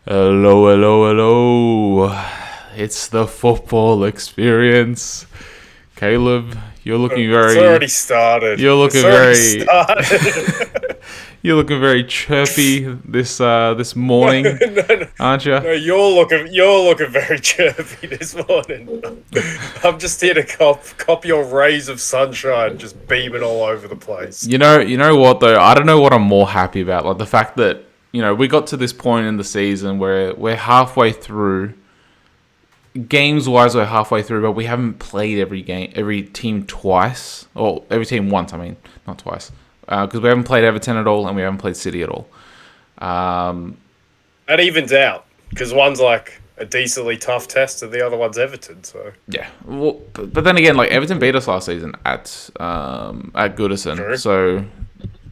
Hello, hello, hello. It's the football experience. Caleb, you're looking It's very already started. you're It's looking already very started. you're looking very chirpy this No, morning, no, no, aren't you? no. You're looking very chirpy this morning. I'm just here to cop your rays of sunshine, just beaming all over the place. You know what though? I don't know what I'm more happy about. Like the fact that, we got to this point in the season where we're halfway through. Games wise, we're halfway through, but we haven't played every team twice, or every team once. I mean, not twice, because we haven't played Everton at all, and we haven't played City at all. Um, That evens out because one's like a decently tough test, and the other one's Everton. So yeah, well, but then again, like Everton beat us last season at Goodison, true. so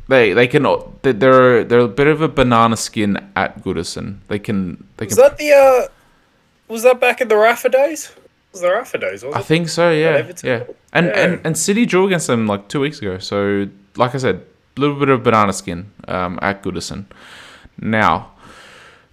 they can they're a bit of a banana skin at Goodison. They Was can. that the Was that back in the Rafa days? It was the Rafa days, was I it? think so, At yeah, Everton. yeah. And, Yeah. and and City drew against them like 2 weeks ago. So, like I said, a little bit of banana skin at Goodison. Now,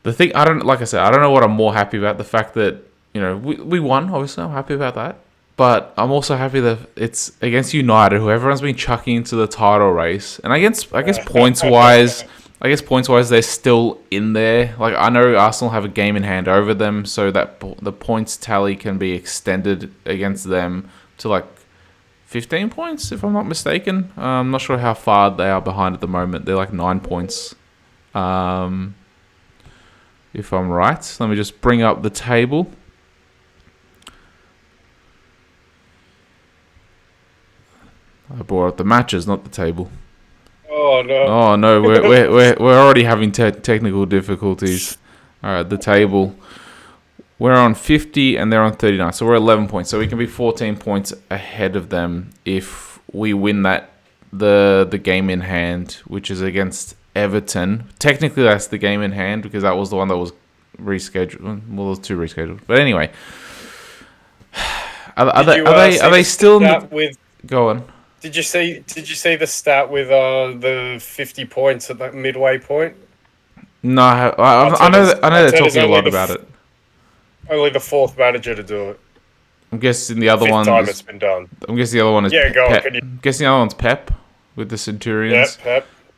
the thing I don't like I said, I don't know what I'm more happy about. The fact that we won. Obviously, I'm happy about that. But I'm also happy that it's against United, who everyone's been chucking into the title race. And I guess points wise, they're still in there. Like I know Arsenal have a game in hand over them, so that the points tally can be extended against them to like 15 points, if I'm not mistaken. I'm not sure how far they are behind at the moment. They're like 9 points, if I'm right. Let me just bring up the table. I brought up the matches, not the table. Oh no. Oh no, we're already having technical difficulties. All right, the table. We're on 50 and they're on 39, so we're 11 points. So we can be 14 points ahead of them if we win the game in hand, which is against Everton. Technically, that's the game in hand because that was the one that was rescheduled. Well, there was two rescheduled, but anyway. Are they still in the, Stat with? go on? Did you see the stat with the 50 points at that midway point? No, I know Arteta's I know they're Arteta's talking a only lot about it. only the fourth manager to do it. I'm guessing the other Fifth one time is. it's been done. I'm guessing the other one is Yeah, go on. Pep. Can you? I'm guessing the other one's Pep with the Yeah, Centurions.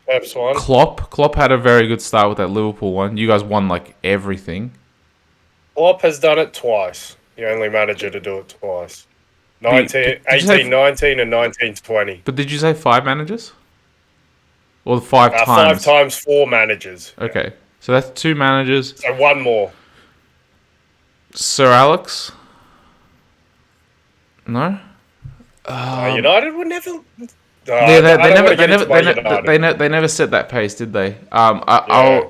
Pep's one. Klopp had a very good start with that Liverpool one. You guys won like everything. Klopp has done it twice. The only manager to do it twice. But 19, did you say? 18-19 and 19-20. But did you say five managers or five Five times? times four managers. Yeah. Okay, so that's two managers. So one more. Sir Alex. No. United would never. Yeah, I don't want to get into my United. they never set that pace, did they? Yeah.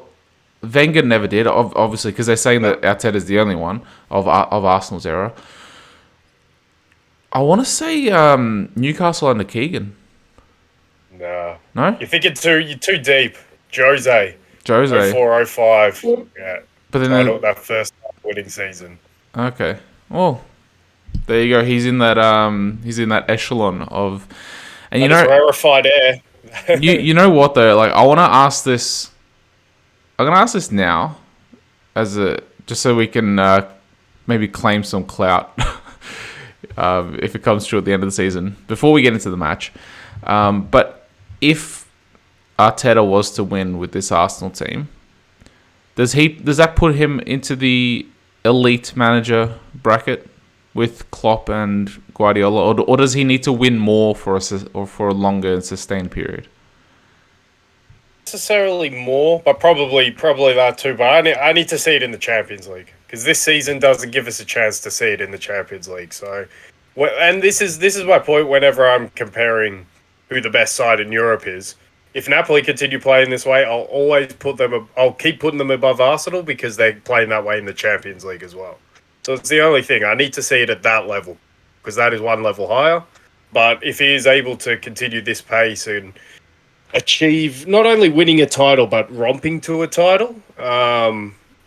Wenger never did, obviously, because they're saying that Arteta is the only one of Arsenal's era. I want to say Newcastle under Keegan. No. No, You're too deep. Jose. Jose. 0405. Yeah. But then, That first winning season. okay. Well, there you go. He's in that echelon of, and That is rarefied air. you know what though? Like I want to ask this. I'm gonna ask this now, just so we can maybe claim some clout. If it comes true at the end of the season, before we get into the match. But if Arteta was to win with this Arsenal team, does that put him into the elite manager bracket with Klopp and Guardiola, or does he need to win more for a longer and sustained period? Necessarily more, but probably that too. But I need to see it in the Champions League because this season doesn't give us a chance to see it in the Champions League. So, and this is my point. Whenever I'm comparing who the best side in Europe is, if Napoli continue playing this way, I'll always I'll keep putting them above Arsenal because they're playing that way in the Champions League as well. So it's the only thing I need to see it at that level because that is one level higher. But if he is able to continue this pace and achieve not only winning a title but romping to a title.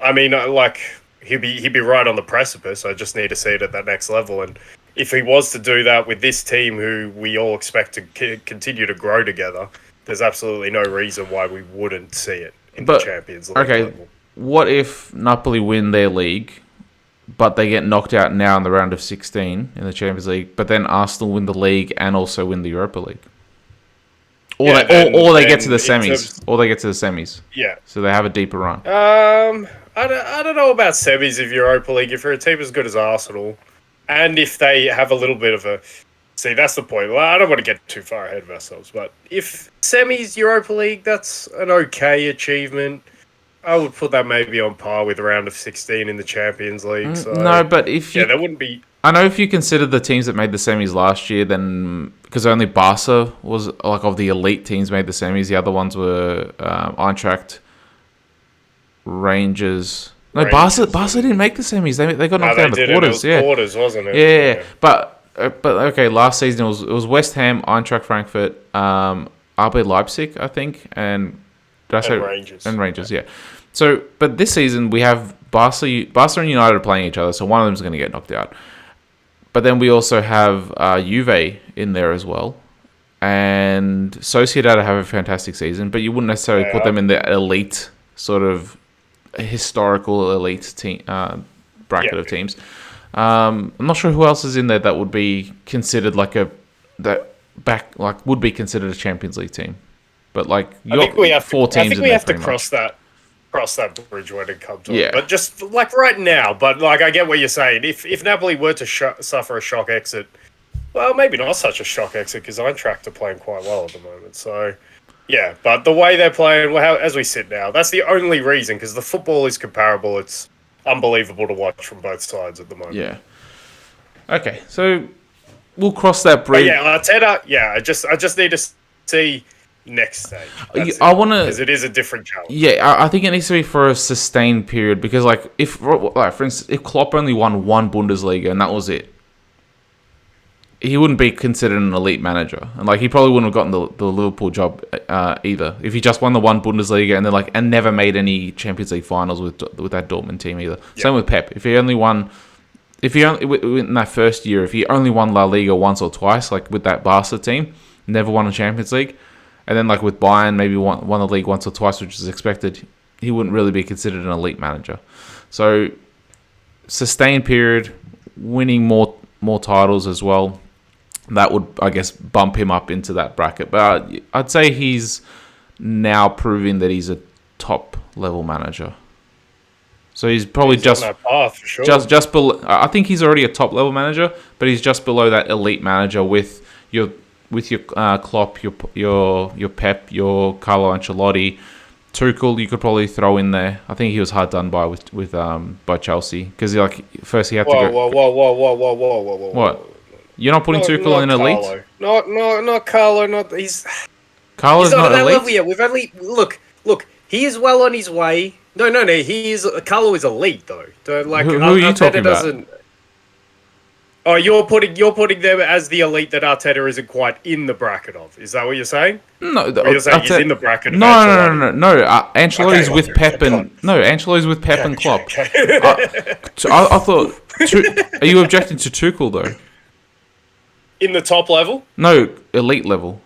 Like he'd be right on the precipice. I just need to see it at that next level. And if he was to do that with this team, who we all expect to continue to grow together, there's absolutely no reason why we wouldn't see it in the But Champions League okay, level. what if Napoli win their league, but they get knocked out now in the round of 16 in the Champions League, but then Arsenal win the league and also win the Europa League? Or they get to the semis. Or they get to the semis. Yeah. So they have a deeper run. I don't know about semis of Europa League. If you're a team as good as Arsenal, and if they have a little bit of a... See, that's the point. Well, I don't want to get too far ahead of ourselves, but if semis Europa League, that's an okay achievement. I would put that maybe on par with a round of 16 in the Champions League. So, no, but if you... Yeah, that wouldn't be... I know if you consider the teams that made the semis last year, then... Because only Barca was, like, of the elite teams made the semis. The other ones were Eintracht, Rangers... No, Barca didn't make the semis. They got knocked out in the quarters. It was quarters, wasn't it? Yeah. But okay, last season it was West Ham, Eintracht Frankfurt, RB Leipzig, I think, and Rangers. And Rangers, yeah. So, but this season we have Barca and United are playing each other, so one of them is going to get knocked out. But then we also have Juve in there as well, and Sociedad have a fantastic season, but you wouldn't necessarily put them in the elite sort of historical elite team bracket of teams. I'm not sure who else is in there that would be considered would be considered a Champions League team. But like I think we have four teams. I think we have to cross that bridge when it comes to it. But just like right now, but like I get what you're saying. If Napoli were to suffer a shock exit, well, maybe not such a shock exit because Eintracht are playing quite well at the moment. So yeah, but the way they're playing, well, as we sit now, that's the only reason because the football is comparable. It's unbelievable to watch from both sides at the moment. Yeah. Okay, so we'll cross that bridge. But yeah, Arteta. Yeah, I just need to see next stage. I want to because it is a different challenge. Yeah, I think it needs to be for a sustained period because, like, for instance, if Klopp only won one Bundesliga and that was it, he wouldn't be considered an elite manager, and like he probably wouldn't have gotten the Liverpool job either if he just won the one Bundesliga and then and never made any Champions League finals with that Dortmund team either. Yep. Same with Pep. If he only in that first year, if he only won La Liga once or twice, like with that Barca team, never won a Champions League, and then like with Bayern maybe won the league once or twice, which is expected, he wouldn't really be considered an elite manager. So sustained period, winning more titles as well. That would, I guess, bump him up into that bracket. But I'd say he's now proving that he's a top-level manager. So he's probably on that path, for sure. just below. I think he's already a top-level manager, but he's just below that elite manager with your Klopp, your Pep, your Carlo Ancelotti, Tuchel. You could probably throw in there. I think he was hard done by by Chelsea because first he had to go. Whoa. What? You're not putting Tuchel in elite? Not Carlo. Carlo's he's not elite. Level yet. We've only look. He is well on his way. No. He is. Carlo is elite though. Who are you talking about? Oh, you're putting them as the elite that Arteta isn't quite in the bracket of. Is that what you're saying? No, you're saying he's in the bracket. No. Ancelotti's with Pep and Ancelotti's with Pep and Klopp. Okay. I thought. Are you objecting to Tuchel though? In the top level? No, elite level.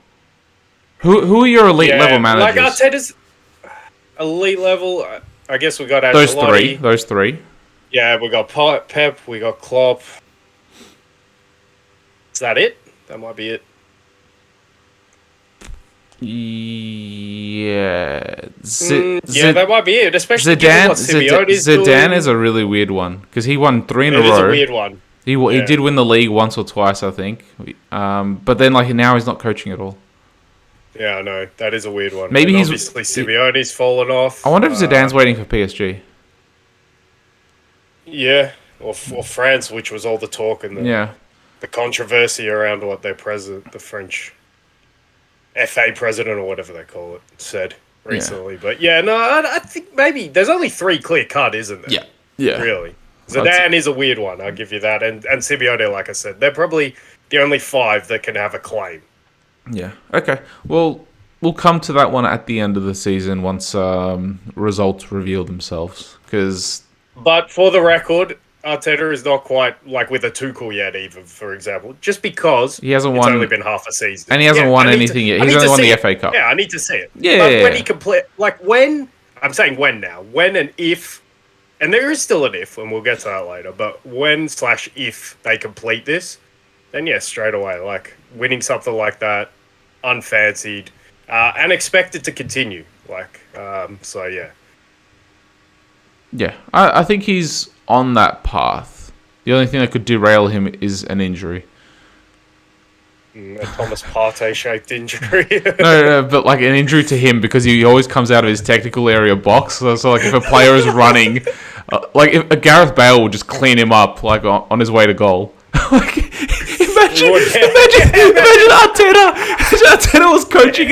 Who are your elite level managers? Like Arteta's elite level, I guess we got Ancelotti. Those three. Yeah, we got Pep, we got Klopp. Is that it? That might be it. Yeah. That might be it. Especially given what Simeone's doing. Zidane is a really weird one because he won 3 in a row. It is a weird one. He did win the league once or twice, I think. But then now he's not coaching at all. Yeah, I know. That is a weird one. Maybe obviously Simeone's fallen off. I wonder if Zidane's waiting for PSG. Yeah, or France, which was all the talk and the controversy around what their president, the French FA president or whatever they call it, said recently. Yeah. But yeah, no, I think maybe there's only 3 clear cut, isn't there? Yeah. Really. Zidane is a weird one, I'll give you that. And Simeone, like I said, they're probably the only 5 that can have a claim. Yeah. Okay. Well, we'll come to that one at the end of the season once results reveal themselves. But for the record, Arteta is not quite like with a Tuchel yet, even, for example. Just because he hasn't it's only been half a season. And he hasn't won anything yet. He's only won the FA Cup. Yeah, I need to see it. Yeah. But when he can play... Like, when I'm saying when now. When and if, and there is still an if, and we'll get to that later, but when/if they complete this, then yes, straight away, like winning something like that, unfancied, and expected to continue. Like, so yeah. Yeah, I think he's on that path. The only thing that could derail him is an injury. A Thomas Partey-shaped injury. No, but like an injury to him because he always comes out of his technical area box. So like if a player is running, like if a Gareth Bale would just clean him up like on his way to goal. Like, imagine Arteta. Imagine Arteta was coaching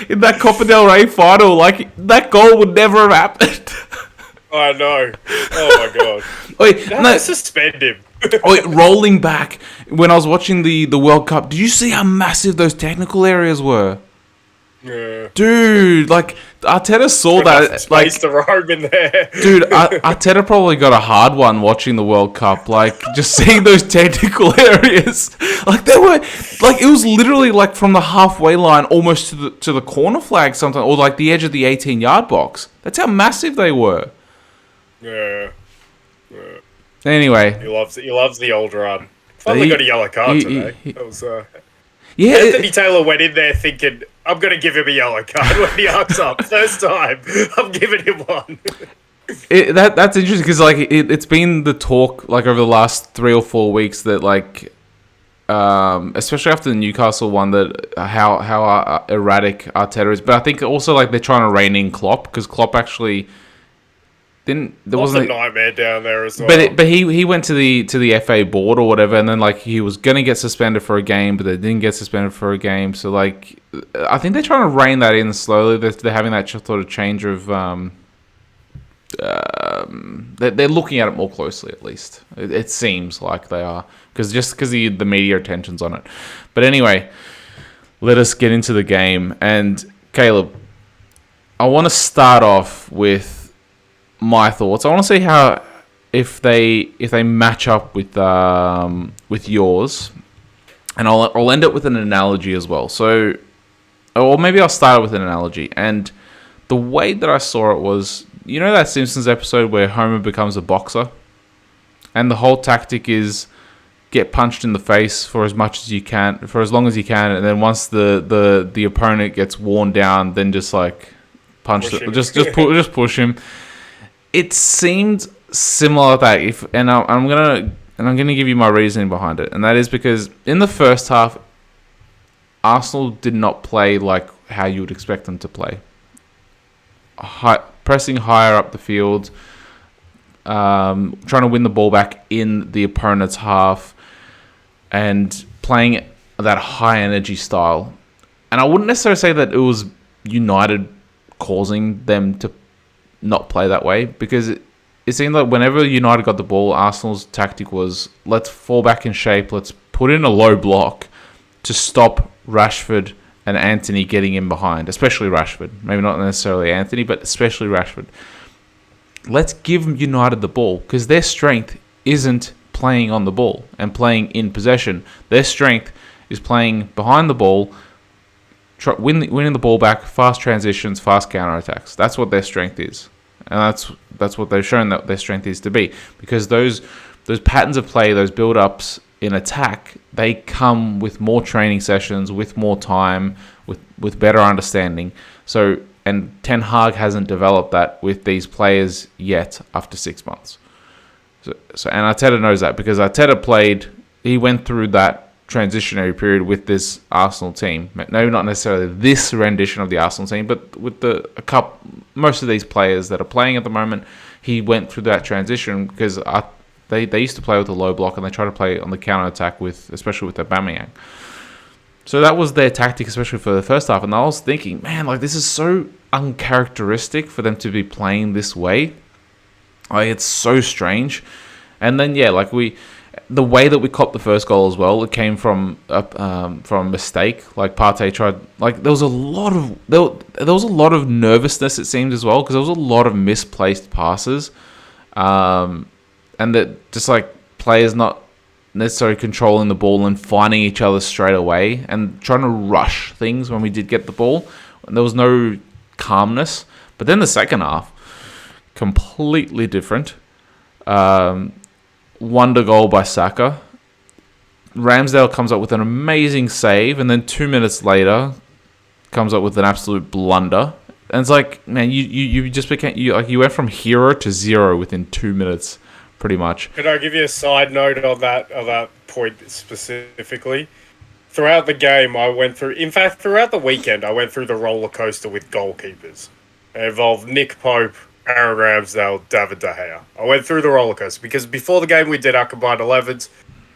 in that Copa del Rey final. Like that goal would never have happened. I know. Oh my god. Wait, no. Suspend him. Wait, rolling back when I was watching the World Cup, did you see how massive those technical areas were? Yeah. Dude, like Arteta saw that. Like, the roam in there. Dude, Arteta probably got a hard one watching the World Cup. Like, just seeing those technical areas, like they were, like it was literally like from the halfway line almost to the corner flag, something, or like the edge of the 18-yard box. That's how massive they were. Yeah. Anyway, he loves the old run. Finally got a yellow card today. That was yeah. Anthony Taylor went in there thinking, I'm going to give him a yellow card when he arcs up. First time, I'm giving him one. That's interesting because like it's been the talk like over the last 3 or 4 weeks that like, especially after the Newcastle one, that how erratic Arteta is. But I think also like they're trying to rein in Klopp because Klopp actually. There wasn't a nightmare down there as well. But he went to the FA board or whatever, and then like he was gonna get suspended for a game, but they didn't get suspended for a game. So like, I think they're trying to rein that in slowly. They're having that sort of change of they're looking at it more closely at least. It seems like they are because the media attention's on it. But anyway, let us get into the game. And Caleb, I want to start off with my thoughts. I want to see how if they match up with yours, and I'll end it with an analogy as well. So, or maybe I'll start with an analogy. And the way that I saw it was, you know that Simpsons episode where Homer becomes a boxer, and the whole tactic is get punched in the face for as much as you can, for as long as you can, and then once the opponent gets worn down, then just like just push him. It seemed similar to that. I'm gonna give you my reasoning behind it, and that is because in the first half, Arsenal did not play like how you would expect them to play. Pressing higher up the field, trying to win the ball back in the opponent's half, and playing that high energy style. And I wouldn't necessarily say that it was United causing them to not play that way, because it seemed like whenever United got the ball, Arsenal's tactic was, let's fall back in shape, let's put in a low block to stop Rashford and Anthony getting in behind, especially Rashford. Maybe not necessarily Anthony, but especially Rashford. Let's give United the ball, because their strength isn't playing on the ball and playing in possession. Their strength is playing behind the ball, winning the ball back, fast transitions, fast counterattacks. That's what their strength is. And that's what they've shown that their strength is to be. Because those patterns of play, those build-ups in attack, they come with more training sessions, with more time, with better understanding. So, and Ten Hag hasn't developed that with these players yet after 6 months. So and Arteta knows that because Arteta he went through that transitionary period with this Arsenal team. Maybe not necessarily this rendition of the Arsenal team, but with most of these players that are playing at the moment, he went through that transition because they used to play with a low block and they try to play on the counter attack especially with Aubameyang. So that was their tactic, especially for the first half. And I was thinking, man, like this is so uncharacteristic for them to be playing this way. Like it's so strange. And then the way that we copped the first goal as well, it came from a mistake. Like Partey tried, like there was a lot of nervousness, it seemed as well, because there was a lot of misplaced passes, and that just like players not necessarily controlling the ball and finding each other straight away and trying to rush things when we did get the ball. And there was no calmness. But then the second half, completely different. Wonder goal by Saka. Ramsdale comes up with an amazing save, and then 2 minutes later comes up with an absolute blunder. And it's like, man, you just became you went from hero to zero within 2 minutes, pretty much. Could I give you a side note on that point specifically? Throughout the game, throughout the weekend, I went through the roller coaster with goalkeepers. It involved Nick Pope, Aaron Ramsdale, David De Gea. I went through the roller coaster because before the game we did our combined 11s,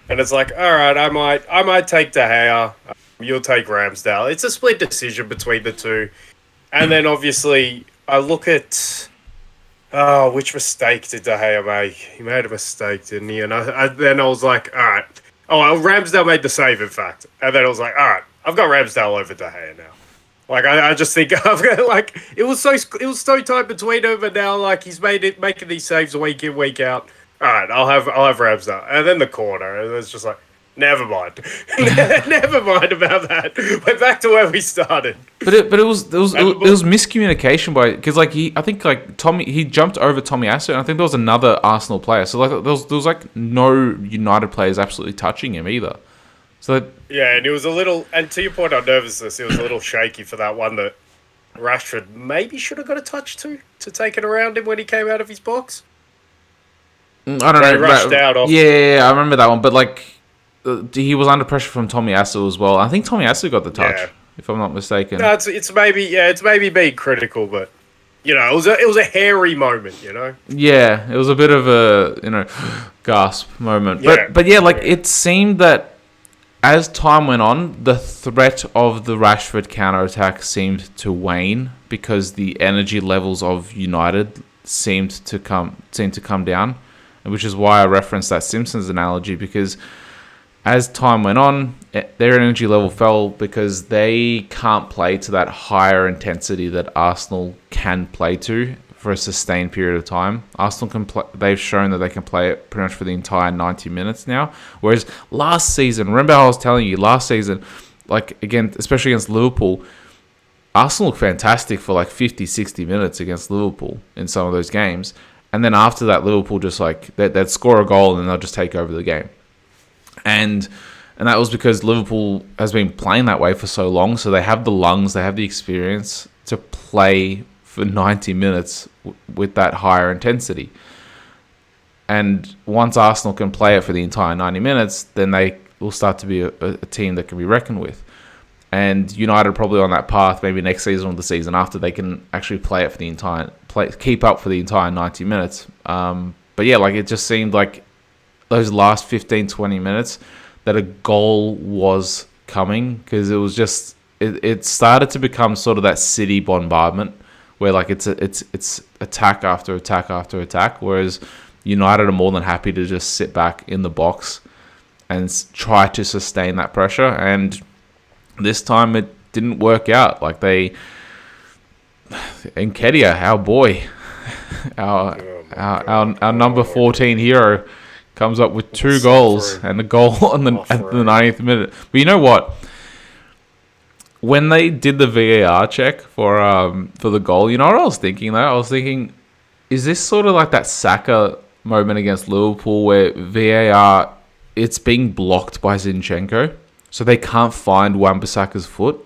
and it's like, all right, I might take De Gea, you'll take Ramsdale. It's a split decision between the two, and then obviously I look at, which mistake did De Gea make? He made a mistake, didn't he? And then I was like, all right. Oh, Ramsdale made the save, in fact. And then I was like, all right, I've got Ramsdale over De Gea now. Like, I just think, like, it was so tight between them, and now, like, he's making these saves week in, week out. All right, I'll have Ramsdale. And then the corner, and it's just like, never mind. Never mind about that. We're back to where we started. But it was miscommunication because like he jumped over Tommy Asu, and I think there was another Arsenal player. So like there was like no United players absolutely touching him either. So yeah, and it was a little, and to your point on nervousness, it was a little shaky for that one that Rashford maybe should have got a touch to take it around him when he came out of his box. I don't know. He rushed out. Yeah, I remember that one, but like. He was under pressure from Tommy Asu as well. I think Tommy Asu got the touch, if I'm not mistaken. No, it's maybe being critical, but you know, it was a hairy moment, you know. Yeah, it was a bit of a gasp moment. Yeah. But yeah, like it seemed that as time went on, the threat of the Rashford counterattack seemed to wane because the energy levels of United seemed to come down, which is why I referenced that Simpsons analogy, because as time went on, their energy level fell because they can't play to that higher intensity that Arsenal can play to for a sustained period of time. Arsenal can play. They've shown that they can play it pretty much for the entire 90 minutes now. Whereas last season, remember how I was telling you last season, like again, especially against Liverpool, Arsenal looked fantastic for like 50, 60 minutes against Liverpool in some of those games. And then after that, Liverpool just like, they'd score a goal and then they'll just take over the game. And that was because Liverpool has been playing that way for so long. So they have the lungs, they have the experience to play for 90 minutes with that higher intensity. And once Arsenal can play it for the entire 90 minutes, then they will start to be a team that can be reckoned with. And United are probably on that path, maybe next season or the season after, they can actually play it for keep up for the entire 90 minutes. But yeah, like it just seemed like those last 15, 20 minutes that a goal was coming, because it was just, it started to become sort of that City bombardment where like it's attack after attack after attack, whereas United are more than happy to just sit back in the box and try to sustain that pressure. And this time it didn't work out. Like Nketiah, our boy, our number 14 hero, comes up with 2 goals and a goal at the 90th minute. But you know what? When they did the VAR check for the goal, you know what I was thinking though? I was thinking, is this sort of like that Saka moment against Liverpool where VAR, it's being blocked by Zinchenko, so they can't find Wan-Bissaka's foot?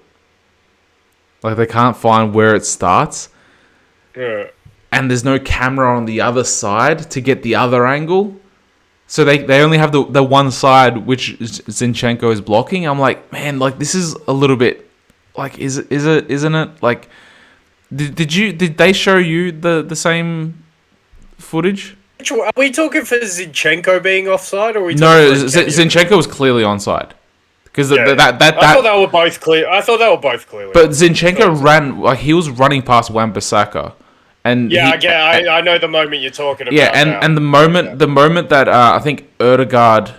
Like they can't find where it starts. Yeah. And there's no camera on the other side to get the other angle. So they only have the one side which Zinchenko is blocking. I'm like, man, like this is a little bit like isn't it like did they show you the same footage? Are we talking for Zinchenko being offside, or are we no? Zinchenko was clearly onside because I thought they were both clear. I thought they were both clearly. But Zinchenko ran like he was running past Wan-Bissaka. And I know the moment you're talking about. Yeah, and the moment that I think Ødegaard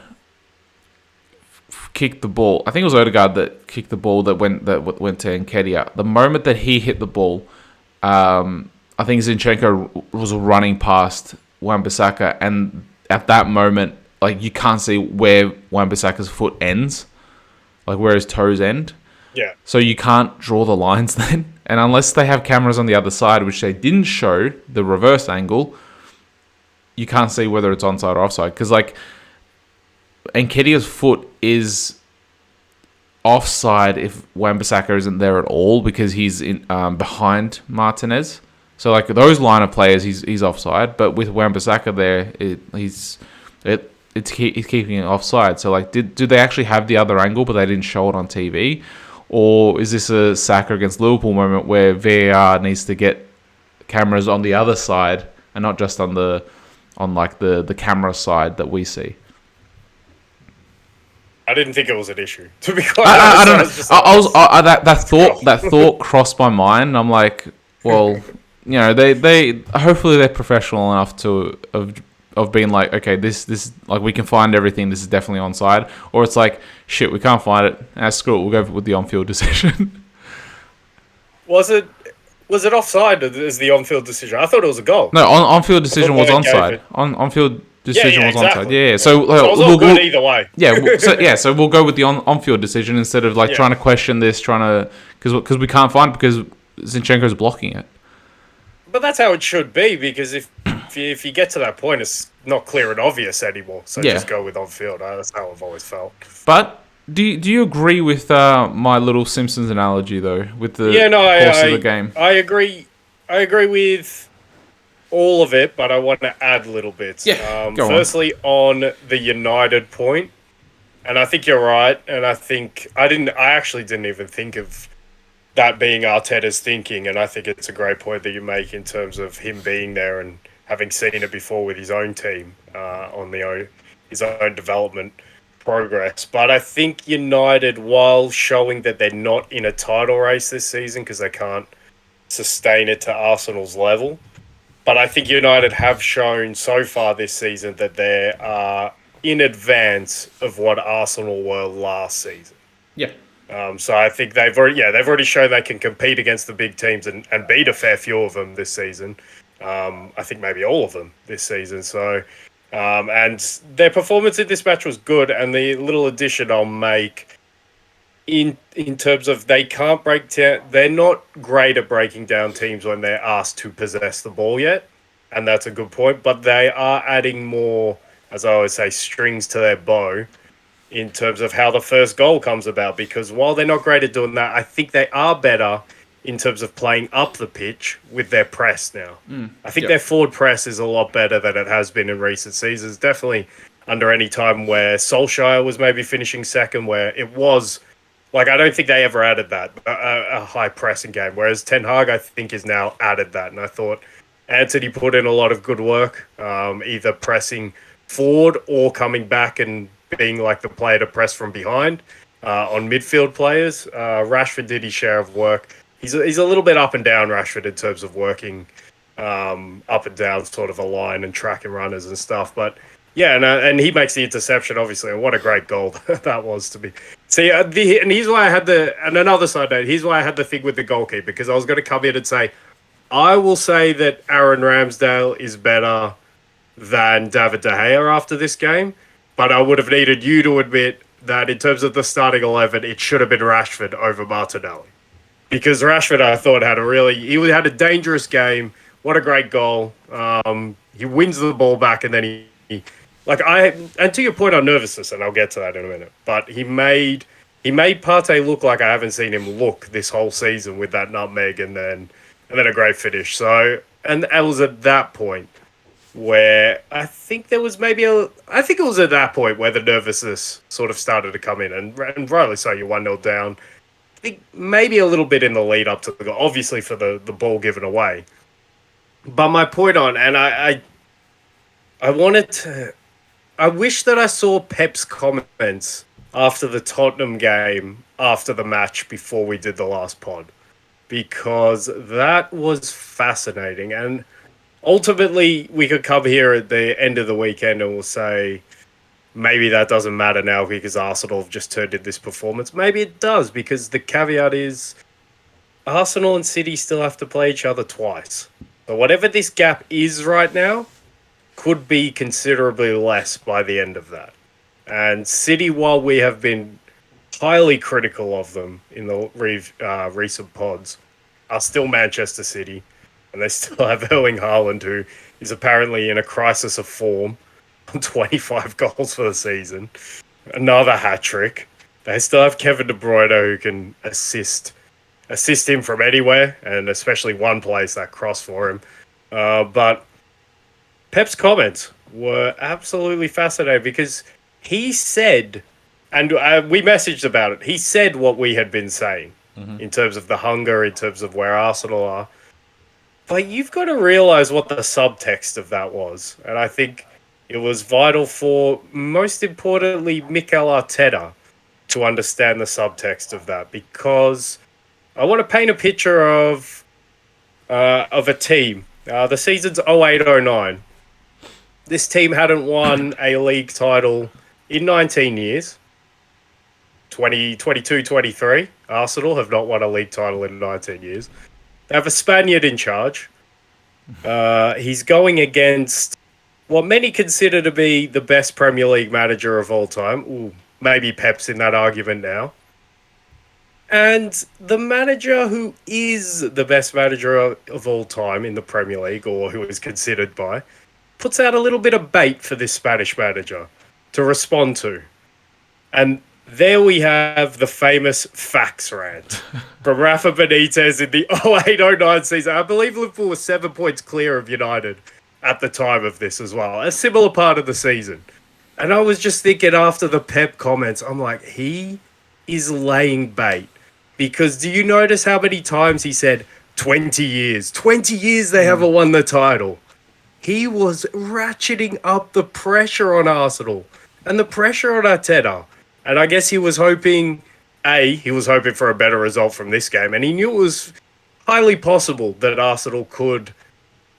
kicked the ball. I think it was Ødegaard that kicked the ball that went to Nketiah. The moment that he hit the ball, I think Zinchenko was running past Wan-Bissaka, and at that moment, like you can't see where Wan-Bissaka's foot ends, like where his toes end. Yeah. So you can't draw the lines then. And unless they have cameras on the other side, which they didn't show, the reverse angle, you can't see whether it's onside or offside. Because, like, Nketiah's foot is offside if Wan-Bissaka isn't there at all because he's in behind Martinez. So, like, those line of players, he's offside. But with Wan-Bissaka there, he's keeping it offside. So, like, did they actually have the other angle, but they didn't show it on TV? Or is this a Saka against Liverpool moment where VAR needs to get cameras on the other side and not just on the camera side that we see? I didn't think it was an issue, to be quite honest. I don't know. That thought crossed my mind. I'm like, well, you know, they hopefully they're professional enough to of being like, okay, this like we can find everything. This is definitely onside, or it's like, shit, we can't find it. Screw it, we'll go with the on-field decision. Was it offside as the on-field decision? I thought it was a goal. No, on-field decision was onside. On-field decision was onside. Yeah. So it was all good either way. So we'll go with the on-field decision instead of like trying to question this, because we can't find it because Zinchenko's blocking it. But that's how it should be, because if you get to that point, it's not clear and obvious anymore. So just go with on-field. That's how I've always felt. But do you agree with my little Simpsons analogy though, with the course of the game? I agree. I agree with all of it, but I want to add little bits. Firstly, on the United point, and I think you're right, and I actually didn't even think of that being Arteta's thinking, and I think it's a great point that you make in terms of him being there and having seen it before with his own team on his own development progress. But I think United, while showing that they're not in a title race this season because they can't sustain it to Arsenal's level, but I think United have shown so far this season that they are in advance of what Arsenal were last season. Yeah. So I think they've already shown they can compete against the big teams and beat a fair few of them this season. I think maybe all of them this season. So, and their performance in this match was good. And the little addition I'll make in terms of they can't break down. They're not great at breaking down teams when they're asked to possess the ball yet, and that's a good point. But they are adding more, as I always say, strings to their bow in terms of how the first goal comes about, because while they're not great at doing that, I think they are better in terms of playing up the pitch with their press now. I think their forward press is a lot better than it has been in recent seasons. Definitely under any time where Solskjaer was maybe finishing second, where it was, like, I don't think they ever added that, a high pressing game, whereas Ten Hag, I think, has now added that. And I thought Anthony put in a lot of good work, either pressing forward or coming back and being like the player to press from behind on midfield players. Rashford did his share of work. He's a little bit up and down, Rashford, in terms of working up and down sort of a line and tracking runners and stuff. But yeah, and he makes the interception, obviously, and what a great goal that was to be. See, and here's why I had and another side note, here's why I had the thing with the goalkeeper, because I was going to come in and say, I will say that Aaron Ramsdale is better than David De Gea after this game. But I would have needed you to admit that in terms of the starting 11, it should have been Rashford over Martinelli. Because Rashford, I thought, he had a dangerous game. What a great goal. He wins the ball back, and then and to your point on nervousness, and I'll get to that in a minute, but he made Partey look like I haven't seen him look this whole season with that nutmeg and then a great finish. So, and it was at that point where I think it was at that point where the nervousness sort of started to come in, and rightly so, you're 1-0 down. I think maybe a little bit in the lead up to the goal, obviously for the ball given away. But my point on, and I wish that I saw Pep's comments after the Tottenham game, after the match, before we did the last pod, because that was fascinating. And ultimately, we could come here at the end of the weekend and we'll say, maybe that doesn't matter now because Arsenal have just turned in this performance. Maybe it does, because the caveat is Arsenal and City still have to play each other twice. So whatever this gap is right now could be considerably less by the end of that. And City, while we have been highly critical of them in the recent pods, are still Manchester City, and they still have Erling Haaland, who is apparently in a crisis of form on 25 goals for the season. Another hat trick. They still have Kevin De Bruyne, who can assist him from anywhere, and especially one place, that cross for him. But Pep's comments were absolutely fascinating because he said, and we messaged about it, he said what we had been saying in terms of the hunger, in terms of where Arsenal are. But you've got to realise what the subtext of that was. And I think it was vital for, most importantly, Mikel Arteta to understand the subtext of that, because I want to paint a picture of a team. The season's 08-09. This team hadn't won a league title in 19 years. 2022-23. Arsenal have not won a league title in 19 years. They have a Spaniard in charge. He's going against what many consider to be the best Premier League manager of all time. Ooh, maybe Pep's in that argument now. And the manager who is the best manager of all time in the Premier League, or who is considered by, puts out a little bit of bait for this Spanish manager to respond to. And there we have the famous facts rant from Rafa Benitez in the 08-09 season. I believe Liverpool was 7 points clear of United at the time of this as well. A similar part of the season. And I was just thinking after the Pep comments, I'm like, he is laying bait. Because do you notice how many times he said 20 years? 20 years they haven't won the title. He was ratcheting up the pressure on Arsenal and the pressure on Arteta. And I guess he was hoping, he was hoping for a better result from this game. And he knew it was highly possible that Arsenal could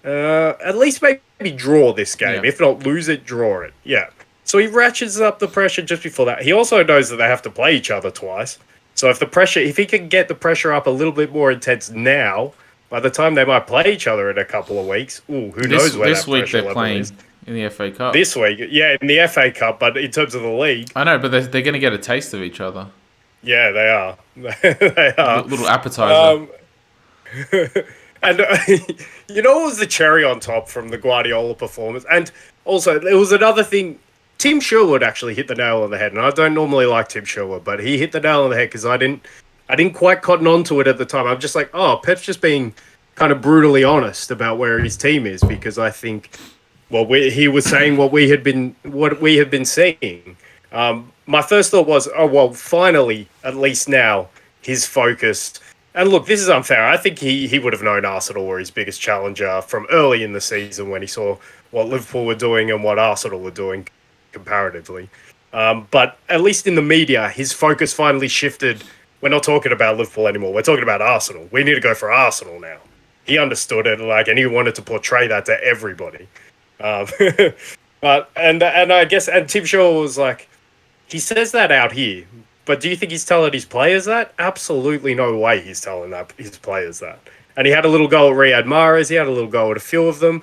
at least maybe draw this game. Yeah. If not lose it, draw it. Yeah. So he ratchets up the pressure just before that. He also knows that they have to play each other twice. So if he can get the pressure up a little bit more intense now, by the time they might play each other in a couple of weeks, who knows where that pressure level is. This week they're playing in the FA Cup. This week, yeah, in the FA Cup, but in terms of the league. I know, but they're going to get a taste of each other. Yeah, they are. They are. Little appetizer. And you know what was the cherry on top from the Guardiola performance? And also, there was another thing. Tim Sherwood actually hit the nail on the head, and I don't normally like Tim Sherwood, but he hit the nail on the head because I didn't quite cotton on to it at the time. I'm just like, Pep's just being kind of brutally honest about where his team is, because I think, he was saying what we had been seeing. My first thought was, finally, at least now, his focus. And look, this is unfair. I think he would have known Arsenal were his biggest challenger from early in the season when he saw what Liverpool were doing and what Arsenal were doing comparatively. But at least in the media, his focus finally shifted. We're not talking about Liverpool anymore. We're talking about Arsenal. We need to go for Arsenal now. He understood it, and he wanted to portray that to everybody. But I guess Tim Shaw was like, he says that out here, but do you think he's telling his players that? Absolutely no way he's telling his players that. And he had a little go at Riyad Mahrez. He had a little go at a few of them.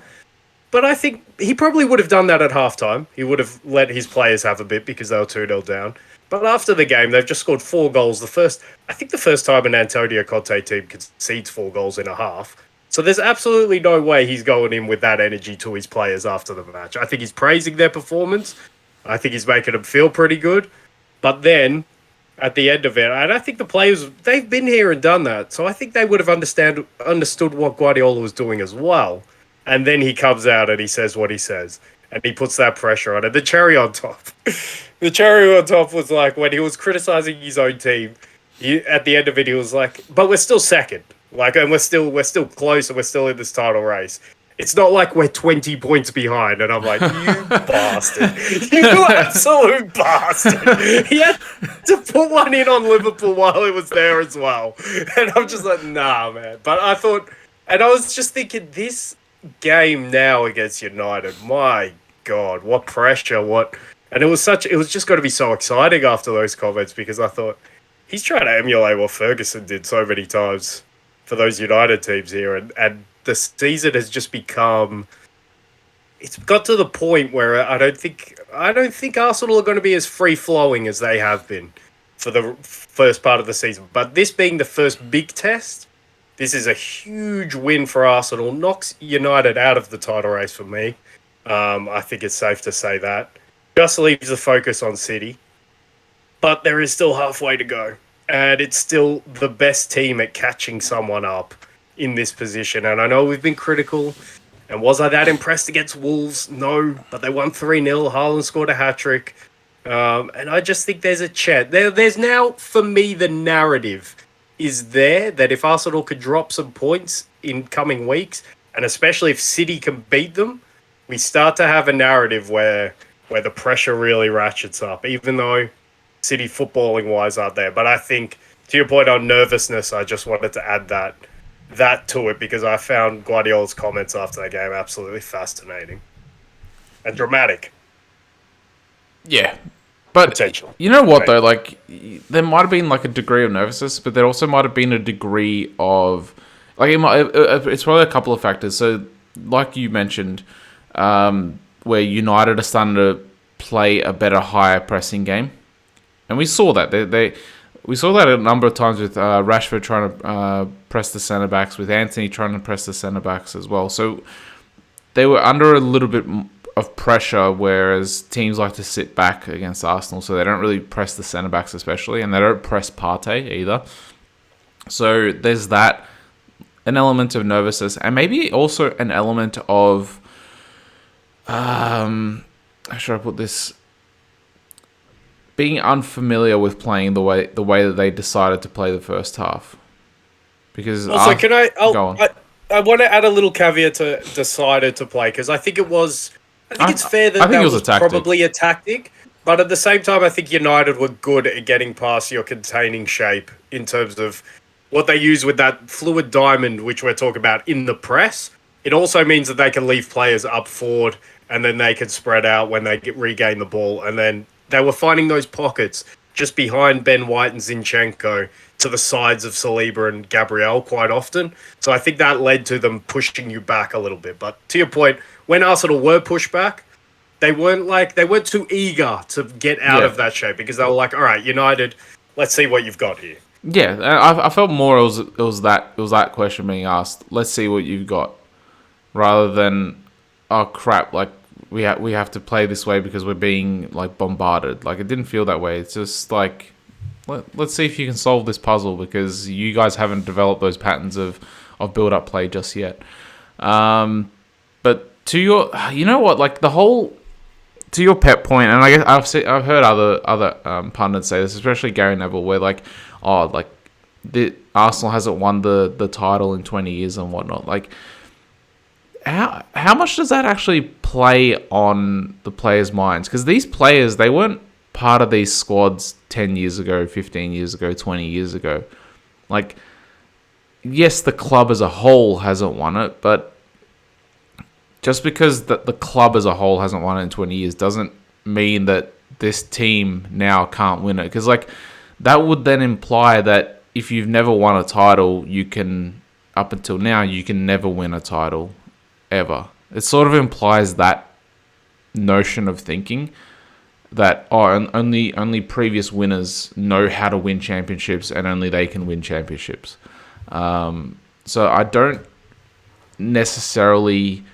But I think he probably would have done that at halftime. He would have let his players have a bit because they were 2-0 down. But after the game, they've just scored 4 goals. I think the first time an Antonio Conte team concedes 4 goals in a half. So there's absolutely no way he's going in with that energy to his players after the match. I think he's praising their performance. I think he's making them feel pretty good. But then, at the end of it, and I think the players, they've been here and done that. So I think they would have understood what Guardiola was doing as well. And then he comes out and he says what he says. And he puts that pressure on it. The cherry on top. The cherry on top was like when he was criticizing his own team. At the end of it, he was like, but we're still second. And we're still close and we're still in this title race. It's not like we're 20 points behind. And I'm like, you bastard. You absolute bastard. He had to put one in on Liverpool while it was there as well. And I'm just like, nah, man. But I was just thinking, this game now against United, my God, what pressure, and it was just going to be so exciting after those comments, because I thought he's trying to emulate what Ferguson did so many times for those United teams here, and the season has just become, it's got to the point where I don't think Arsenal are going to be as free flowing as they have been for the first part of the season. But this being the first big test, This is a huge win for Arsenal. Knocks United out of the title race for me. I think it's safe to say that. Just leaves the focus on City. But there is still halfway to go. And it's still the best team at catching someone up in this position. And I know we've been critical. And was I that impressed against Wolves? No. But they won 3-0. Haaland scored a hat-trick. And I just think there's a chat. There's now, for me, the narrative is there that if Arsenal could drop some points in coming weeks, and especially if City can beat them, we start to have a narrative where the pressure really ratchets up, even though City footballing-wise aren't there. But I think, to your point on nervousness, I just wanted to add that to it because I found Guardiola's comments after that game absolutely fascinating and dramatic. Yeah. But you know what, though? Like, there might have been, like, a degree of nervousness, but there also might have been a degree of... Like, it's probably a couple of factors. So, like you mentioned, where United are starting to play a better, higher pressing game. And we saw that. We saw that a number of times with Rashford trying to press the centre-backs, with Anthony trying to press the centre-backs as well. So, they were under a little bit of pressure, whereas teams like to sit back against Arsenal, so they don't really press the centre-backs especially, and they don't press Partey either. So there's that, an element of nervousness, and maybe also an element of, how should I put this, being unfamiliar with playing the way that they decided to play the first half. Because also, go on. I want to add a little caveat to decided to play, because I think it's fair that was probably a tactic, but at the same time, I think United were good at getting past your containing shape in terms of what they use with that fluid diamond, which we're talking about in the press. It also means that they can leave players up forward, and then they can spread out when they regain the ball. And then they were finding those pockets just behind Ben White and Zinchenko to the sides of Saliba and Gabriel quite often. So I think that led to them pushing you back a little bit. But to your point, when Arsenal were pushed back, they weren't too eager to get out of that shape because they were like, all right, United, let's see what you've got here. Yeah, I felt more it was that question being asked. Let's see what you've got, rather than, oh crap, like we have to play this way because we're being like bombarded. Like, it didn't feel that way. It's just like, let's see if you can solve this puzzle, because you guys haven't developed those patterns of build up play just yet. But to your, you know what, like to your Pep point, and I guess I've heard other pundits say this, especially Gary Neville, where like, oh, like the Arsenal hasn't won the title in 20 years and whatnot. Like, how much does that actually play on the players' minds? Because these players, they weren't part of these squads 10 years ago, 15 years ago, 20 years ago. Like, yes, the club as a whole hasn't won it, but just because the club as a whole hasn't won it in 20 years doesn't mean that this team now can't win it. Because, like, that would then imply that if you've never won a title, up until now, you can never win a title, ever. It sort of implies that notion of thinking that, only previous winners know how to win championships and only they can win championships. So I don't necessarily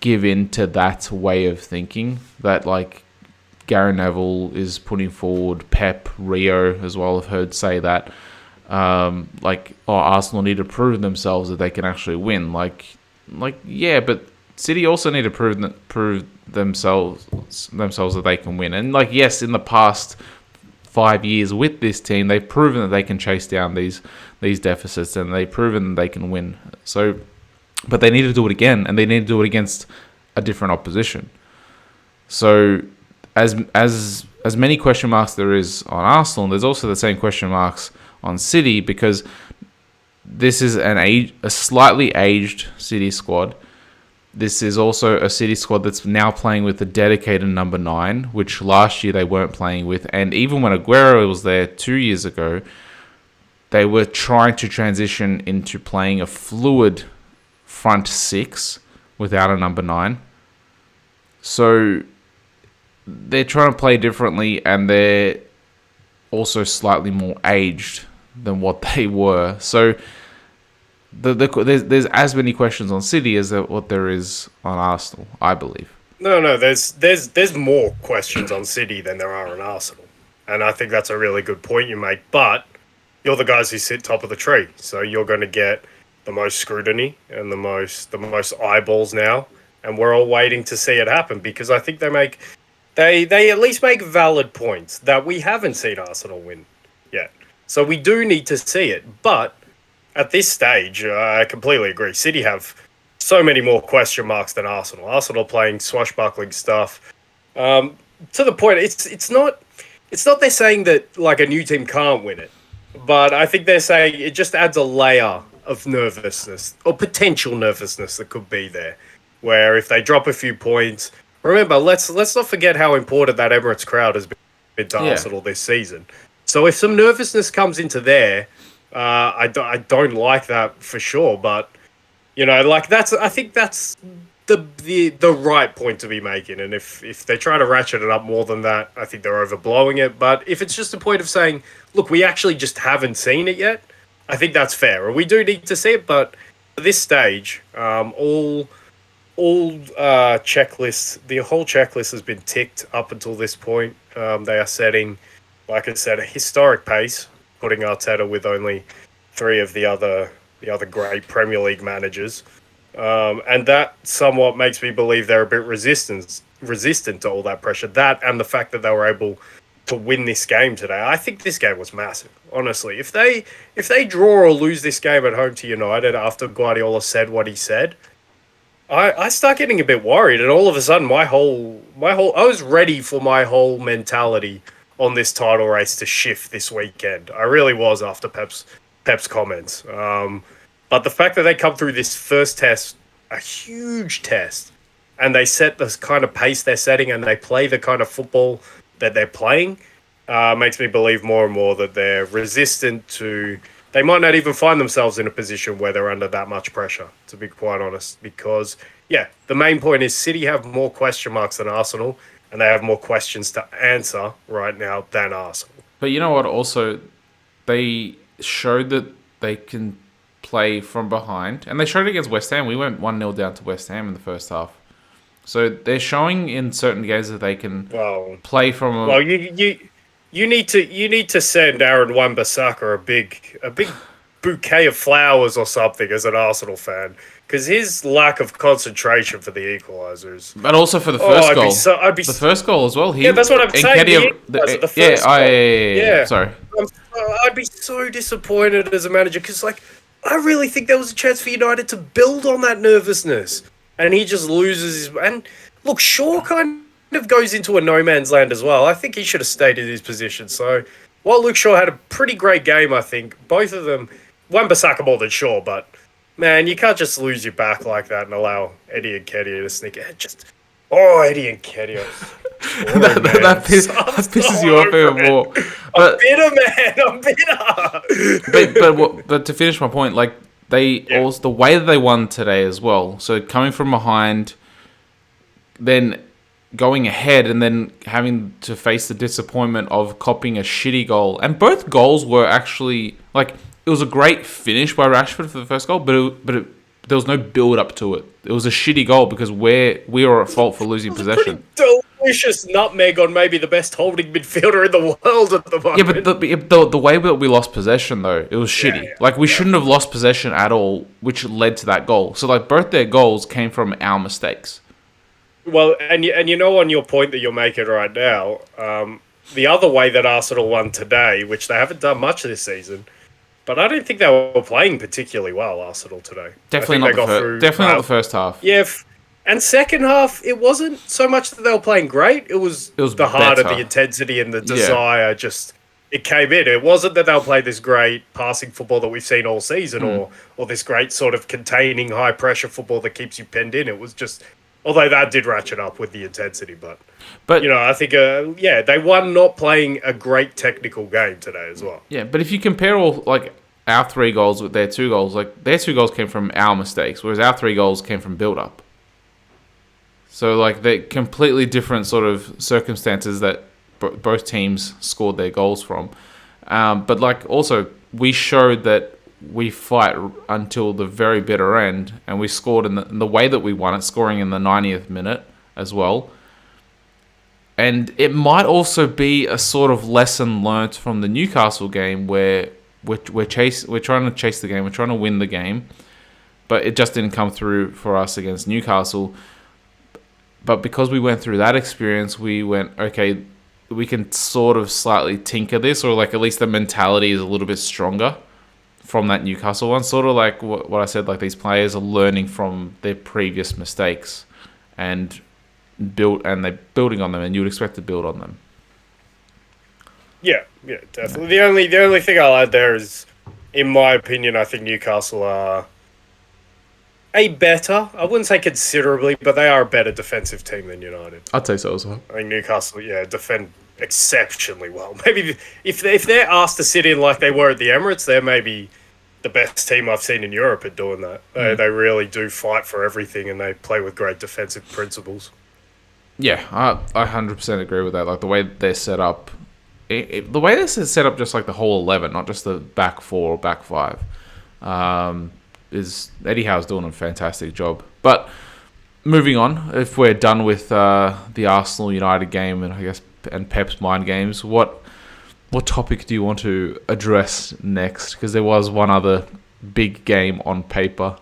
give in to that way of thinking that, like, Gary Neville is putting forward, Pep, Rio as well, I've heard say that, Arsenal need to prove themselves that they can actually win. Like, yeah, but City also need to prove themselves that they can win. And, like, yes, in the past 5 years with this team, they've proven that they can chase down these deficits, and they've proven that they can win. So, but they need to do it again, and they need to do it against a different opposition. So, as many question marks there is on Arsenal, there's also the same question marks on City, because this is a slightly aged City squad. This is also a City squad that's now playing with a dedicated number 9, which last year they weren't playing with. And even when Aguero was there 2 years ago, they were trying to transition into playing a fluid front 6 without a number 9. So they're trying to play differently, and they're also slightly more aged than what they were. So there's as many questions on City as what there is on Arsenal, I believe. No. There's more questions on City than there are on Arsenal, and I think that's a really good point you make. But you're the guys who sit top of the tree, so you're going to get the most scrutiny and the most eyeballs now, and we're all waiting to see it happen because I think they at least make valid points that we haven't seen Arsenal win yet. So we do need to see it, but at this stage, I completely agree. City have so many more question marks than Arsenal. Arsenal playing swashbuckling stuff to the point. It's not they're saying that like a new team can't win it, but I think they're saying it just adds a layer of nervousness or potential nervousness that could be there. Where if they drop a few points, remember let's not forget how important that Emirates crowd has been to Arsenal this season. So if some nervousness comes into there, I don't like that for sure. But like I think that's the right point to be making. And if they try to ratchet it up more than that, I think they're overblowing it. But if it's just a point of saying, look, we actually just haven't seen it yet, I think that's fair. And we do need to see it, but at this stage, all checklists, the whole checklist has been ticked up until this point. They are setting, like I said, a historic pace, putting Arteta with only 3 of the other great Premier League managers. And that somewhat makes me believe they're a bit resistant to all that pressure. That and the fact that they were able to win this game today. I think this game was massive, honestly. If they draw or lose this game at home to United after Guardiola said what he said, I start getting a bit worried, and all of a sudden I was ready for my whole mentality on this title race to shift this weekend. I really was after Pep's comments. But the fact that they come through this first test, a huge test, and they set this kind of pace they're setting and they play the kind of football that they're playing, makes me believe more and more that they're resistant to... They might not even find themselves in a position where they're under that much pressure, to be quite honest. Because, the main point is City have more question marks than Arsenal, and they have more questions to answer right now than Arsenal. But you know what? Also, they showed that they can play from behind, and they showed it against West Ham. We went 1-0 down to West Ham in the first half. So they're showing in certain games that they can play from. Well, you need to send Aaron Wan-Bissaka a big bouquet of flowers or something as an Arsenal fan, because his lack of concentration for the equalisers, but also for the first goal, the first goal as well. That's what I'm saying. Sorry. I'd be so disappointed as a manager because, I really think there was a chance for United to build on that nervousness, and he just loses his. And look, Shaw kind of goes into a no man's land as well. I think he should have stayed in his position. So while Luke Shaw had a pretty great game, I think both of them, Wan-Bissaka more than Shaw, but man, you can't just lose your back like that and allow Eddie Nketiah to sneak it. Eddie Nketiah. That pisses you off even more. I'm bitter. But to finish my point, also the way that they won today as well. So coming from behind, then going ahead, and then having to face the disappointment of copying a shitty goal. And both goals were actually it was a great finish by Rashford for the first goal, but there was no build up to it. It was a shitty goal because we were at fault for losing possession. Delicious nutmeg on maybe the best holding midfielder in the world at the moment. Yeah, but the way that we lost possession though, it was shitty. We shouldn't have lost possession at all, which led to that goal. So both their goals came from our mistakes. Well, and on your point that you're making right now, the other way that Arsenal won today, which they haven't done much this season, but I don't think they were playing particularly well, Arsenal, today. Definitely not the first half. Yeah, and second half, it wasn't so much that they were playing great. It was the heart of the intensity and the desire. Just it came in. It wasn't that they'll play this great passing football that we've seen all season, or this great sort of containing high pressure football that keeps you penned in. It was just, although that did ratchet up with the intensity, but I think they won not playing a great technical game today as well. Yeah, but if you compare all our 3 goals with their 2 goals, their 2 goals came from our mistakes, whereas our 3 goals came from build up. So they're completely different sort of circumstances that both teams scored their goals from. But also we showed that we fight until the very bitter end, and we scored in the way that we won it, scoring in the 90th minute as well. And it might also be a sort of lesson learnt from the Newcastle game where we're trying to chase the game, we're trying to win the game, but it just didn't come through for us against Newcastle. But because we went through that experience, we went, okay, we can sort of slightly tinker this, or like at least the mentality is a little bit stronger from that Newcastle one. Sort of like what I said, like these players are learning from their previous mistakes and they're building on them, and you would expect to build on them. Yeah, definitely. Yeah. The only thing I'll add there is, in my opinion, I think Newcastle are a better, I wouldn't say considerably, but they are a better defensive team than United. I'd say so as well. I think Newcastle, defend exceptionally well. Maybe if they're asked to sit in like they were at the Emirates, they're maybe the best team I've seen in Europe at doing that. They really do fight for everything, and they play with great defensive principles. Yeah, I 100% agree with that. Like the way they're set up, the way they're set up, just like the whole 11, not just the back four or back five, is Eddie Howe's doing a fantastic job. But moving on, if we're done with the Arsenal United game and Pep's mind games, what topic do you want to address next? Because there was one other big game on paper.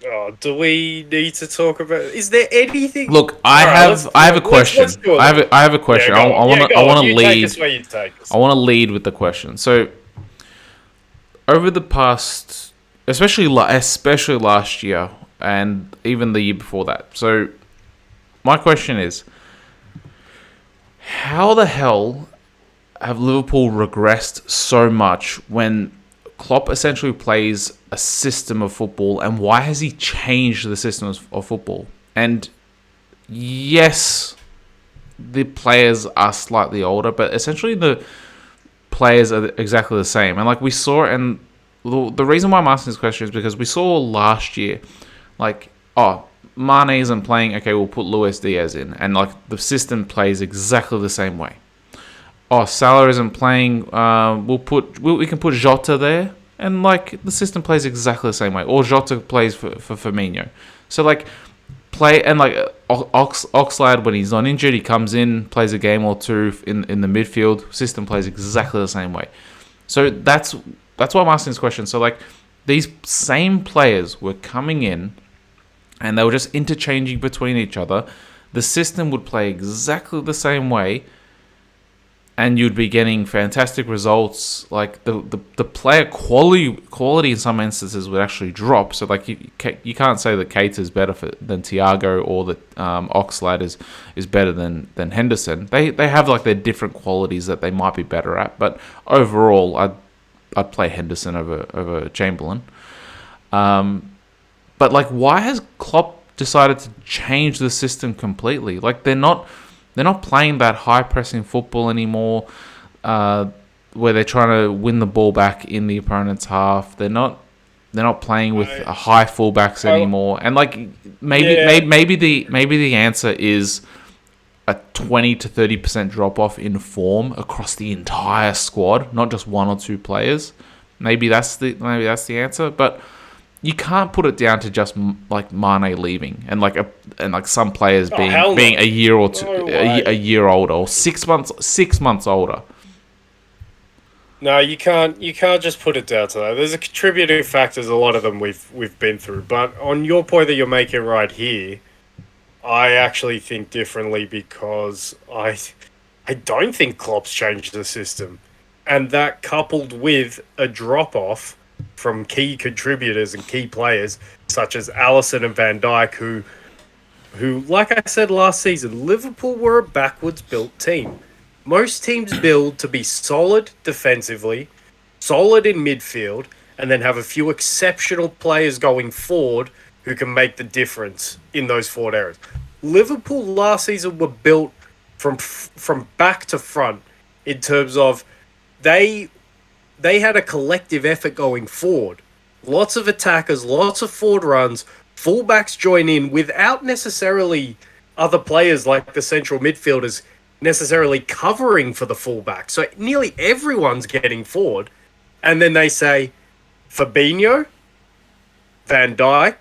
Oh, do we need to talk about? Is there anything? Look, I have a question. I have a question. I want to lead. I want to lead with the question. So, over the past, especially last year, and even the year before that. So, my question is, how the hell have Liverpool regressed so much when Klopp essentially plays a system of football, and why has he changed the system of football? And yes, the players are slightly older, but essentially the players are exactly the same. And like we saw, and the reason why I'm asking this question is because we saw last year, like, Mane isn't playing, okay, we'll put Luis Diaz in, and like the system plays exactly the same way. Salah isn't playing, we can put Jota there, and like the system plays exactly the same way. Or Jota plays for Firmino. So like play, and like Oxlade, when he's not injured, he comes in, plays a game or two in the midfield. System plays exactly the same way. So that's why I'm asking this question. So like these same players were coming in, and they were just interchanging between each other. The system would play exactly the same way, and you'd be getting fantastic results. Like the player quality in some instances would actually drop. So like you can't say that Keita is better than Thiago, or that Oxlade is better than Henderson. They have like their different qualities that they might be better at. But overall, I'd play Henderson over Chamberlain. But like, why has Klopp decided to change the system completely? Like they're not playing that high-pressing football anymore, where they're trying to win the ball back in the opponent's half. They're not playing with high fullbacks anymore. And like maybe the answer is a 20 to 30% drop-off in form across the entire squad, not just one or two players. Maybe that's the answer, but you can't put it down to just like Mane leaving and like some players being a year or two, a year older, or 6 months older. No, you can't just put it down to that. There's a contributing factors. A lot of them we've been through. But on your point that you're making right here, I actually think differently, because I don't think Klopp's changed the system, and that coupled with a drop off from key contributors and key players such as Alisson and Van Dijk, who, like I said last season, Liverpool were a backwards built team. Most teams build to be solid defensively, solid in midfield, and then have a few exceptional players going forward who can make the difference in those forward areas. Liverpool last season were built from back to front in terms of they had a collective effort going forward. Lots of attackers, lots of forward runs, fullbacks join in without necessarily other players like the central midfielders necessarily covering for the fullback. So nearly everyone's getting forward, and then they say, Fabinho, Van Dijk,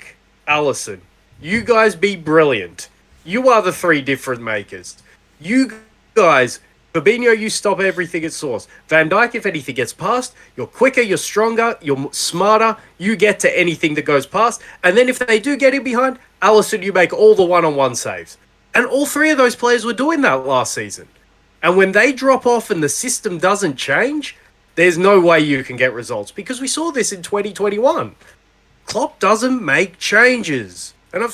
Alisson, you guys be brilliant. You are the three difference makers. You guys, Fabinho, you stop everything at source. Van Dijk, if anything gets past, you're quicker, you're stronger, you're smarter. You get to anything that goes past. And then if they do get in behind, Alisson, you make all the one-on-one saves. And all three of those players were doing that last season. And when they drop off and the system doesn't change, there's no way you can get results. Because we saw this in 2021. Klopp doesn't make changes. And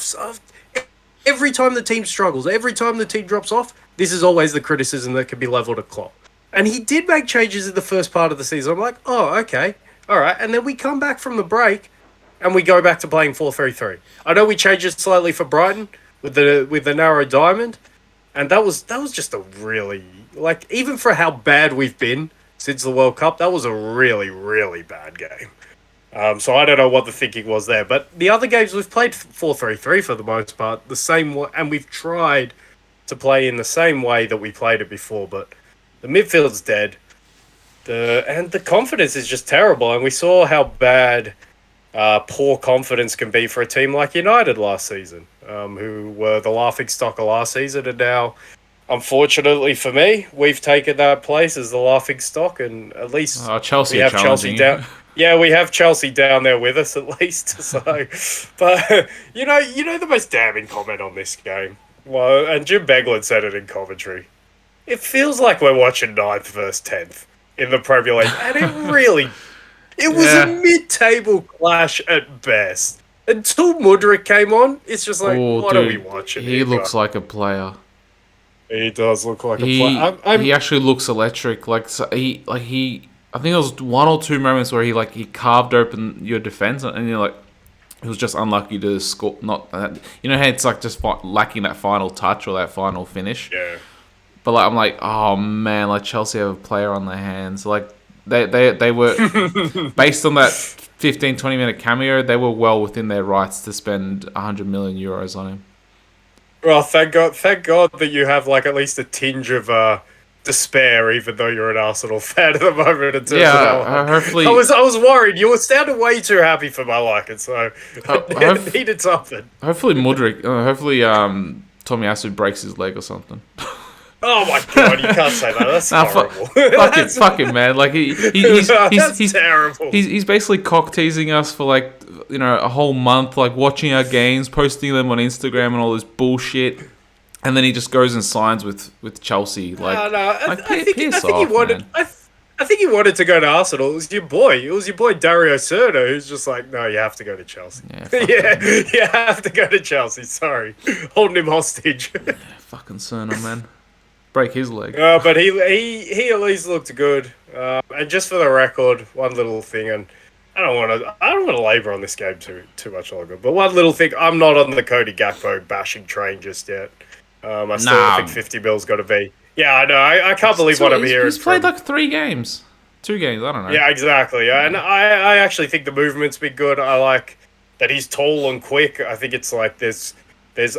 every time the team struggles, every time the team drops off, this is always the criticism that can be leveled at Klopp. And he did make changes in the first part of the season. I'm like, oh, okay, all right. And then we come back from the break and we go back to playing 4-3-3. I know we changed it slightly for Brighton with the narrow diamond. And that was just a really, like, even for how bad we've been since the World Cup, that was a really, really bad game. So I don't know what the thinking was there. But the other games we've played 4-3-3 for the most part, the same way, and we've tried to play in the same way that we played it before. But the midfield's dead. And the confidence is just terrible. And we saw how bad poor confidence can be for a team like United last season, who were the laughingstock of last season. And now, unfortunately for me, we've taken that place as the laughingstock. And at least Chelsea we have Chelsea down. Yeah, we have Chelsea down there with us at least. So, but you know the most damning comment on this game. Well, and Jim Beglin said it in commentary. It feels like we're watching 9th versus 10th in the Premier League, and it was a mid-table clash at best. Until Mudryk came on, it's just like, what are we watching? He looks like a player. He does look like a player. He actually looks electric. I think there was one or two moments where he carved open your defense, and you're like, he was just unlucky to score. Not how it's like just lacking that final touch or that final finish. Yeah. But I'm like, oh man, like Chelsea have a player on their hands. Like they were based on that 15-20 minute cameo, they were well within their rights to spend 100 million euros on him. Well, thank God that you have like at least a tinge of despair, even though you're an Arsenal fan at the moment. In terms of hopefully. I was worried. You were sounding way too happy for my liking, so I needed something. Hopefully Mudryk. Hopefully Tomiyasu breaks his leg or something. Oh my God! You can't say that. That's horrible. Fuck him, man. Like he's terrible. He's basically cock teasing us for like a whole month, like watching our games, posting them on Instagram and all this bullshit. And then he just goes and signs with Chelsea. Like, I think he wanted to go to Arsenal. It was your boy Dario Serna who's just like, no, you have to go to Chelsea. Yeah, you have to go to Chelsea. Sorry, holding him hostage. Yeah, fucking Serna, man, break his leg. But he at least looked good. And just for the record, one little thing, and I don't want to labour on this game too much longer. But one little thing, I'm not on the Cody Gakpo bashing train just yet. I still think 50 mil's got to be. Yeah, I know. I can't believe what I'm hearing. He's played like 2 games. I don't know. Yeah, exactly. And I actually think the movement's been good. I like that he's tall and quick. I think it's like there's.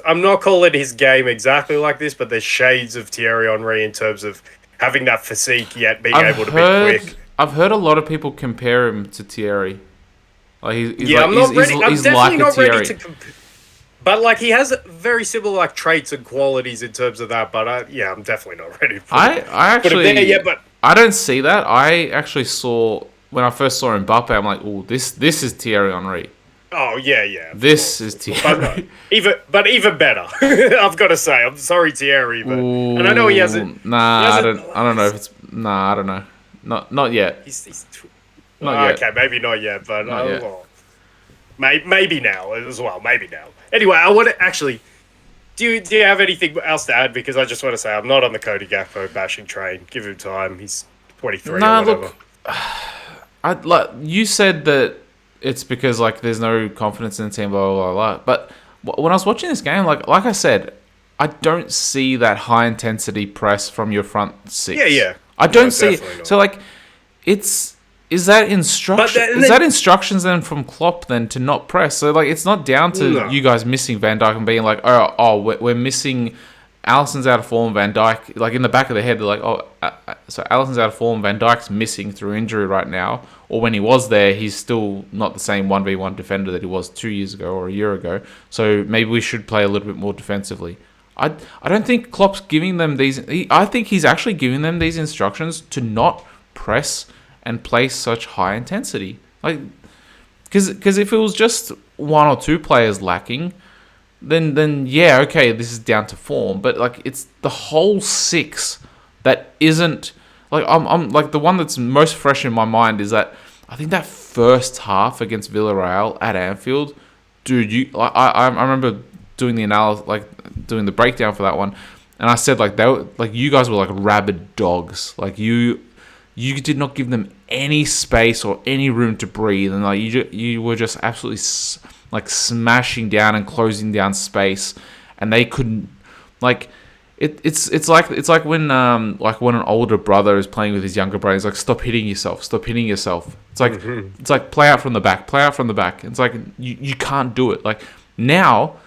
I'm not calling his game exactly like this, but there's shades of Thierry Henry in terms of having that physique yet being able to be quick. I've heard a lot of people compare him to Thierry. Like I'm definitely not ready to. But like he has very similar like traits and qualities in terms of that. But I'm definitely not ready. I don't see that. I actually saw when I first saw Mbappe, I'm like, oh, this is Thierry Henry. Oh yeah. This is Thierry. But even better. I've got to say, I'm sorry, Thierry, but and I know he hasn't. I don't know if it's. I don't know. Not yet. Not yet. Okay, maybe not yet, but maybe now as well. Maybe now. Anyway, I want to actually. Do you have anything else to add? Because I just want to say I'm not on the Cody Gakpo bashing train. Give him time. He's 23 or whatever. Look, you said that it's because like there's no confidence in the team, blah blah blah. But when I was watching this game, like I said, I don't see that high intensity press from your front six. Yeah. I don't see it. Not. So like, is that instruction? Is that instructions then from Klopp then to not press? So like, it's not down to you guys missing Van Dijk and being like, we're missing Allison's out of form. Van Dijk, like in the back of their head, they're like, oh, so Allison's out of form. Van Dijk's missing through injury right now, or when he was there, he's still not the same 1v1 defender that he was 2 years ago or a year ago. So maybe we should play a little bit more defensively. I don't think Klopp's giving them these. I think he's actually giving them these instructions to not press and play such high intensity. Like, because if it was just one or two players lacking, then yeah, okay, this is down to form. But like, it's the whole six that isn't like I'm like the one that's most fresh in my mind is that I think that first half against Villarreal at Anfield, dude, I remember doing the analysis, like doing the breakdown for that one, and I said like you guys were like rabid dogs, like you did not give them any space or any room to breathe, and like you were just absolutely like smashing down and closing down space, and they couldn't like. It's like when an older brother is playing with his younger brother. He's like, stop hitting yourself. It's like it's like play out from the back. It's like you can't do it. Like now,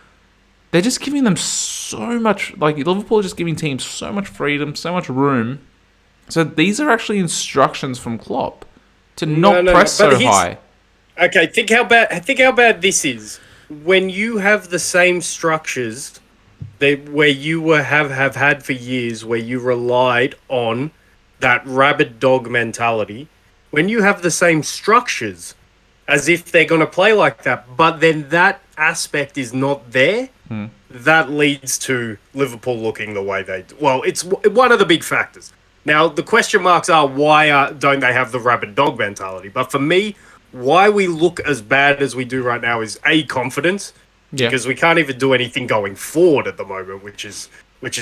they're just giving them so much. Like Liverpool are just giving teams so much freedom, so much room. So these are actually instructions from Klopp to not press so high. Okay, think how bad this is. When you have the same structures where you have had for years, where you relied on that rabid dog mentality, when you have the same structures as if they're going to play like that, but then that aspect is not there, that leads to Liverpool looking the way they do. Well, it's one of the big factors. Now, the question marks are, why don't they have the rabid dog mentality? But for me, why we look as bad as we do right now is confidence. Yeah. Because we can't even do anything going forward at the moment, which is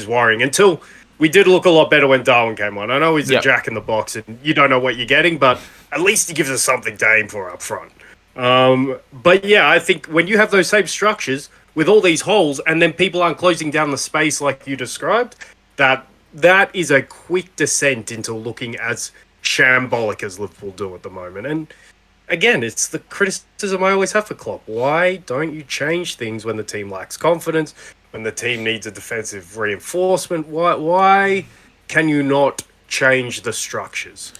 worrying. Until we did look a lot better when Darwin came on. I know he's a jack in the box and you don't know what you're getting, but at least he gives us something to aim for up front. But yeah, I think when you have those same structures with all these holes and then people aren't closing down the space like you described, that is a quick descent into looking as shambolic as Liverpool do at the moment. And again, it's the criticism I always have for Klopp. Why don't you change things when the team lacks confidence, when the team needs a defensive reinforcement? Why can you not change the structures?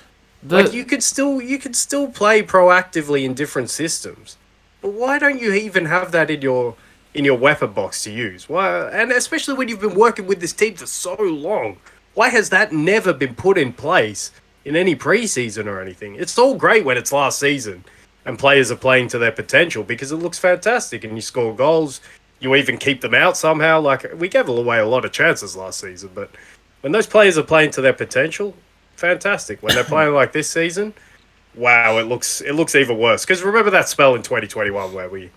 Like you could still play proactively in different systems, but why don't you even have that in your weapon box to use? Why? And especially when you've been working with this team for so long, why has that never been put in place in any preseason or anything? It's all great when it's last season and players are playing to their potential because it looks fantastic and you score goals. You even keep them out somehow. Like, we gave away a lot of chances last season, but when those players are playing to their potential, fantastic. When they're playing like this season, wow, it looks even worse. Because remember that spell in 2021 where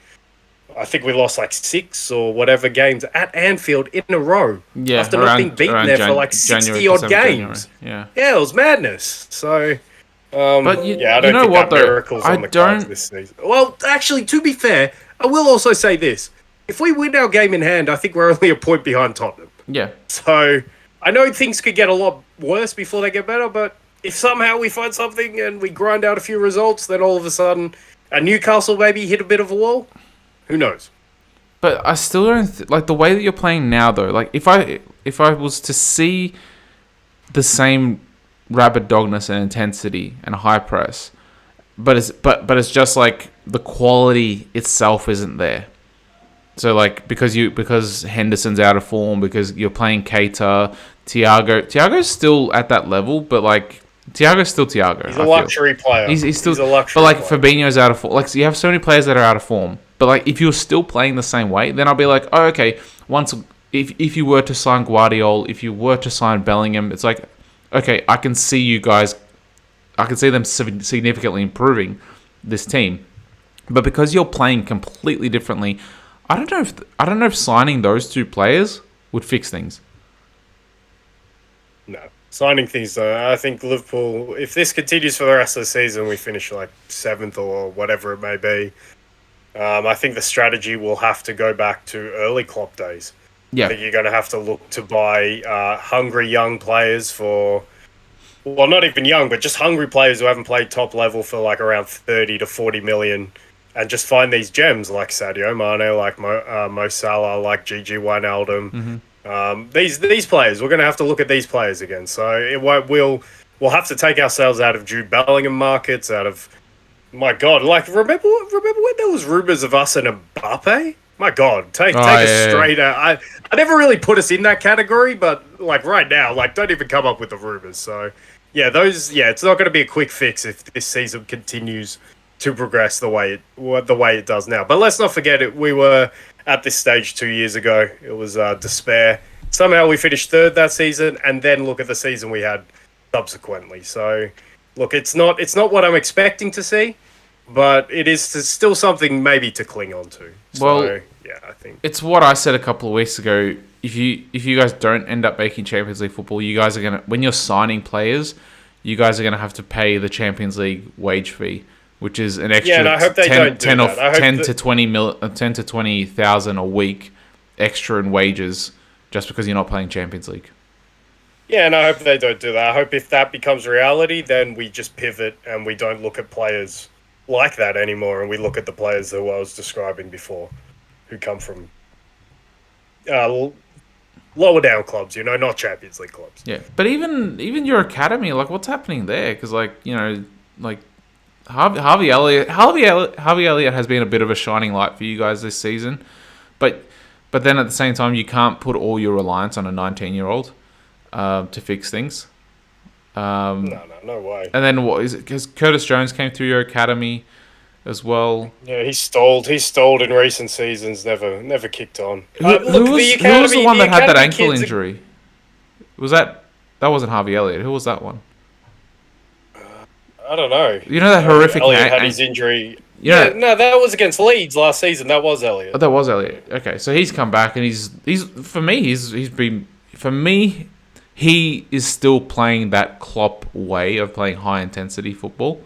I think we lost like 6 or whatever games at Anfield in a row. Yeah, after not being beaten there for like 60-odd games. Yeah, it was madness. So, but I don't think that miracle's on the cards this season. Well, actually, to be fair, I will also say this. If we win our game in hand, I think we're only a point behind Tottenham. Yeah. So, I know things could get a lot worse before they get better, but if somehow we find something and we grind out a few results, then all of a sudden, Newcastle maybe hit a bit of a wall. Who knows? But I still don't like the way that you're playing now, though. Like if I was to see the same rabid dogness and intensity and high press, but it's just like the quality itself isn't there. So like because Henderson's out of form, because you're playing Keita, Thiago's still at that level, but like Thiago's still Thiago. He's a luxury player. He's still a luxury. But like player. Fabinho's out of form. Like so you have so many players that are out of form. But like if you're still playing the same way, then I'll be like, oh okay. If you were to sign Guardiola, if you were to sign Bellingham, it's like, okay, I can see you guys. I can see them significantly improving this team. But because you're playing completely differently, I don't know if signing those two players would fix things. No. Signing things, though, I think Liverpool, if this continues for the rest of the season, we finish like 7th or whatever it may be. I think the strategy will have to go back to early Klopp days. Yeah. I think you're going to have to look to buy hungry young players for, well, not even young, but just hungry players who haven't played top level for like around 30 to 40 million and just find these gems like Sadio Mane, like Mo Salah, like Gigi Wijnaldum. These players, we're going to have to look at these players again. So we'll have to take ourselves out of Jude Bellingham markets, out of my God, like remember when there was rumors of us and Mbappe? My God, take us straight out. I never really put us in that category, but like right now, like don't even come up with the rumors. So yeah, it's not going to be a quick fix if this season continues to progress the way it does now. But let's not forget it. We were at this stage 2 years ago. It was despair. Somehow we finished third that season, and then look at the season we had subsequently. So look, it's not what I'm expecting to see, but it is still something maybe to cling on to. So, yeah, I think it's what I said a couple of weeks ago. If you guys don't end up making Champions League football, you guys are gonna, when you're signing players, you guys are gonna have to pay the Champions League wage fee, which is an extra and I hope they don't do that. 10 to 20,000 a week extra in wages just because you're not playing Champions League. Yeah, and I hope they don't do that. I hope if that becomes reality, then we just pivot and we don't look at players like that anymore, and we look at the players who I was describing before, who come from lower down clubs, not Champions League clubs. Yeah, but even your academy, like what's happening there? Because like Harvey Elliott has been a bit of a shining light for you guys this season, but then at the same time, you can't put all your reliance on a 19-year-old to fix things. No way. And then what is it? Because Curtis Jones came through your academy as well. Yeah, he stalled in recent seasons. Never kicked on. Who was the one that had that ankle injury? Was that wasn't Harvey Elliott? Who was that one? I don't know. You know that horrific. Elliott had his injury. Yeah, no, that was against Leeds last season. That was Elliott. Oh, that was Elliott. Okay, so he's come back and he's for me he is still playing that Klopp way of playing high intensity football.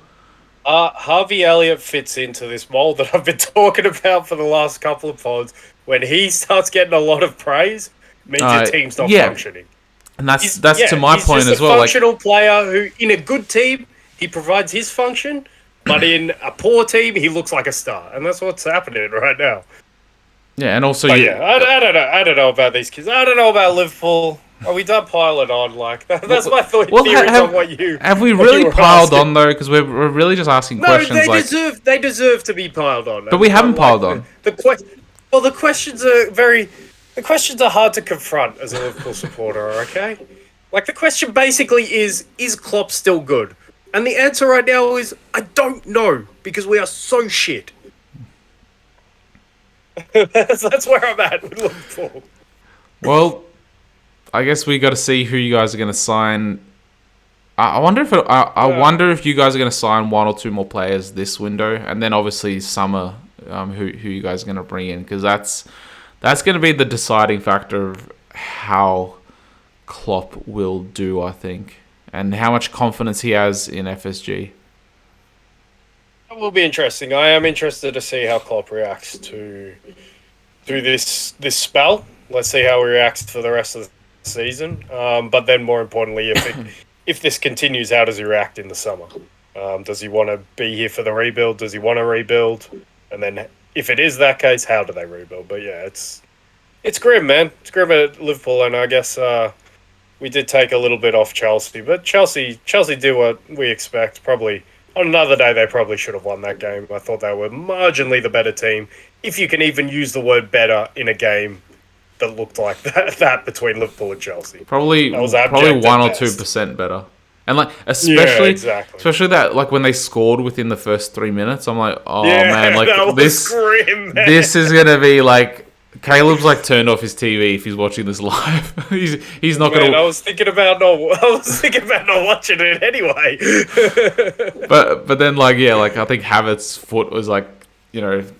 Harvey Elliott fits into this mold that I've been talking about for the last couple of pods. When he starts getting a lot of praise, means your team's not functioning. And that's to my point as well. He's a functional player who, in a good team, he provides his function, but in a poor team, he looks like a star, and that's what's happening right now. Yeah, and also I don't know about these kids. I don't know about Liverpool. Are we done piling on? Like that's my theories on what you have. We really piled on though, because we're really just asking questions. No, they deserve to be piled on. But we haven't piled on. The questions are hard to confront as a Liverpool supporter. Okay, like the question basically is Klopp still good? And the answer right now is I don't know, because we are so shit. that's where I'm at with Liverpool. Well, I guess we got to see who you guys are going to sign. I wonder if you guys are going to sign one or two more players this window, and then obviously summer, who you guys are going to bring in, because that's going to be the deciding factor of how Klopp will do, I think, and how much confidence he has in FSG. It will be interesting. I am interested to see how Klopp reacts to this spell. Let's see how he reacts for the rest of the season. But then, more importantly, if this continues, how does he react in the summer? Does he want to be here for the rebuild? Does he want to rebuild? And then, if it is that case, how do they rebuild? But yeah, it's grim, man. It's grim at Liverpool, and I guess we did take a little bit off Chelsea, but Chelsea did what we expect. Probably on another day, they probably should have won that game. I thought they were marginally the better team, if you can even use the word better in a game that looked like that between Liverpool and Chelsea. Probably 1 or 2% better. And like especially that, like when they scored within the first 3 minutes, I'm like, oh man, like this grim, man. This is gonna be like Caleb's like turned off his TV if he's watching this live. he's not gonna. I was thinking about not watching it anyway. but then like I think Havertz's foot was like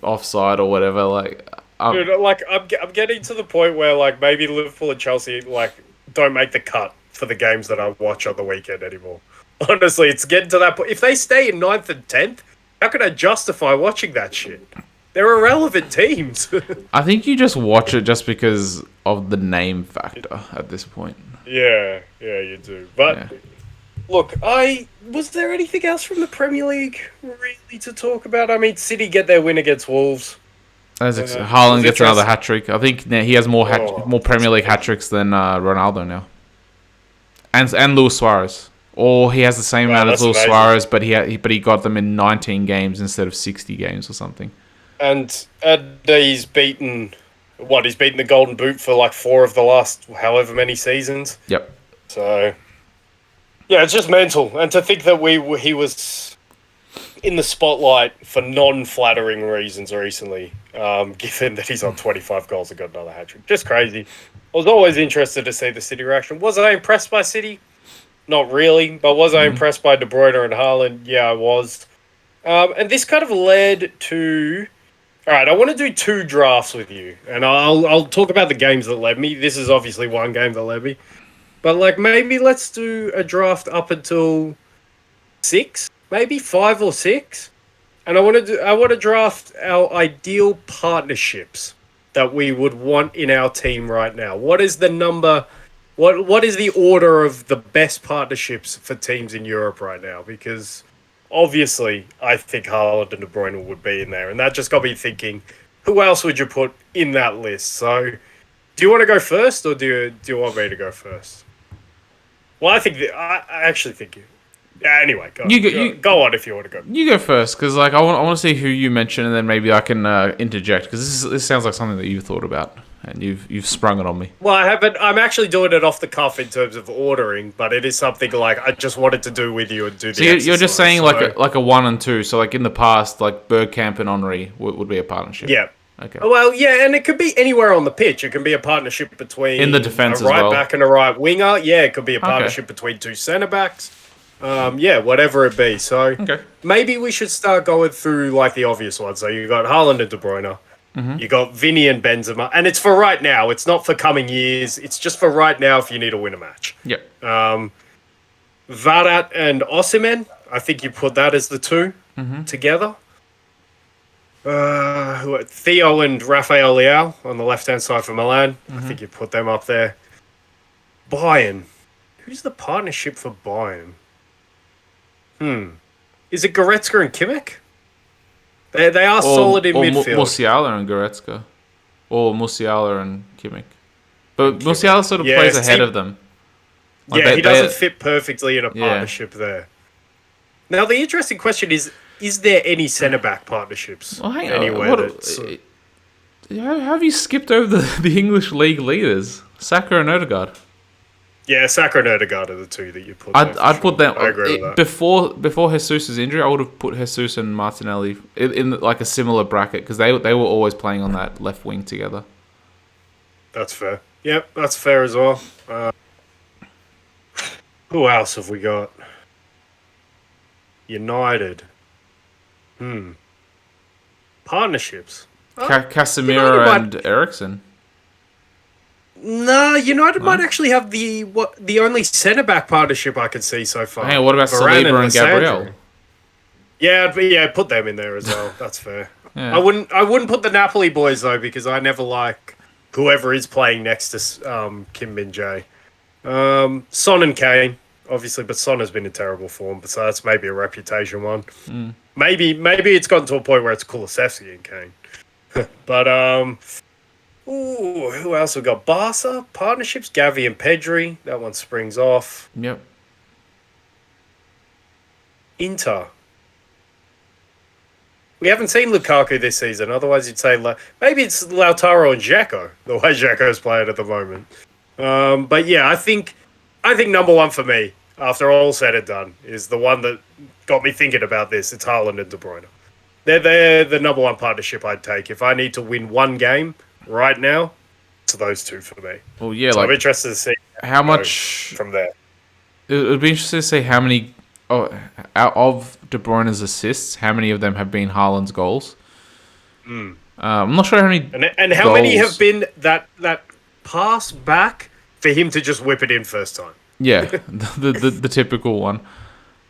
offside or whatever. Like dude, like I'm getting to the point where like maybe Liverpool and Chelsea like don't make the cut for the games that I watch on the weekend anymore. Honestly, it's getting to that point. If they stay in 9th and 10th, how can I justify watching that shit? They're irrelevant teams. I think you just watch it just because of the name factor at this point. Yeah, you do. But look, was there anything else from the Premier League really to talk about? I mean, City get their win against Wolves. Haaland gets another hat trick. I think now he has more Premier League hat tricks than Ronaldo now, and Luis Suarez. Or he has the same amount as Luis Suarez, but he got them in 19 games instead of 60 games or something. And he's beaten the Golden Boot for like 4 of the last however many seasons. Yep. So, yeah, it's just mental. And to think that he was in the spotlight for non-flattering reasons recently, given that he's on 25 goals and got another hat-trick. Just crazy. I was always interested to see the City reaction. Was I impressed by City? Not really. But was I impressed by De Bruyne and Haaland? Yeah, I was. And this kind of led to... All right, I want to do 2 drafts with you. And I'll talk about the games that led me. This is obviously one game that led me. But, like, maybe let's do a draft up until 6, maybe 5 or 6. And I want to draft our ideal partnerships that we would want in our team right now. What is the number? What is the order of the best partnerships for teams in Europe right now? Because obviously, I think Haaland and De Bruyne would be in there, and that just got me thinking: who else would you put in that list? So, do you want to go first, or do you want me to go first? Well, I actually think you. Yeah, anyway, go on if you want to go. You go first, because like I want to see who you mention, and then maybe I can interject, because this sounds like something that you've thought about, and you've sprung it on me. Well, I haven't. I'm actually doing it off the cuff in terms of ordering, but it is something like I just wanted to do with you and do. So you're just saying like a 1 and 2. So like in the past, like Bergkamp and Henry would be a partnership. Yeah. Okay. Well, yeah, and it could be anywhere on the pitch. It can be a partnership between in the defense a right as well. back and a right winger. Yeah, it could be a partnership between 2 centre backs. Yeah, whatever it be. So maybe we should start going through like the obvious ones. So you got Haaland and De Bruyne. You got Vinny and Benzema, and it's for right now. It's not for coming years. It's just for right now if you need to win a match. Yep. Varane and Osimhen. I think you put that as the 2 together. Theo and Rafael Leao on the left-hand side for Milan. I think you put them up there. Bayern. Who's the partnership for Bayern? Is it Goretzka and Kimmich? They are solid in midfield. Musiala and Goretzka. Or Musiala and Kimmich. But Musiala sort of plays ahead of them. Like he doesn't fit perfectly in a partnership there. Now, the interesting question is there any centre-back partnerships anywhere? How have you skipped over the English league leaders? Saka and Odegaard. Yeah, Saka and Odegaard are the 2 that you put. I'd put them. I agree with that. Before Jesus' injury, I would have put Jesus and Martinelli in like a similar bracket, because they were always playing on that left wing together. That's fair. Yep, that's fair as well. Who else have we got? United. Partnerships. Casemiro and Eriksen. No, United might actually have the only centre-back partnership I can see so far. Hey, what about Saliba and Gabriel? Yeah, put them in there as well. That's fair. Yeah. I wouldn't put the Napoli boys though, because I never like whoever is playing next to Kim Min-jae. Son and Kane, obviously, but Son has been in terrible form, so that's maybe a reputation one. Maybe it's gotten to a point where it's Kulusevski and Kane. But who else we got? Barca partnerships, Gavi and Pedri. That one springs off. Yep. Inter. We haven't seen Lukaku this season. Otherwise, you'd say maybe it's Lautaro and Xhaka, the way Xhaka's playing at the moment. But yeah, I think number 1 for me, after all said and done, is the one that got me thinking about this. It's Haaland and De Bruyne. They're the number 1 partnership I'd take. If I need to win one game right now, it's those 2 for me. Well, yeah, so I'm interested to see how much from there. It would be interesting to see how many out of De Bruyne's assists, how many of them have been Haaland's goals. I'm not sure how many. And how many have been that pass back for him to just whip it in first time. Yeah, the typical one.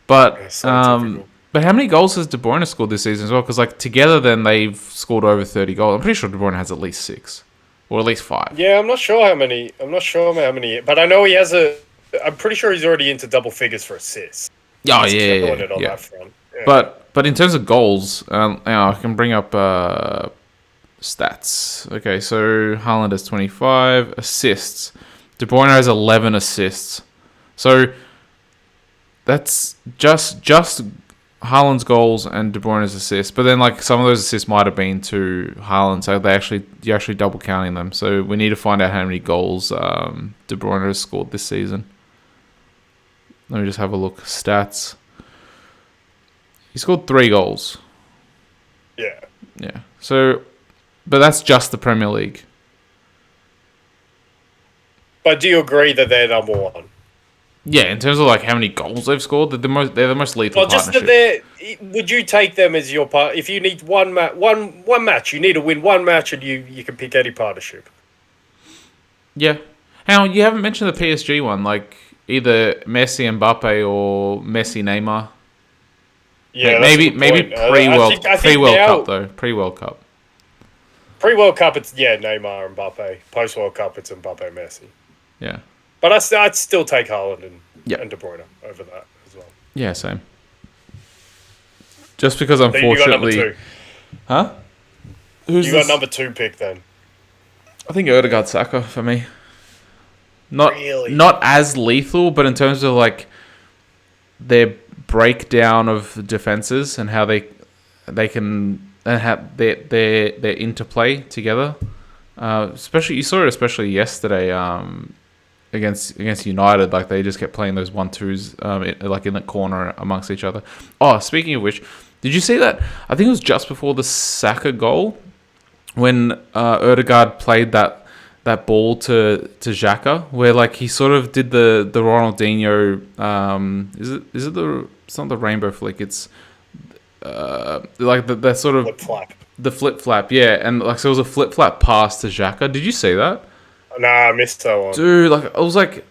But typical. But how many goals has De Bruyne scored this season as well? Because like together, then they've scored over 30 goals. I'm pretty sure De Bruyne has at least 6, or at least 5. Yeah, I'm not sure how many. But I know he has I'm pretty sure he's already into double figures for assists. Oh He's yeah. That front. Yeah. But in terms of goals, I can bring up Stats. Okay, so Haaland has 25 assists. De Bruyne has 11 assists. So that's just Haaland's goals and De Bruyne's assists. But then like some of those assists might have been to Haaland, so you're actually double counting them. So we need to find out how many goals De Bruyne has scored this season. Let me just have a look. Stats. He scored 3 goals. Yeah. Yeah. So, but that's just the Premier League. But do you agree that they're number one? Yeah, in terms of like how many goals they've scored, they're the most lethal partnership. Would you take them as your part? If you need one match, you need to win one match, and you can pick any partnership. Yeah. How you haven't mentioned the PSG one, like either Messi Mbappe or Messi Neymar. Yeah, maybe pre-World Cup though. Pre-World Cup. Pre-World Cup, it's Neymar and Mbappe. Post-World Cup, it's Mbappe, Messi. Yeah. But I'd still take Haaland and De Bruyne over that as well. Yeah, same. Just because unfortunately, you got number 2. Huh? You got number 2 pick then? I think Odegaard Saka for me. Really? Not as lethal, but in terms of like their breakdown of defenses and how they can and how their interplay together. Especially you saw it yesterday against United. Like they just kept playing those 1-2s like in the corner amongst each other. Oh, speaking of which, did you see that? I think it was just before the Saka goal when Odegaard played that ball to Xhaka, where like he sort of did the Ronaldinho. It's not the rainbow flick. It's like the sort of flip flap. The flip flap, yeah, and like so it was a flip flap pass to Xhaka. Did you see that? Nah, I missed that one. Dude, like I was like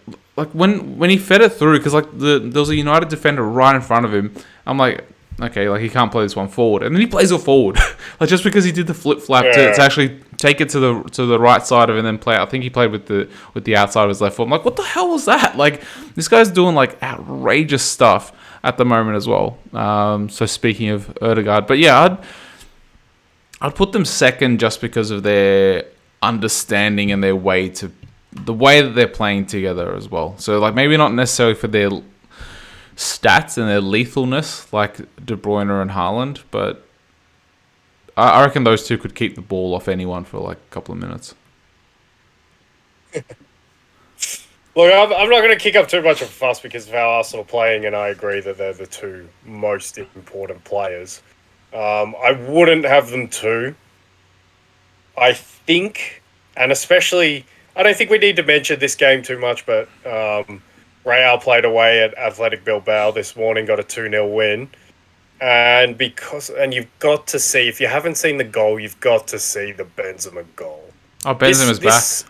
when he fed it through, because like there was a United defender right in front of him. I'm like, okay, like he can't play this one forward, and then he plays it forward, like just because he did the flip flap to actually take it to the right side of it and then play. I think he played with the outside of his left foot. I'm like, what the hell was that? Like this guy's doing like outrageous stuff at the moment as well. So speaking of Odegaard, but yeah, I'd put them second just because of their understanding and the way that they're playing together as well. So like maybe not necessarily for their stats and their lethalness like De Bruyne and Haaland, but I reckon those two could keep the ball off anyone for like a couple of minutes. Look, I'm not going to kick up too much of a fuss because of how Arsenal are playing, and I agree that they're the 2 most important players. I wouldn't have them 2. I think, and especially, I don't think we need to mention this game too much, but Real played away at Athletic Bilbao this morning, got a 2-0 win. And you've got to see, if you haven't seen the goal, you've got to see the Benzema goal. Oh, Benzema's back.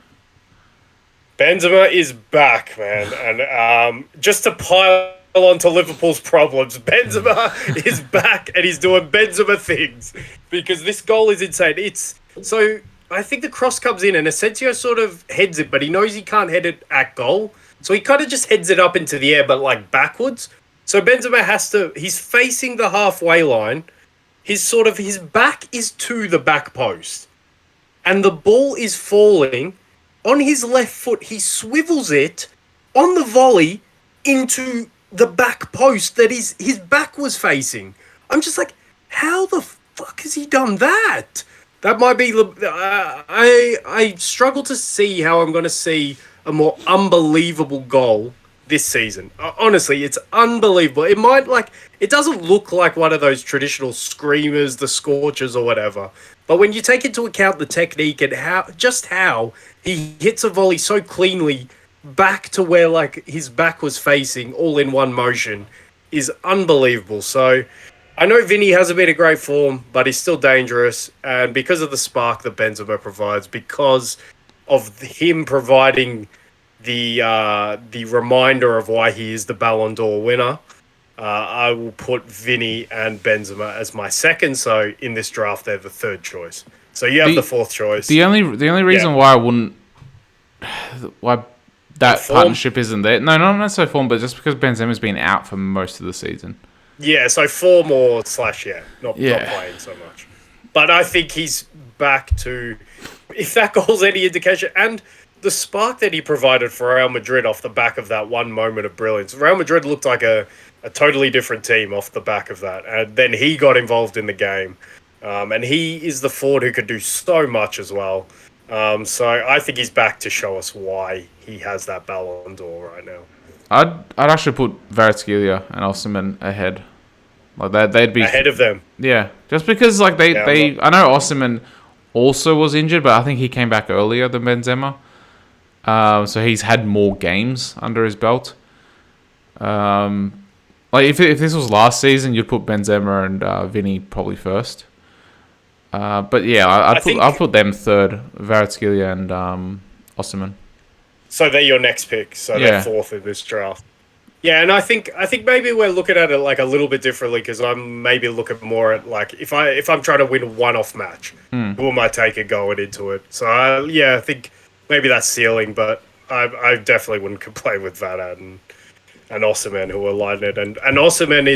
Benzema is back, man. And just to pile onto Liverpool's problems, Benzema is back and he's doing Benzema things because this goal is insane. So I think the cross comes in and Asensio sort of heads it, but he knows he can't head it at goal. So he kind of just heads it up into the air, but like backwards. So Benzema he's facing the halfway line. His back is to the back post. And the ball is falling. On his left foot, he swivels it on the volley into the back post that his back was facing. I'm just like, how the fuck has he done that? That might be... I struggle to see how I'm going to see a more unbelievable goal this season. Honestly, it's unbelievable. It doesn't look like one of those traditional screamers, the scorchers or whatever. But when you take into account the technique and how he hits a volley so cleanly back to where like his back was facing all in one motion is unbelievable. So I know Vinny hasn't been in great form, but he's still dangerous. And because of the spark that Benzema provides, because of him providing the reminder of why he is the Ballon d'Or winner, I will put Vinny and Benzema as my second. So in this draft, they're the third choice. So you have the fourth choice. The only reason why I wouldn't, why that partnership isn't there. No, not necessarily form, but just because Benzema's been out for most of the season. Yeah, so form or / not playing so much. But I think he's back to, if that goal's any indication, and the spark that he provided for Real Madrid off the back of that one moment of brilliance. Real Madrid looked like a totally different team off the back of that. And then he got involved in the game. And he is the forward who could do so much as well. So I think he's back to show us why he has that Ballon d'Or right now. I'd actually put Kvaratskhelia and Osimhen ahead. Like they'd be ahead of them. Yeah, just because like I know Osimhen also was injured, but I think he came back earlier than Benzema. So he's had more games under his belt. Like if this was last season, you'd put Benzema and Vinny probably first. But yeah, I'd put them third, Kvaratskhelia and Osimhen. So they're your next pick. So they're fourth in this draft. Yeah, and I think maybe we're looking at it like a little bit differently because I'm maybe looking more at like if I'm trying to win a one-off match, who am I taking going into it? So I think maybe that's ceiling, but I definitely wouldn't complain with Varane and Osimhen who are lighting it, and Osimhen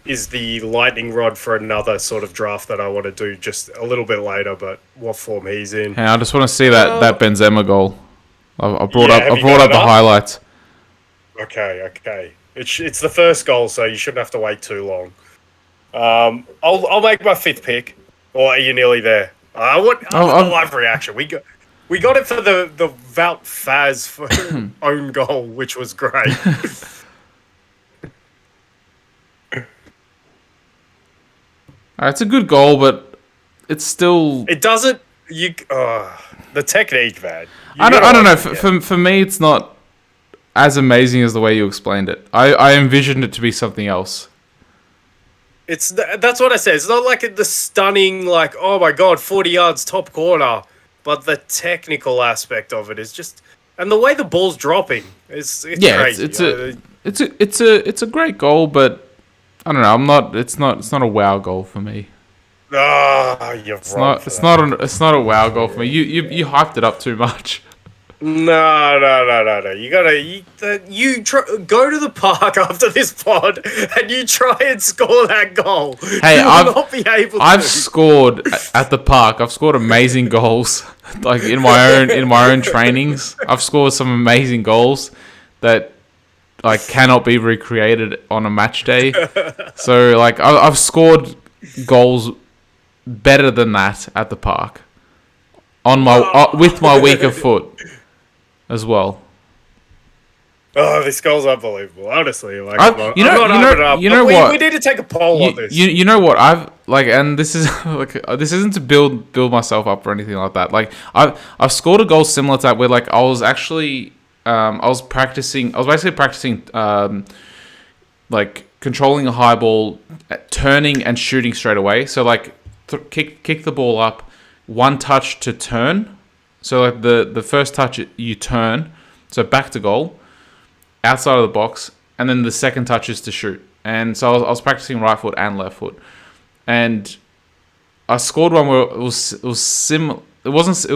is the lightning rod for another sort of draft that I want to do just a little bit later, but what form he's in. Hey, I just want to see that Benzema goal. I brought up the highlights. Okay. It's the first goal, so you shouldn't have to wait too long. I'll make my fifth pick. Or are you nearly there? I want a live reaction. We got it for the Wout Faz own goal, which was great. It's a good goal, but it's still. It doesn't. The technique, man. I don't know. For me, it's not as amazing as the way you explained it. I envisioned it to be something else. That's what I said. It's not like the stunning, like, oh my god, 40 yards top corner, but the technical aspect of it is just, and the way the ball's dropping, it's crazy. It's a great goal, but I don't know. It's not a wow goal for me. You're wrong. It's not a wow goal for me. You hyped it up too much. No. You go to the park after this pod and you try and score that goal. Hey, I've scored at the park. I've scored amazing goals, like in my own trainings. I've scored some amazing goals that like cannot be recreated on a match day. So like I've scored goals better than that at the park on my with my weaker foot as well. Oh, this goal's unbelievable. Honestly, like you know what? We need to take a poll on this. You know what? I've like, and this is like this isn't to build myself up or anything like that. Like I've scored a goal similar to that where like I was actually I was basically practicing like controlling a high ball, turning and shooting straight away. So like kick the ball up, one touch to turn. So like the first touch you turn, so back to goal, outside of the box, and then the second touch is to shoot. And so I was practicing right foot and left foot, and I scored one where it was similar. It was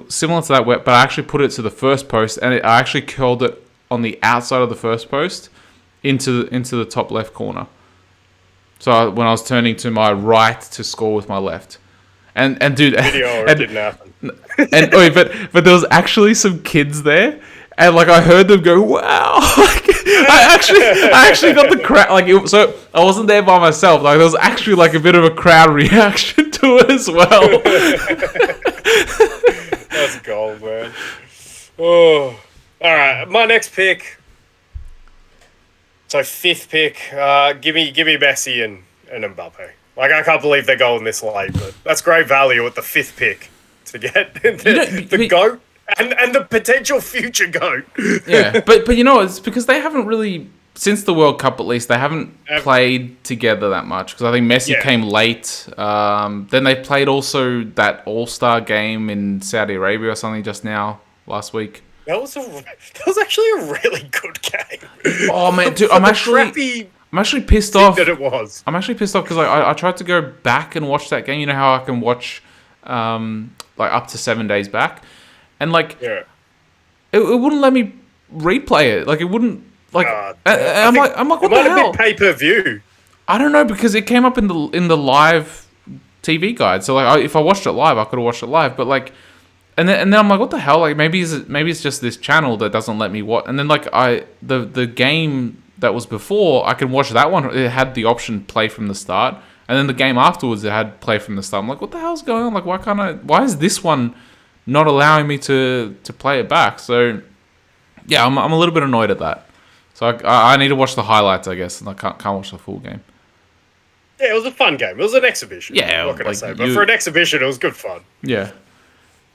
similar to that, but I actually put it to the first post, and I actually curled it on the outside of the first post into the top left corner. So when I was turning to my right to score with my left, and dude, it didn't happen. but there was actually some kids there, and like I heard them go, "Wow!" Like, I actually got the crowd. Like so, I wasn't there by myself. Like there was actually like a bit of a crowd reaction to it as well. That's gold, man. Oh, all right. My next pick. So fifth pick. Give me Messi and Mbappe. Like I can't believe they're going this late, but that's great value at the fifth pick to get the GOAT and the potential future GOAT. Yeah, but you know it's because they haven't really since the World Cup at least they haven't played together that much because I think Messi came late. Then they played also that All-Star game in Saudi Arabia or something just now last week. That was actually a really good game. Oh man, dude, I'm actually pissed off that it was. I'm actually pissed off because I tried to go back and watch that game. You know how I can watch like up to 7 days back, and like it wouldn't let me replay it. Like it wouldn't like. I'm like what the hell? It might have been pay-per-view. I don't know because it came up in the live TV guide. So like, if I watched it live, I could have watched it live. But like, and then I'm like, what the hell? Like maybe it's just this channel that doesn't let me watch. And then like the game that was before, I can watch that one. It had the option play from the start, and then the game afterwards it had play from the start. I'm like, what the hell's going on? Like why is this one not allowing me to play it back? So yeah, I'm a little bit annoyed at that. So I need to watch the highlights, I guess, and I can't watch the full game. Yeah, it was a fun game. It was an exhibition. Yeah, what can I say? But for an exhibition, it was good fun. Yeah.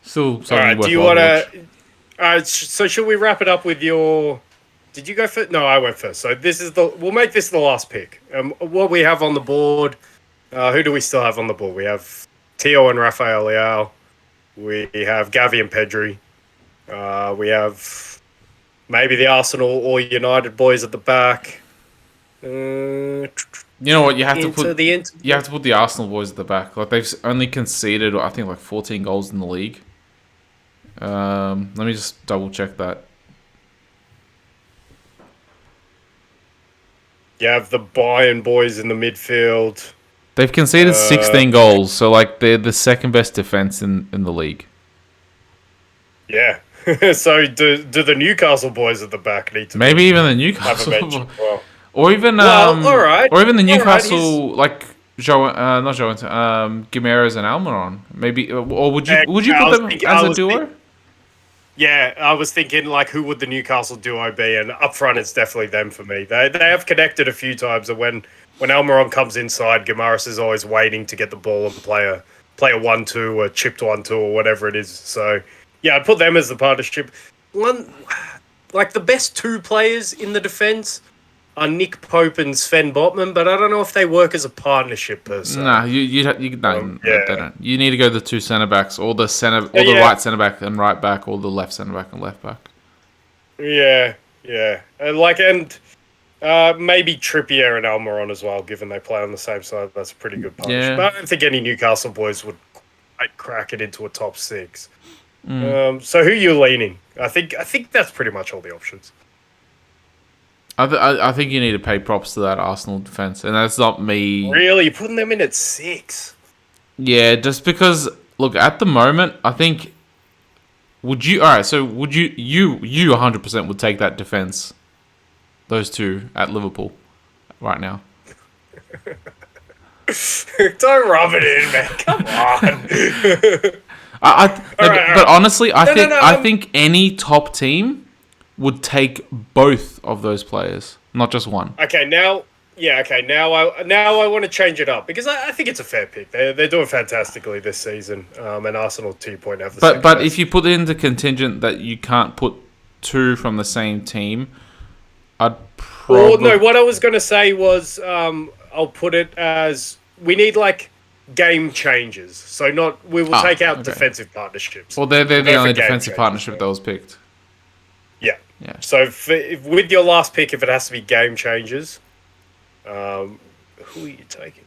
Still all right. Do you want to? So should we wrap it up with your? Did you go first? No, I went first. So we'll make this the last pick. What we have on the board. Who do we still have on the board? We have Tio and Rafael Leao. We have Gavi and Pedri. We have maybe the Arsenal or United boys at the back. You know what? You have to put the Arsenal boys at the back. Like they've only conceded, I think, like 14 goals in the league. Let me just double check that. You have the Bayern boys in the midfield. They've conceded 16 goals, so like they're the second best defense in the league. Yeah. So do the Newcastle boys at the back need to maybe even the Newcastle, well, or even all right, or even the Newcastle like Gimenez and Almiron. Maybe, or would you put them as a duo? Yeah, I was thinking like who would the Newcastle duo be, and up front it's definitely them for me. They have connected a few times, and when Almiron comes inside, Gimenez is always waiting to get the ball and play a 1-2, a chipped 1-2, or whatever it is. So yeah, I'd put them as the partnership. Like the best two players in the defense are Nick Pope and Sven Botman, but I don't know if they work as a partnership per se. Nah, they don't. You need to go the two centre backs, or the right centre back and right back, or the left centre back and left back. Yeah. Maybe Trippier and Almiron as well, given they play on the same side. That's a pretty good partnership. Yeah. But I don't think any Newcastle boys would quite crack it into a top six. So who are you leaning? I think that's pretty much all the options. I think you need to pay props to that Arsenal defense, and that's not me. Really, you're putting them in at 6? Yeah, just because. Look, at the moment, I think. Would you? All right. So would you 100% would take that defense, those two at Liverpool, right now? Don't rub it in, man. Come on. But honestly, I think any top team would take both of those players, not just one. Okay, now I want to change it up because I think it's a fair pick. They're doing fantastically this season, and Arsenal 2 point have the But if you put it into contingent that you can't put two from the same team, I'd probably... Well, no, what I was going to say was I'll put it as we need like game changers. So we will take out defensive partnerships. Well, they're the only defensive partnership that was picked. Yeah. So with your last pick, if it has to be game changers, who are you taking?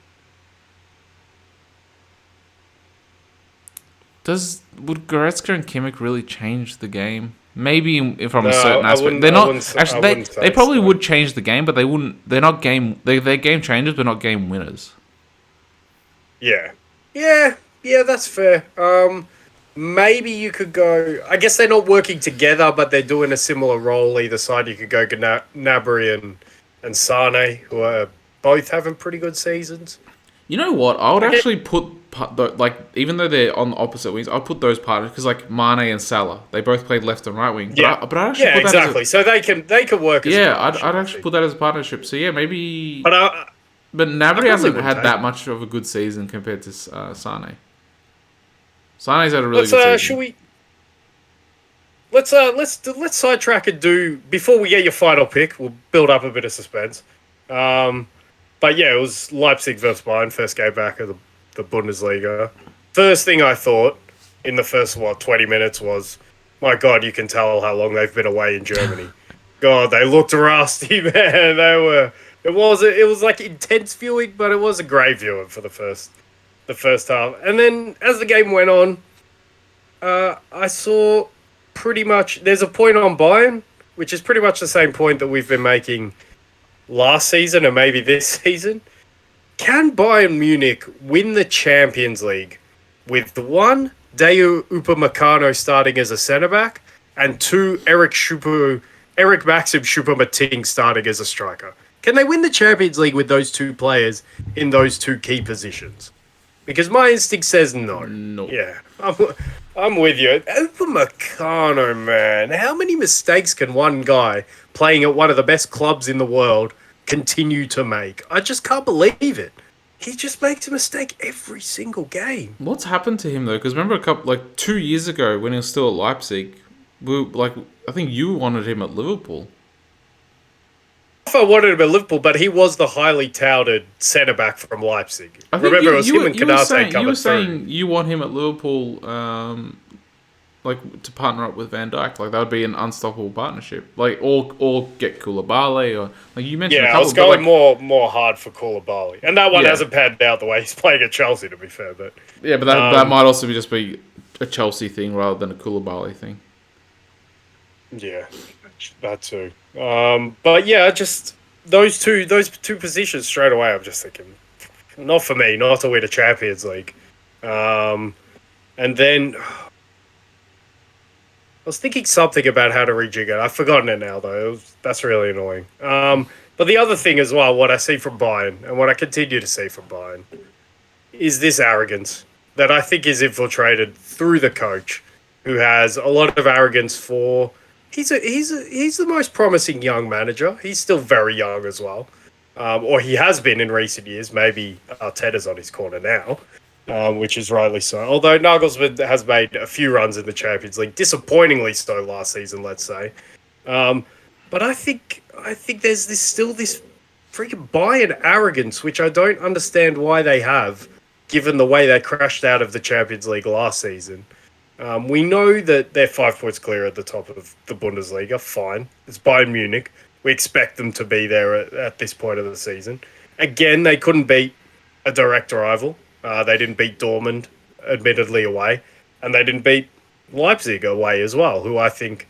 Would Goretzka and Kimmich really change the game? Maybe from a certain aspect. They're not actually. They probably would change the game, but they wouldn't. They're not game. They're game changers, but not game winners. Yeah, that's fair. Maybe you could go... I guess they're not working together, but they're doing a similar role either side. You could go Gnabry and Sane, who are both having pretty good seasons. You know what? I would actually put... even though they're on the opposite wings, I'd put those partners, because like Mane and Salah, they both played left and right wing. But yeah, I'd actually put exactly. That so they can work as a partnership. I'd actually put that as a partnership. So yeah, maybe... But Gnabry hasn't had that much of a good season compared to Sane. Sane's had a really good season. Should we? Let's sidetrack and do before we get your final pick. We'll build up a bit of suspense. But yeah, it was Leipzig versus Bayern, first game back of the Bundesliga. First thing I thought in the first 20 minutes was, my God, you can tell how long they've been away in Germany. God, they looked rusty, man. It was like intense viewing, but it was a great viewing for the first half. And then as the game went on, I saw pretty much... There's a point on Bayern, which is pretty much the same point that we've been making last season and maybe this season. can Bayern Munich win the Champions League with one, Dayo Upamecano starting as a centre back, and two, Eric Maxim Choupo-Moting starting as a striker? Can they win the Champions League with those two players in those two key positions? Because my instinct says no. No. Yeah, I'm with you. Upamecano, man. How many mistakes can one guy playing at one of the best clubs in the world continue to make? I just can't believe it. He just makes a mistake every single game. What's happened to him though? Because remember, 2 years ago when he was still at Leipzig, I think you wanted him at Liverpool. If I wanted him at Liverpool, but he was the highly touted centre back from Leipzig. I think Remember, it was him and you were Canate saying, coming you were through. saying you want him at Liverpool, to partner up with Van Dijk. Like that would be an unstoppable partnership. Like or get Koulibaly or like you mentioned. Yeah, a couple, I was going more hard for Koulibaly, and that one hasn't panned out the way he's playing at Chelsea. To be fair, but that might also be just be a Chelsea thing rather than a Koulibaly thing. Yeah, that too. But yeah, just those two positions straight away. I'm just thinking, not for me, not to win a Champions League. And then I was thinking something about how to rejig it. I've forgotten it now though. That's really annoying. But the other thing as well, what I see from Bayern and what I continue to see from Bayern is this arrogance that I think is infiltrated through the coach, who has a lot of arrogance for. He's the most promising young manager. He's still very young as well, or he has been in recent years. Maybe Arteta's on his corner now, which is rightly so. Although Nagelsmann has made a few runs in the Champions League, disappointingly so last season, let's say. But I think there's still this freaking Bayern arrogance, which I don't understand why they have, given the way they crashed out of the Champions League last season. We know that they're 5 points clear at the top of the Bundesliga. Fine. It's Bayern Munich. We expect them to be there at this point of the season. Again, they couldn't beat a direct rival. They didn't beat Dortmund, admittedly, away. And they didn't beat Leipzig away as well, who I think,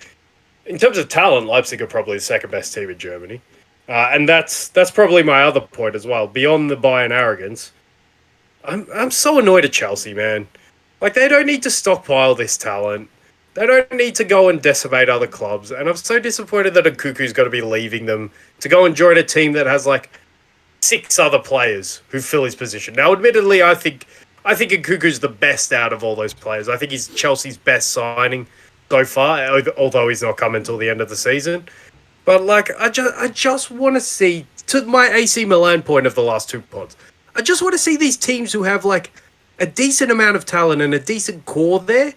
in terms of talent, Leipzig are probably the second best team in Germany. And that's probably my other point as well. Beyond the Bayern arrogance, I'm so annoyed at Chelsea, man. Like, they don't need to stockpile this talent. They don't need to go and decimate other clubs. And I'm so disappointed that Nkunku's got to be leaving them to go and join a team that has, 6 other players who fill his position. Now, admittedly, I think Nkunku's the best out of all those players. I think he's Chelsea's best signing so far, although he's not coming until the end of the season. But, I just want to see, to my AC Milan point of the last 2 pods, I just want to see these teams who have, a decent amount of talent and a decent core there,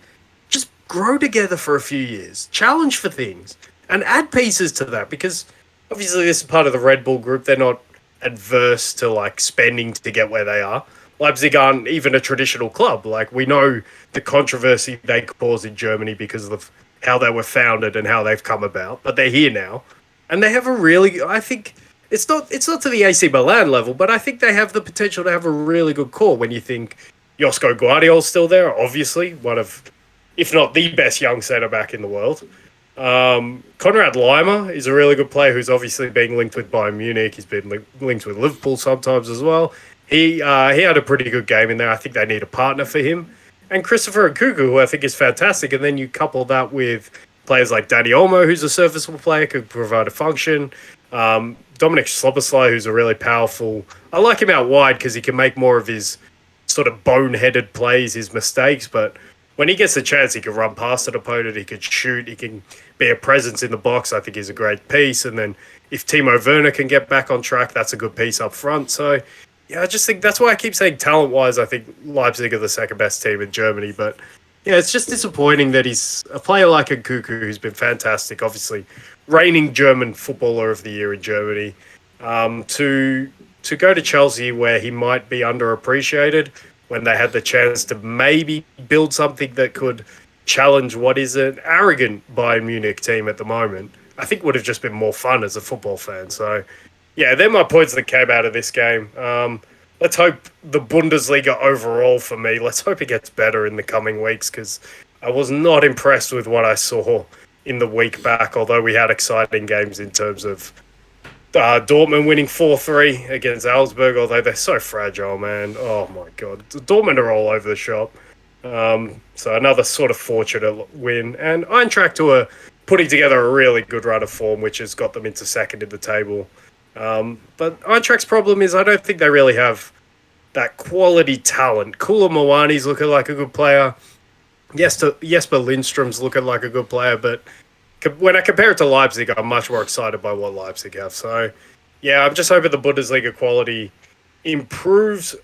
just grow together for a few years, challenge for things, and add pieces to that, because obviously this is part of the Red Bull group. They're not adverse to spending to get where they are. Leipzig aren't even a traditional club. We know the controversy they caused in Germany because of how they were founded and how they've come about, but they're here now, and they have a really, I think, it's not to the AC Milan level, but I think they have the potential to have a really good core when you think Josko Guardiola's still there, obviously, one of, if not the best young centre-back in the world. Konrad Laimer is a really good player who's obviously being linked with Bayern Munich. He's been linked with Liverpool sometimes as well. He had a pretty good game in there. I think they need a partner for him. And Christopher Nkunku, who I think is fantastic. And then you couple that with players like Dani Olmo, who's a serviceable player, could provide a function. Dominic Szoboszlai, who's a really powerful... I like him out wide because he can make more of his sort of boneheaded plays, his mistakes, but when he gets the chance, he can run past an opponent, he can shoot, he can be a presence in the box. I think he's a great piece. And then if Timo Werner can get back on track, that's a good piece up front. So, yeah, I just think that's why I keep saying talent-wise, I think Leipzig are the second best team in Germany. But, yeah, it's just disappointing that he's a player like Nkunku, who's been fantastic, obviously reigning German Footballer of the Year in Germany, to go to Chelsea where he might be underappreciated when they had the chance to maybe build something that could challenge what is an arrogant Bayern Munich team at the moment, I think would have just been more fun as a football fan. So, yeah, they're my points that came out of this game. Let's hope the Bundesliga overall for me, let's hope it gets better in the coming weeks, because I was not impressed with what I saw in the week back, although we had exciting games in terms of Dortmund winning 4-3 against Augsburg, although they're so fragile, man. Oh my god, Dortmund are all over the shop. So another sort of fortunate win, and Eintracht who are putting together a really good run of form, which has got them into second in the table. But Eintracht's problem is I don't think they really have that quality talent. Kula Mwani's looking like a good player. Jesper Lindstrom's looking like a good player, but when I compare it to Leipzig, I'm much more excited by what Leipzig have. So, yeah, I'm just hoping the Bundesliga quality improves.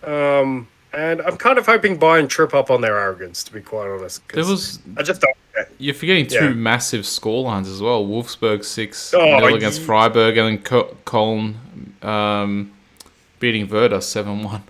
And I'm kind of hoping Bayern trip up on their arrogance, to be quite honest. I just don't. You're forgetting two massive scorelines as well. Wolfsburg 6-0 against Freiburg, and then Köln beating Werder 7-1.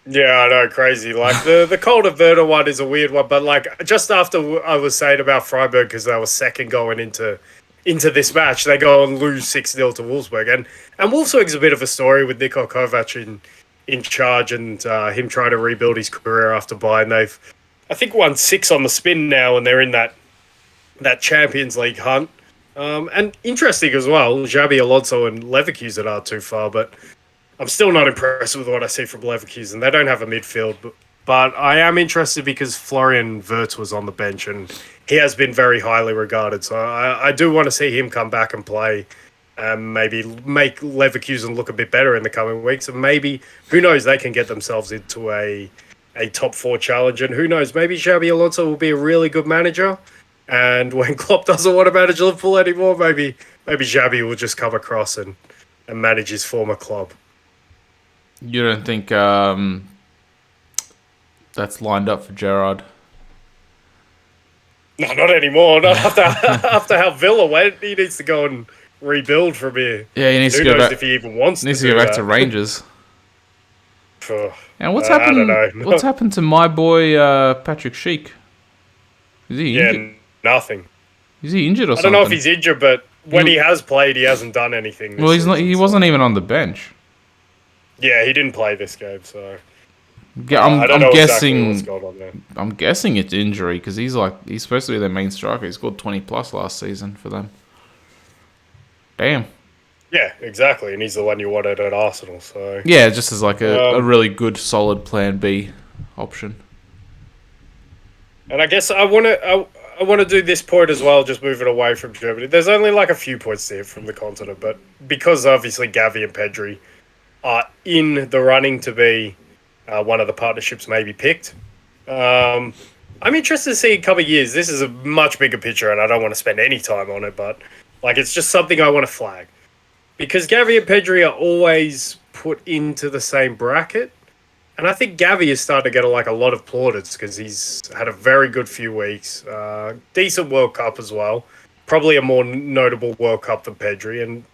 Yeah, I know, crazy. Like the Calder Werder one is a weird one, but like just after I was saying about Freiburg because they were second going into this match, they go and lose 6-0 to Wolfsburg, and Wolfsburg's a bit of a story with Niko Kovac in charge and him trying to rebuild his career after Bayern. They've, I think, won 6 on the spin now, and they're in that Champions League hunt. And interesting as well, Xabi Alonso and Leverkusen aren't too far, but I'm still not impressed with what I see from Leverkusen. They don't have a midfield, but I am interested because Florian Wirtz was on the bench, and he has been very highly regarded. So I do want to see him come back and play. Maybe make Leverkusen look a bit better in the coming weeks. And maybe, who knows, they can get themselves into a top 4 challenge. And who knows, maybe Xabi Alonso will be a really good manager. And when Klopp doesn't want to manage Liverpool anymore, maybe Xabi will just come across and manage his former club. You don't think that's lined up for Gerrard? No, not anymore. Not after how Villa went. He needs to go and rebuild from here. Yeah, he needs Who to go knows back. if he even wants needs to go back that. to Rangers. And what's I happened? don't know. What's happened to my boy Patrick Schick? Is he injured? Yeah, nothing. Is he injured or something? I don't know if he's injured, but when he has played, he hasn't done anything. Well, he's not. He wasn't even on the bench. Yeah, he didn't play this game, so I'm guessing. Exactly what's going on there. I'm guessing it's injury because he's supposed to be their main striker. He scored 20 plus last season for them. Damn. Yeah, exactly, and he's the one you wanted at Arsenal. So yeah, just as like a really good, solid Plan B option. And I guess I want to do this point as well, just moving away from Germany. There's only like a few points there from the continent, but because obviously Gavi and Pedri are in the running to be one of the partnerships maybe picked. I'm interested to see in a couple of years. This is a much bigger picture, and I don't want to spend any time on it, but like it's just something I want to flag. Because Gavi and Pedri are always put into the same bracket. And I think Gavi is starting to get a lot of plaudits because he's had a very good few weeks. Decent World Cup as well. Probably a more notable World Cup than Pedri. And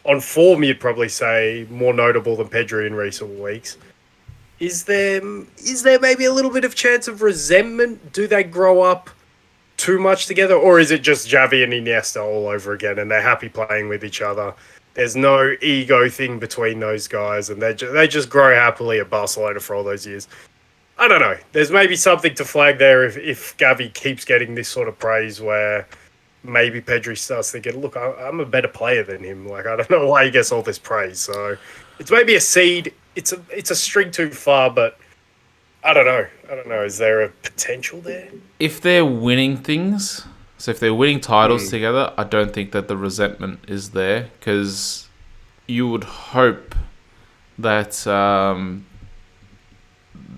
on form, you'd probably say more notable than Pedri in recent weeks. Is there maybe a little bit of chance of resentment? Do they grow up too much together? Or is it just Xavi and Iniesta all over again and they're happy playing with each other? There's no ego thing between those guys, and they just grow happily at Barcelona for all those years. I don't know. There's maybe something to flag there if Gavi keeps getting this sort of praise where maybe Pedri starts thinking, look, I'm a better player than him. Like, I don't know why he gets all this praise. So it's maybe a seed. It's a string too far, but I don't know. Is there a potential there? If they're winning things... So if they're winning titles together, I don't think that the resentment is there because you would hope that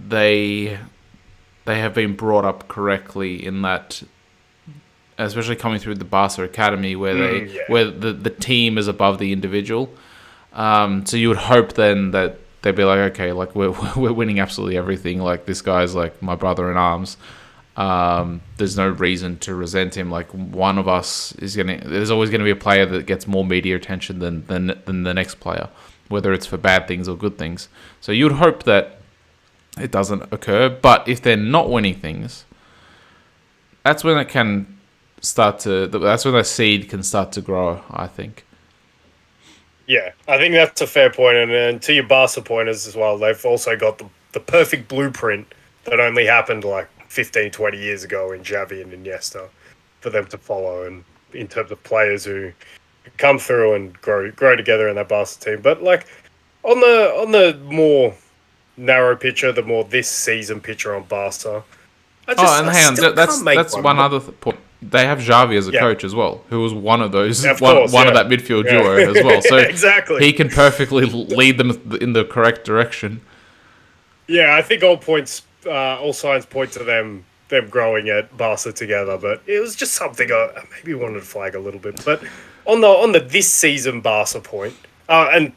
they have been brought up correctly in that, especially coming through the Barca Academy where the team is above the individual. So you would hope then that they'd be like, okay, like we're winning absolutely everything. Like this guy's like my brother in arms. There's no reason to resent him. Like one of us there's always gonna be a player that gets more media attention than the next player, whether it's for bad things or good things. So you'd hope that it doesn't occur. But if they're not winning things, that's when it can start to. That's when the seed can start to grow, I think. Yeah, I think that's a fair point. And to your Barca pointers as well, they've also got the perfect blueprint that only happened like 15, 20 years ago in Xavi and Iniesta for them to follow, and in terms of players who come through and grow together in that Barca team. But like on the more narrow picture, the more this season picture on Barca, Oh, and I hang on, still can't make that's one other point. They have Xavi as a Yeah, coach as well, who was one of those of course, one of yeah, that midfield yeah, duo as well. So exactly. he can perfectly lead them in the correct direction. Yeah, I think all signs point to them growing at Barca together. But it was just something I maybe wanted to flag a little bit. But on the this season Barca point, and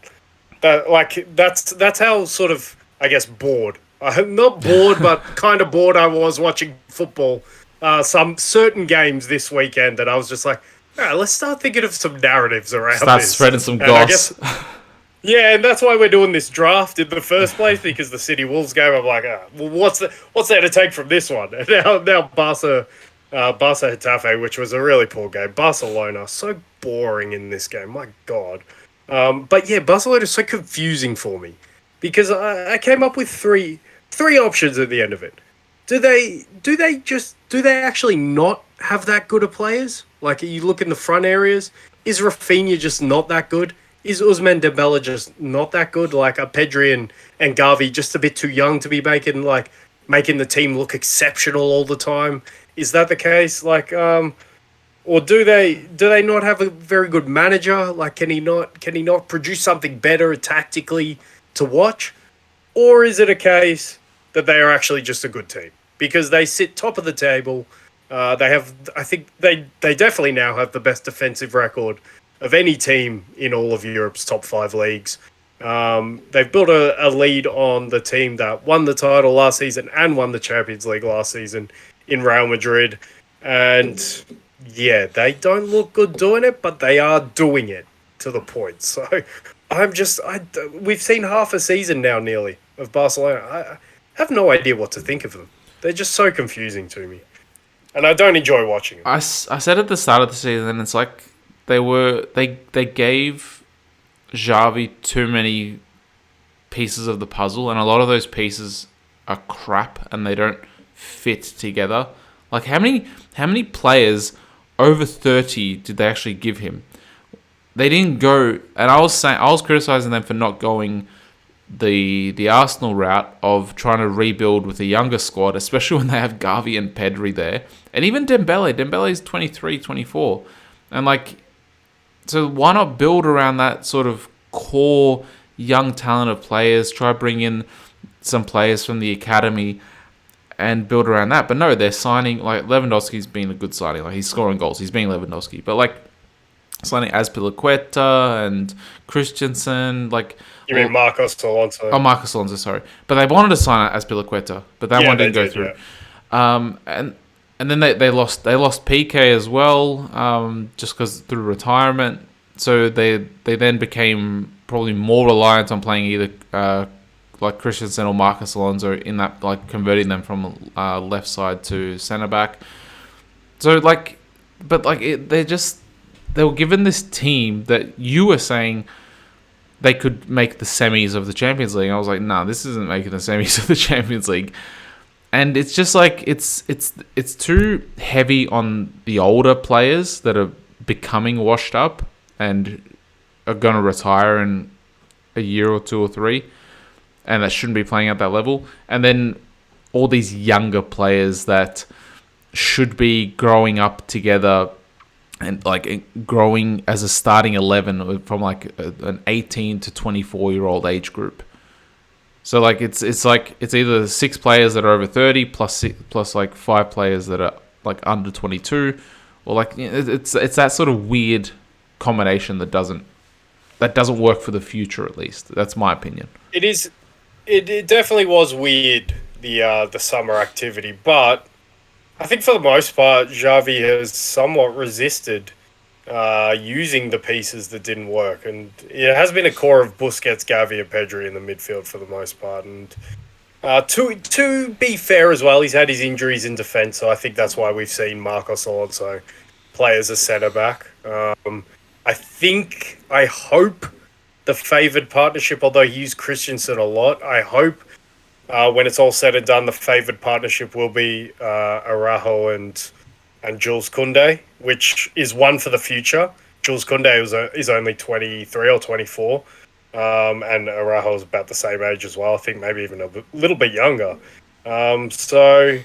that's how sort of I guess bored. I'm not bored, but kind of bored. I was watching football, some certain games this weekend that I was just like, all right, let's start thinking of some narratives around Start this. spreading some And I goss. guess yeah, and that's why we're doing this draft in the first place, because the City Wolves game. I'm like, well, what's there to take from this one? And now Barca Hetafe, which was a really poor game. Barcelona, so boring in this game. My God. But yeah, Barcelona is so confusing for me because I came up with three options at the end of it. Do they actually not have that good of players? Like you look in the front areas, is Rafinha just not that good? Is Usman Dembele just not that good? Like are Pedri and Gavi just a bit too young to be making the team look exceptional all the time? Is that the case? Or do they not have a very good manager? Like can he not produce something better tactically to watch? Or is it a case that they are actually just a good team because they sit top of the table? I think they definitely now have the best defensive record of any team in all of Europe's top five leagues. They've built a lead on the team that won the title last season and won the Champions League last season in Real Madrid. And yeah, they don't look good doing it, but they are doing it to the point. So we've seen half a season now nearly of Barcelona. I have no idea what to think of them. They're just so confusing to me. And I don't enjoy watching them. I said at the start of the season, it's like they gave Xavi too many pieces of the puzzle, and a lot of those pieces are crap and they don't fit together. Like how many players over 30 did they actually give him? They didn't go, and I was criticizing them for not going the Arsenal route of trying to rebuild with a younger squad, especially when they have Gavi and Pedri there, and even Dembele. Dembele's 23, 24, and like, so why not build around that sort of core young talent of players? Try bring in some players from the academy and build around that. But no, they're signing, like Lewandowski's been a good signing. Like he's scoring goals. He's being Lewandowski. But like signing Azpilicueta and Christensen, like You mean Marcos Alonso? Marcos Alonso, sorry. But they wanted to sign Azpilicueta, but that one didn't go through. Yeah. And then they lost PK as well, just because through retirement. So they then became probably more reliant on playing either like Christensen or Marcos Alonso in that, like converting them from left side to centre back. So like, but like they were given this team that you were saying they could make the semis of the Champions League. I was like, nah, this isn't making the semis of the Champions League. And it's just like it's too heavy on the older players that are becoming washed up and are going to retire in a year or two or three, and that shouldn't be playing at that level. And then all these younger players that should be growing up together and like growing as a starting 11 from like an 18 to 24-year-old age group. So like it's either 6 players that are over 30 plus like 5 players that are like under 22, or like it's that sort of weird combination that doesn't work for the future, at least. That's my opinion. It is. It definitely was weird, the summer activity, but I think for the most part, Xavi has somewhat resisted using the pieces that didn't work, and it has been a core of Busquets, Gavi, and Pedri in the midfield for the most part. And to be fair as well, he's had his injuries in defence, so I think that's why we've seen Marcos Alonso play as a centre back. I hope the favoured partnership, although he used Christensen a lot, I hope when it's all said and done, the favoured partnership will be Araujo and Jules Koundé, which is one for the future. Jules Koundé is only 23 or 24. And Araujo is about the same age as well. I think maybe even little bit younger. So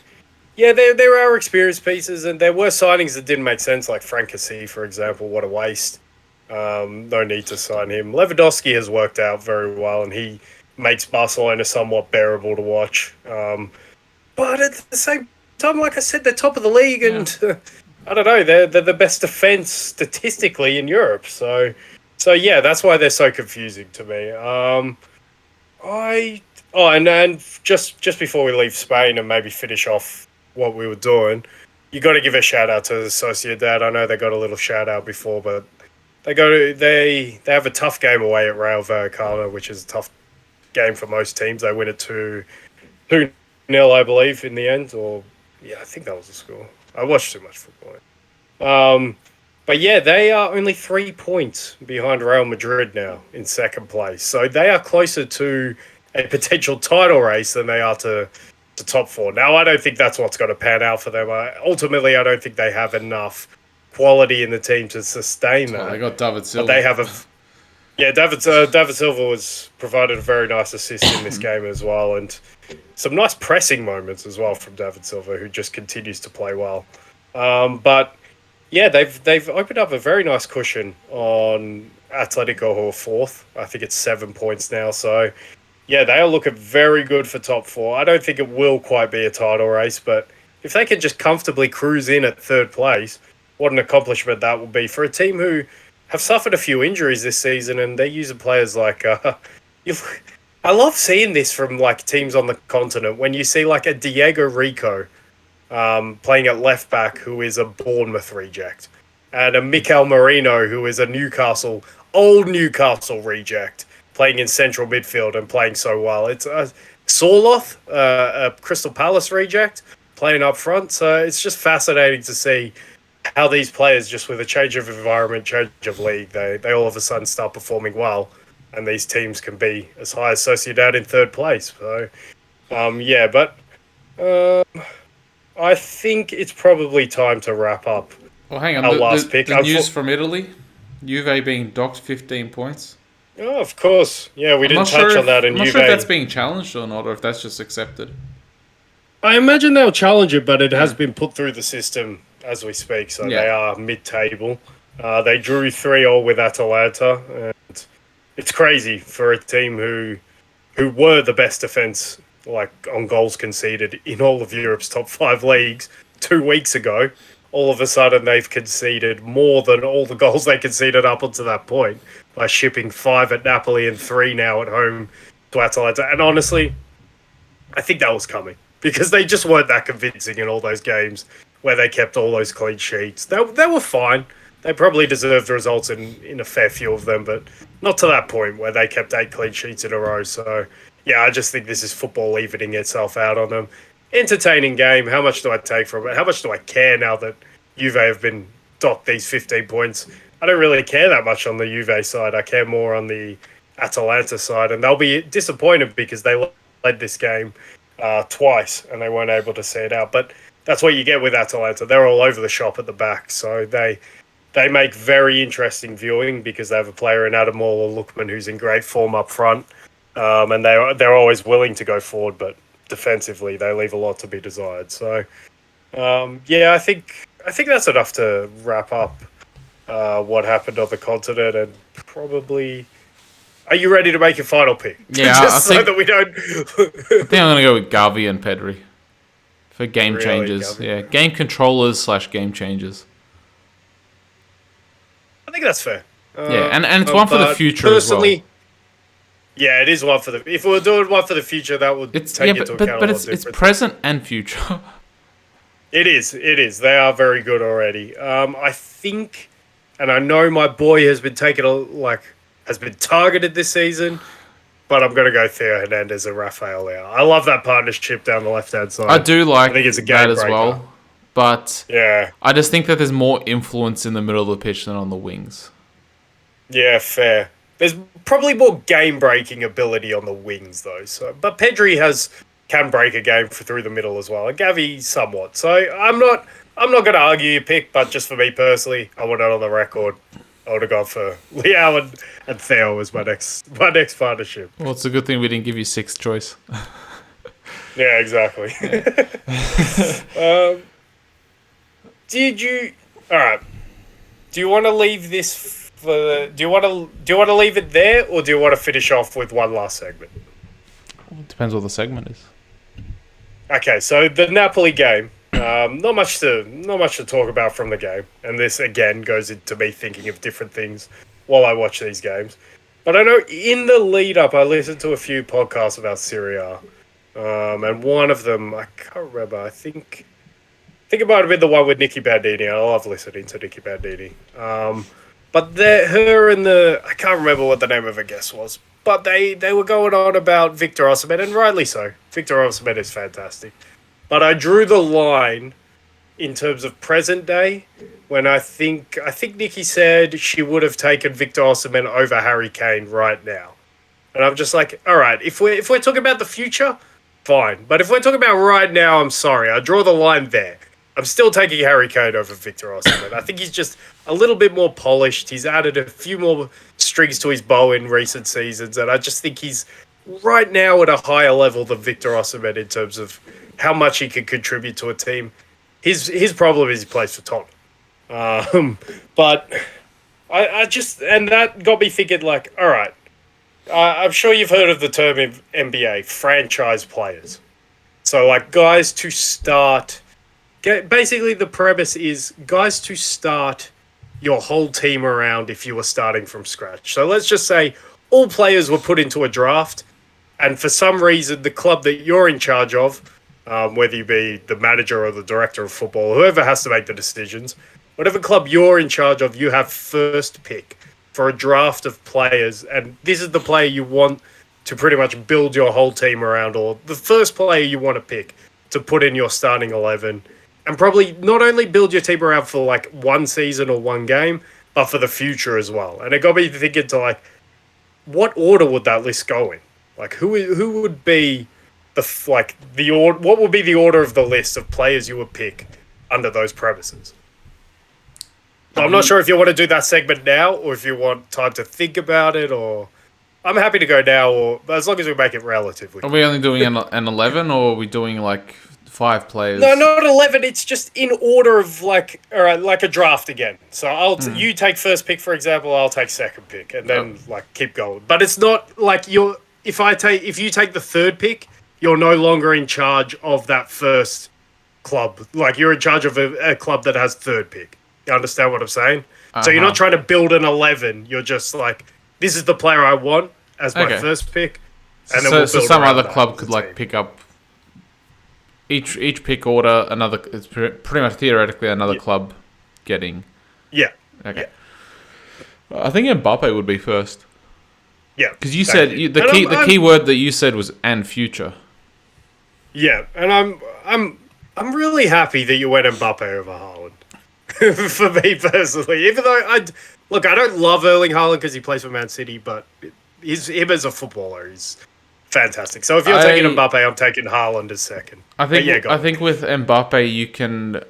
yeah, there are experienced pieces, and there were signings that didn't make sense, like Frank Cassie, for example. What a waste. No need to sign him. Lewandowski has worked out very well, and he makes Barcelona somewhat bearable to watch. But at the same time, like I said, they're top of the league, and I don't know, they're the best defense statistically in Europe. So yeah, that's why they're so confusing to me. And just before we leave Spain and maybe finish off what we were doing, you got to give a shout out to Sociedad. I know they got a little shout out before, but they have a tough game away at Rayo Vallecano, which is a tough game for most teams. They win it 2-0, I believe, in the end. Or yeah, I think that was the score. I watched too much football. But yeah, they are only 3 points behind Real Madrid now in second place. So they are closer to a potential title race than they are to top four. Now, I don't think that's what's going to pan out for them. Ultimately, I don't think they have enough quality in the team to sustain that. They got David Silva. But they have David Silva was provided a very nice assist in this game as well, and some nice pressing moments as well from David Silva, who just continues to play well. But yeah, they've opened up a very nice cushion on Atletico, who are fourth. I think it's 7 points now. So yeah, they are looking very good for top four. I don't think it will quite be a title race, but if they can just comfortably cruise in at third place, what an accomplishment that will be for a team who have suffered a few injuries this season, and they're using players like I love seeing this from like teams on the continent when you see like a Diego Rico playing at left back, who is a Bournemouth reject, and a Mikel Merino, who is a old Newcastle reject, playing in central midfield and playing so well. It's Sorloth, a Crystal Palace reject, playing up front. So it's just fascinating to see how these players, just with a change of environment, change of league, they all of a sudden start performing well, and these teams can be as high as Sociedad in third place. So, I think it's probably time to wrap up. Well, hang on. Our last pick. The news from Italy, Juve being docked 15 points. Oh, of course. Yeah, we didn't touch on that in Juve. I'm not sure if that's being challenged or not, or if that's just accepted. I imagine they'll challenge it, but it has been put through the system as we speak, so they are mid-table. They drew 3-3 with Atalanta, and it's crazy for a team who were the best defence, like on goals conceded in all of Europe's top 5 leagues 2 weeks ago. All of a sudden, they've conceded more than all the goals they conceded up until that point by shipping 5 at Napoli and 3 now at home to Atalanta. And honestly, I think that was coming because they just weren't that convincing in all those games where they kept all those clean sheets. They were fine. They probably deserved the results in a fair few of them, but not to that point where they kept 8 clean sheets in a row. So, yeah, I just think this is football evening itself out on them. Entertaining game. How much do I take from it? How much do I care now that Juve have been docked these 15 points? I don't really care that much on the Juve side. I care more on the Atalanta side, and they'll be disappointed because they led this game twice and they weren't able to see it out. But that's what you get with Atalanta. They're all over the shop at the back, so they make very interesting viewing because they have a player in Ademola Lookman who's in great form up front, and they're always willing to go forward, but defensively they leave a lot to be desired. So, I think that's enough to wrap up what happened on the continent, and probably. Are you ready to make your final pick? Yeah, Just so that we don't. I think I'm going to go with Gavi and Pedri for game changes. Gavi. Yeah, game controllers / game changers. I think that's fair. And it's one for the future as well. Yeah, it is one for the. If we were doing one for the future, that would take into account but it's present and future. It is. They are very good already. I think, and I know my boy has been has been targeted this season, but I'm going to go Theo Hernandez and Rafael Leao. I love that partnership down the left-hand side. I do like that as well, but yeah, I just think that there's more influence in the middle of the pitch than on the wings. Yeah, fair. There's probably more game-breaking ability on the wings, though. But Pedri can break a game through the middle as well, and Gavi somewhat. So I'm not going to argue your pick, but just for me personally, I want it on the record. I would have gone for Liao and Theo as my next partnership. Well, it's a good thing we didn't give you sixth choice. Yeah, exactly. Did you? All right. Do you want to leave this for? Do you want to leave it there, or do you want to finish off with one last segment? It depends what the segment is. Okay, so the Napoli game. Not much to talk about from the game, and this again goes into me thinking of different things while I watch these games. But I know in the lead up, I listened to a few podcasts about Serie A, and one of them I can't remember. I think it might have been the one with Nicky Bandini. I love listening to Nicky Bandini. But her and I can't remember what the name of her guest was, but they were going on about Victor Osimhen, and rightly so. Victor Osimhen is fantastic. But I drew the line in terms of present day when I think Nikki said she would have taken Victor Osimhen over Harry Kane right now. And I'm just like, all right, if we're talking about the future, fine. But if we're talking about right now, I'm sorry. I draw the line there. I'm still taking Harry Kane over Victor Osimhen. I think he's just a little bit more polished. He's added a few more strings to his bow in recent seasons. And I just think he's right now at a higher level than Victor Osimhen in terms of how much he can contribute to a team. His problem is he plays for Tottenham. But I just... And that got me thinking, like, all right, I'm sure you've heard of the term in NBA, franchise players. So, like, guys to start... Basically, the premise is guys to start your whole team around if you were starting from scratch. So let's just say all players were put into a draft, and for some reason, the club that you're in charge of, whether you be the manager or the director of football, whoever has to make the decisions, whatever club you're in charge of, you have first pick for a draft of players, and this is the player you want to pretty much build your whole team around, or the first player you want to pick to put in your starting 11, and probably not only build your team around for like one season or one game, but for the future as well. And it got me thinking to like, what order would that list go in? Like, who would be what would be the order of the list of players you would pick under those premises? I'm not sure if you want to do that segment now, or if you want time to think about it, or I'm happy to go now, or as long as we make it relatively. Are we only doing an 11, or are we doing like 5 players? No, not 11. It's just in order of like, all right, like a draft again. So you take first pick, for example. I'll take second pick, and then like keep going. But it's not like if you take the third pick, you're no longer in charge of that first club. Like you're in charge of a club that has third pick. You understand what I'm saying? So you're not trying to build an 11. You're just like, this is the player I want as my first pick, and then we'll build some other that club could like pick up each pick order. Another, it's pretty much theoretically another club getting. Yeah. Okay. Yeah. I think Mbappe would be first. Yeah. Because you said the key word that you said was "and future." Yeah, and I'm really happy that you went Mbappe over Haaland. For me personally, even though I don't love Erling Haaland because he plays for Man City, but him as a footballer is fantastic. So if you're taking Mbappe, I'm taking Haaland as second. I think with Mbappe you can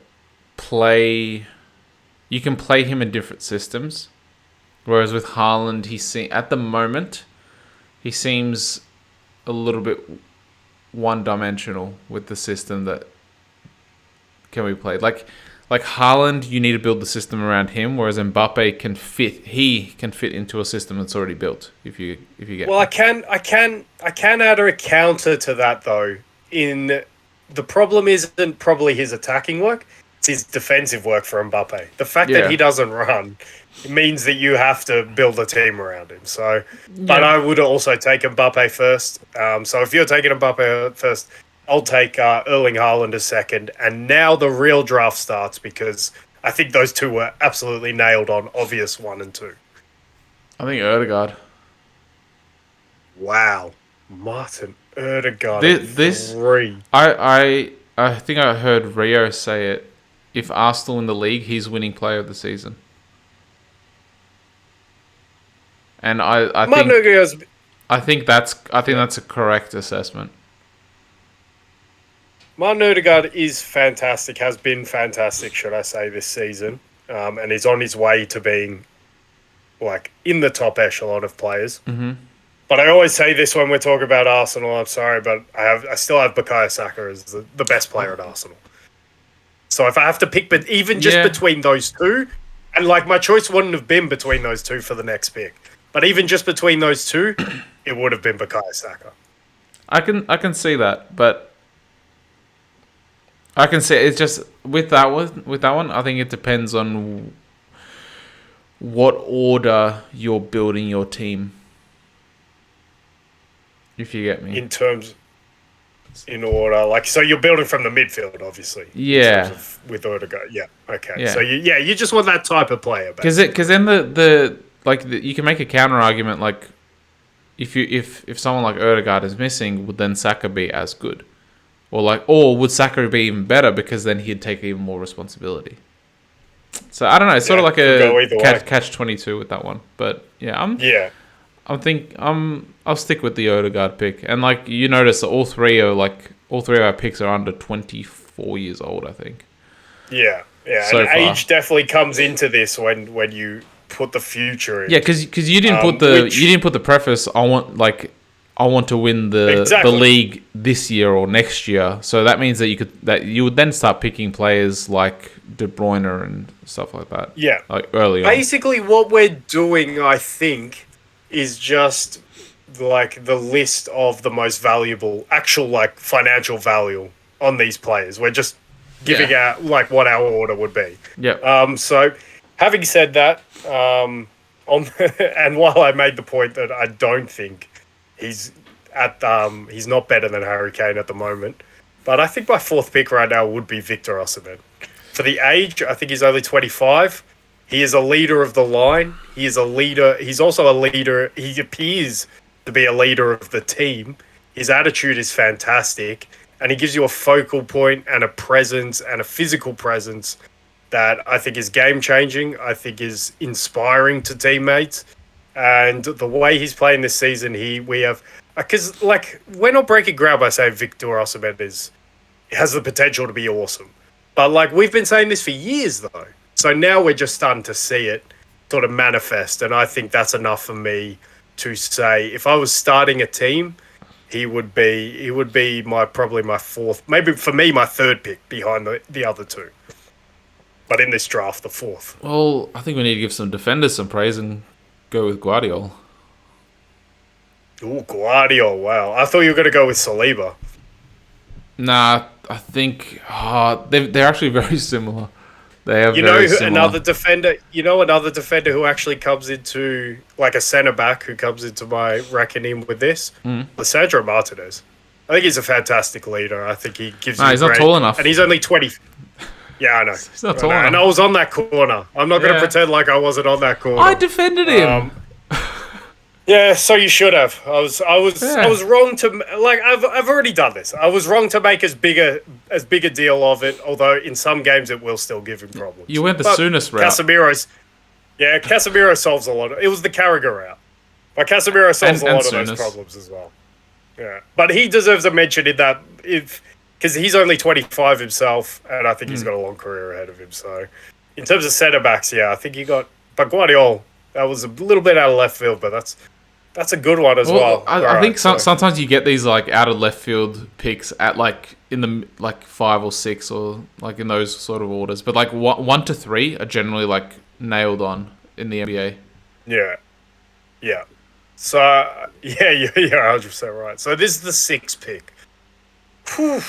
play him in different systems, whereas with Haaland at the moment he seems a little bit one-dimensional with the system that can be played. Like Haaland, you need to build the system around him, whereas Mbappe can fit into a system that's already built. If you get. Well, I can add a counter to that though. The problem isn't probably his attacking work; it's his defensive work for Mbappe. The fact that he doesn't run means that you have to build a team around him. So, but I would also take Mbappe first. So if you're taking Mbappe first, I'll take Erling Haaland as second, and now the real draft starts because I think those two were absolutely nailed on obvious 1 and 2. I think Ødegaard. Wow, Martin Ødegaard. This 3. I think I heard Rio say it. If Arsenal in the league, he's winning player of the season. And I think that's a correct assessment. Martin Ødegaard is fantastic, has been fantastic, should I say, this season, and is on his way to being like in the top echelon of players. Mm-hmm. But I always say this when we're talking about Arsenal. I'm sorry, but I still have Bukayo Saka as the best player at Arsenal. So if I have to pick, but even just Yeah. between those two, and like my choice wouldn't have been between those two for the next pick, but even just between those two, it would have been Bukayo Saka. I can see that, but I can see it's just with that one. I think it depends on what order you're building your team. If you get me. In order, like, so you're building from the midfield, obviously. Yeah. With Odegaard, yeah. Okay. Yeah. So you just want that type of player, Because then you can make a counter argument like if someone like Odegaard is missing, would then Saka be as good, or would Saka be even better because then he'd take even more responsibility. So I don't know. It's sort of like a catch 22 with that one, but yeah, I'll stick with the Odegaard pick, and like you notice that all three of our picks are under 24 years old, I think. Yeah, So and far. age definitely comes into this when you put the future in. Yeah, because you didn't put the preface. I want to win the league this year or next year. So that means that you would then start picking players like De Bruyne and stuff like that. Yeah, like early on. Basically, what we're doing, I think, is just like the list of the most valuable, actual like financial value on these players. We're just giving out like what our order would be. Yeah. So, having said that, and while I made the point that I don't think he's not better than Harry Kane at the moment, but I think my fourth pick right now would be Victor Osimhen. For the age, I think he's only 25. He is a leader of the line. He is a leader. He's also a leader. He appears to be a leader of the team. His attitude is fantastic, and he gives you a focal point and a presence and a physical presence that I think is game-changing. I think is inspiring to teammates. And the way he's playing this season, because like we're not breaking ground by saying Victor Osimhen has the potential to be awesome, but like we've been saying this for years though. So now we're just starting to see it sort of manifest, and I think that's enough for me to say if I was starting a team, he would be probably my fourth, maybe for me my third pick behind the other two. But in this draft, the fourth. Well, I think we need to give some defenders some praise and go with Guardiola. Ooh, Guardiola! Wow, I thought you were going to go with Saliba. Nah, I think they're actually very similar. They have another defender. Another defender who actually comes into like a centre back who comes into my reckoning with this. Lisandro Martinez. I think he's a fantastic leader. I think he gives. He's not tall enough, and he's only 20. Yeah, I know. He's not tall enough, and I was on that corner. I'm not going to pretend like I wasn't on that corner. I defended him. Yeah, so you should have. I was wrong to like. I've already done this. I was wrong to make as big a deal of it. Although in some games it will still give him problems. You went the soonest route. Casemiro solves a lot. It was the Carragher route, but Casemiro solves a lot of those problems as well. Yeah, but he deserves a mention in that because he's only 25 himself, and I think he's got a long career ahead of him. So, in terms of centre backs, I think but Guardiola. That was a little bit out of left field, but that's a good one as well. I think sometimes you get these like out of left field picks at like in the like 5 or 6 or like in those sort of orders, but like 1 to 3 are generally like nailed on in the NBA. Yeah. So you're 100% right. So this is the 6th pick. Whew.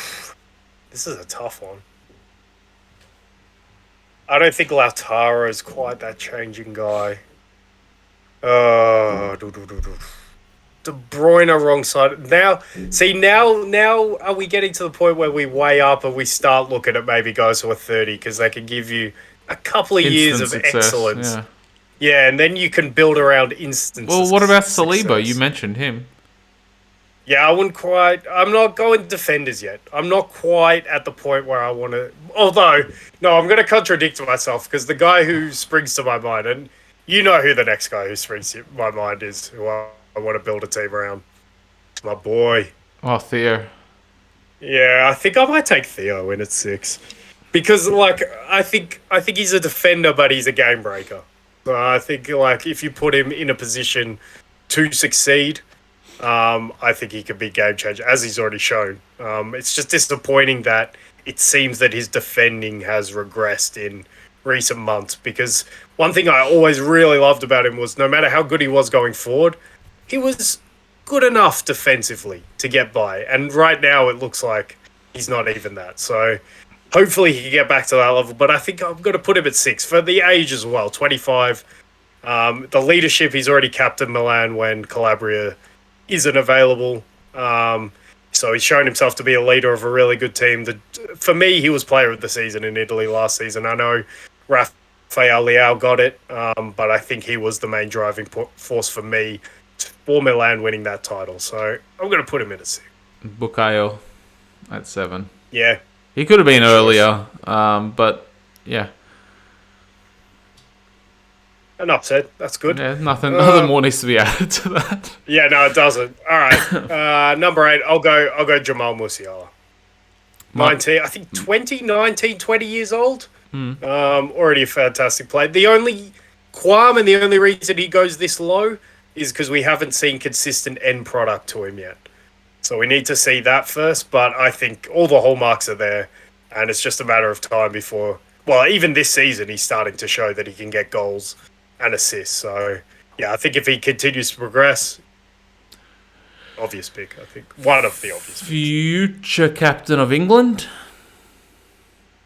This is a tough one. I don't think Lautaro is quite that changing guy. De Bruyne wrong side. Now are we getting to the point where we weigh up and we start looking at maybe guys who are 30 because they can give you a couple of years of success, excellence. Yeah, and then you can build around instances. Well, what about Saliba? You mentioned him. Yeah, I'm not going defenders yet. I'm not quite at the point where I want to. Although, no, I'm going to contradict myself because the guy who springs to my mind, and you know who the next guy who springs to my mind is, who I want to build a team around. It's my boy. Oh, Theo. Yeah, I think I might take Theo in at 6. Because, like, I think he's a defender, but he's a game breaker. I think like if you put him in a position to succeed, I think he could be game changer, as he's already shown. It's just disappointing that it seems that his defending has regressed in recent months, because one thing I always really loved about him was no matter how good he was going forward, he was good enough defensively to get by. And right now it looks like he's not even that. So hopefully he can get back to that level. But I think I'm going to put him at 6 for the age as well, 25. The leadership, he's already captained Milan when Calabria isn't available. So he's shown himself to be a leader of a really good team. For me, he was player of the season in Italy last season. I know Rafael Leao got it, but I think he was the main driving force for me for Milan winning that title. So I'm going to put him in at 6. Bukayo at 7. Yeah. He could have been earlier, but yeah. Enough said. That's good. Yeah, nothing more needs to be added to that. Yeah, no, it doesn't. All right. Number 8, I'll go Jamal Musiala. 19, I think 20 years old. Already a fantastic player. The only qualm and the only reason he goes this low is because we haven't seen consistent end product to him yet. So we need to see that first, but I think all the hallmarks are there, and it's just a matter of time before... Well, even this season, he's starting to show that he can get goals and assists. So, yeah, I think if he continues to progress, obvious pick, I think. One of the obvious picks. Future captain of England?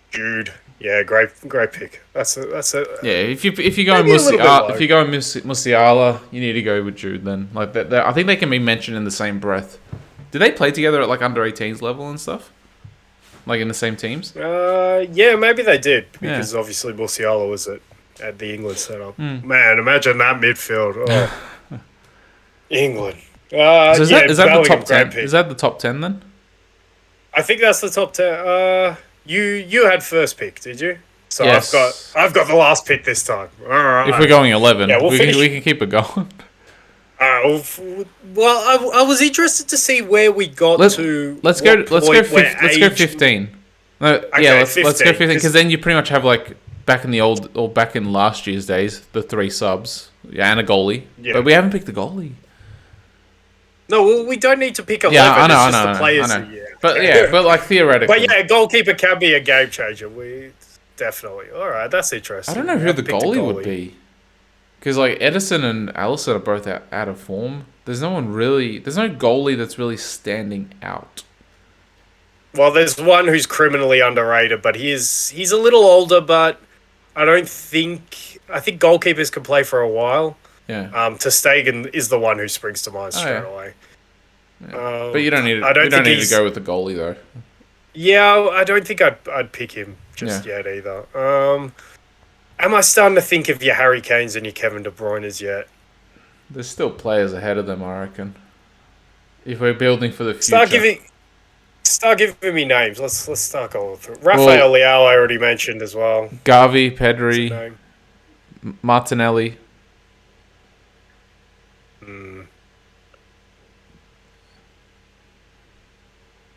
Jude. Yeah, great pick. That's a yeah. If you go Musiala, you need to go with Jude. Then like that, I think they can be mentioned in the same breath. Did they play together at like under 18s level and stuff? Like in the same teams? Yeah, maybe they did because obviously Musiala was at the England setup. Man, imagine that midfield. Oh. England. So is that the top 10? Is that the top 10 then? I think that's the top 10. You had first pick, did you? So yes. I've got the last pick this time. All right. If we're going 11, we can keep it going. Well, I was interested to see where we got to. Let's go 15. No, yeah, let's go 15 because then you pretty much have like back in last year's days the 3 subs, and a goalie. Yeah. But we haven't picked the goalie. No, well, we don't need to pick 11. Yeah, I know. But like theoretically. But yeah, a goalkeeper can be a game changer. Definitely. All right, that's interesting. I don't know who the goalie would be. Because like Edison and Alisson are both out of form. There's no goalie that's really standing out. Well, there's one who's criminally underrated, but he's a little older, but I think goalkeepers can play for a while. Yeah. Ter Stegen is the one who springs to mind straight away. Yeah. But you don't need to go with the goalie though. Yeah, I don't think I'd pick him just yet either. Am I starting to think of your Harry Kanes and your Kevin De Bruyne's yet? There's still players ahead of them, I reckon. If we're building for the future. Start giving me names. Let's start going through. Rafael Leao I already mentioned as well. Gavi, Pedri, Martinelli.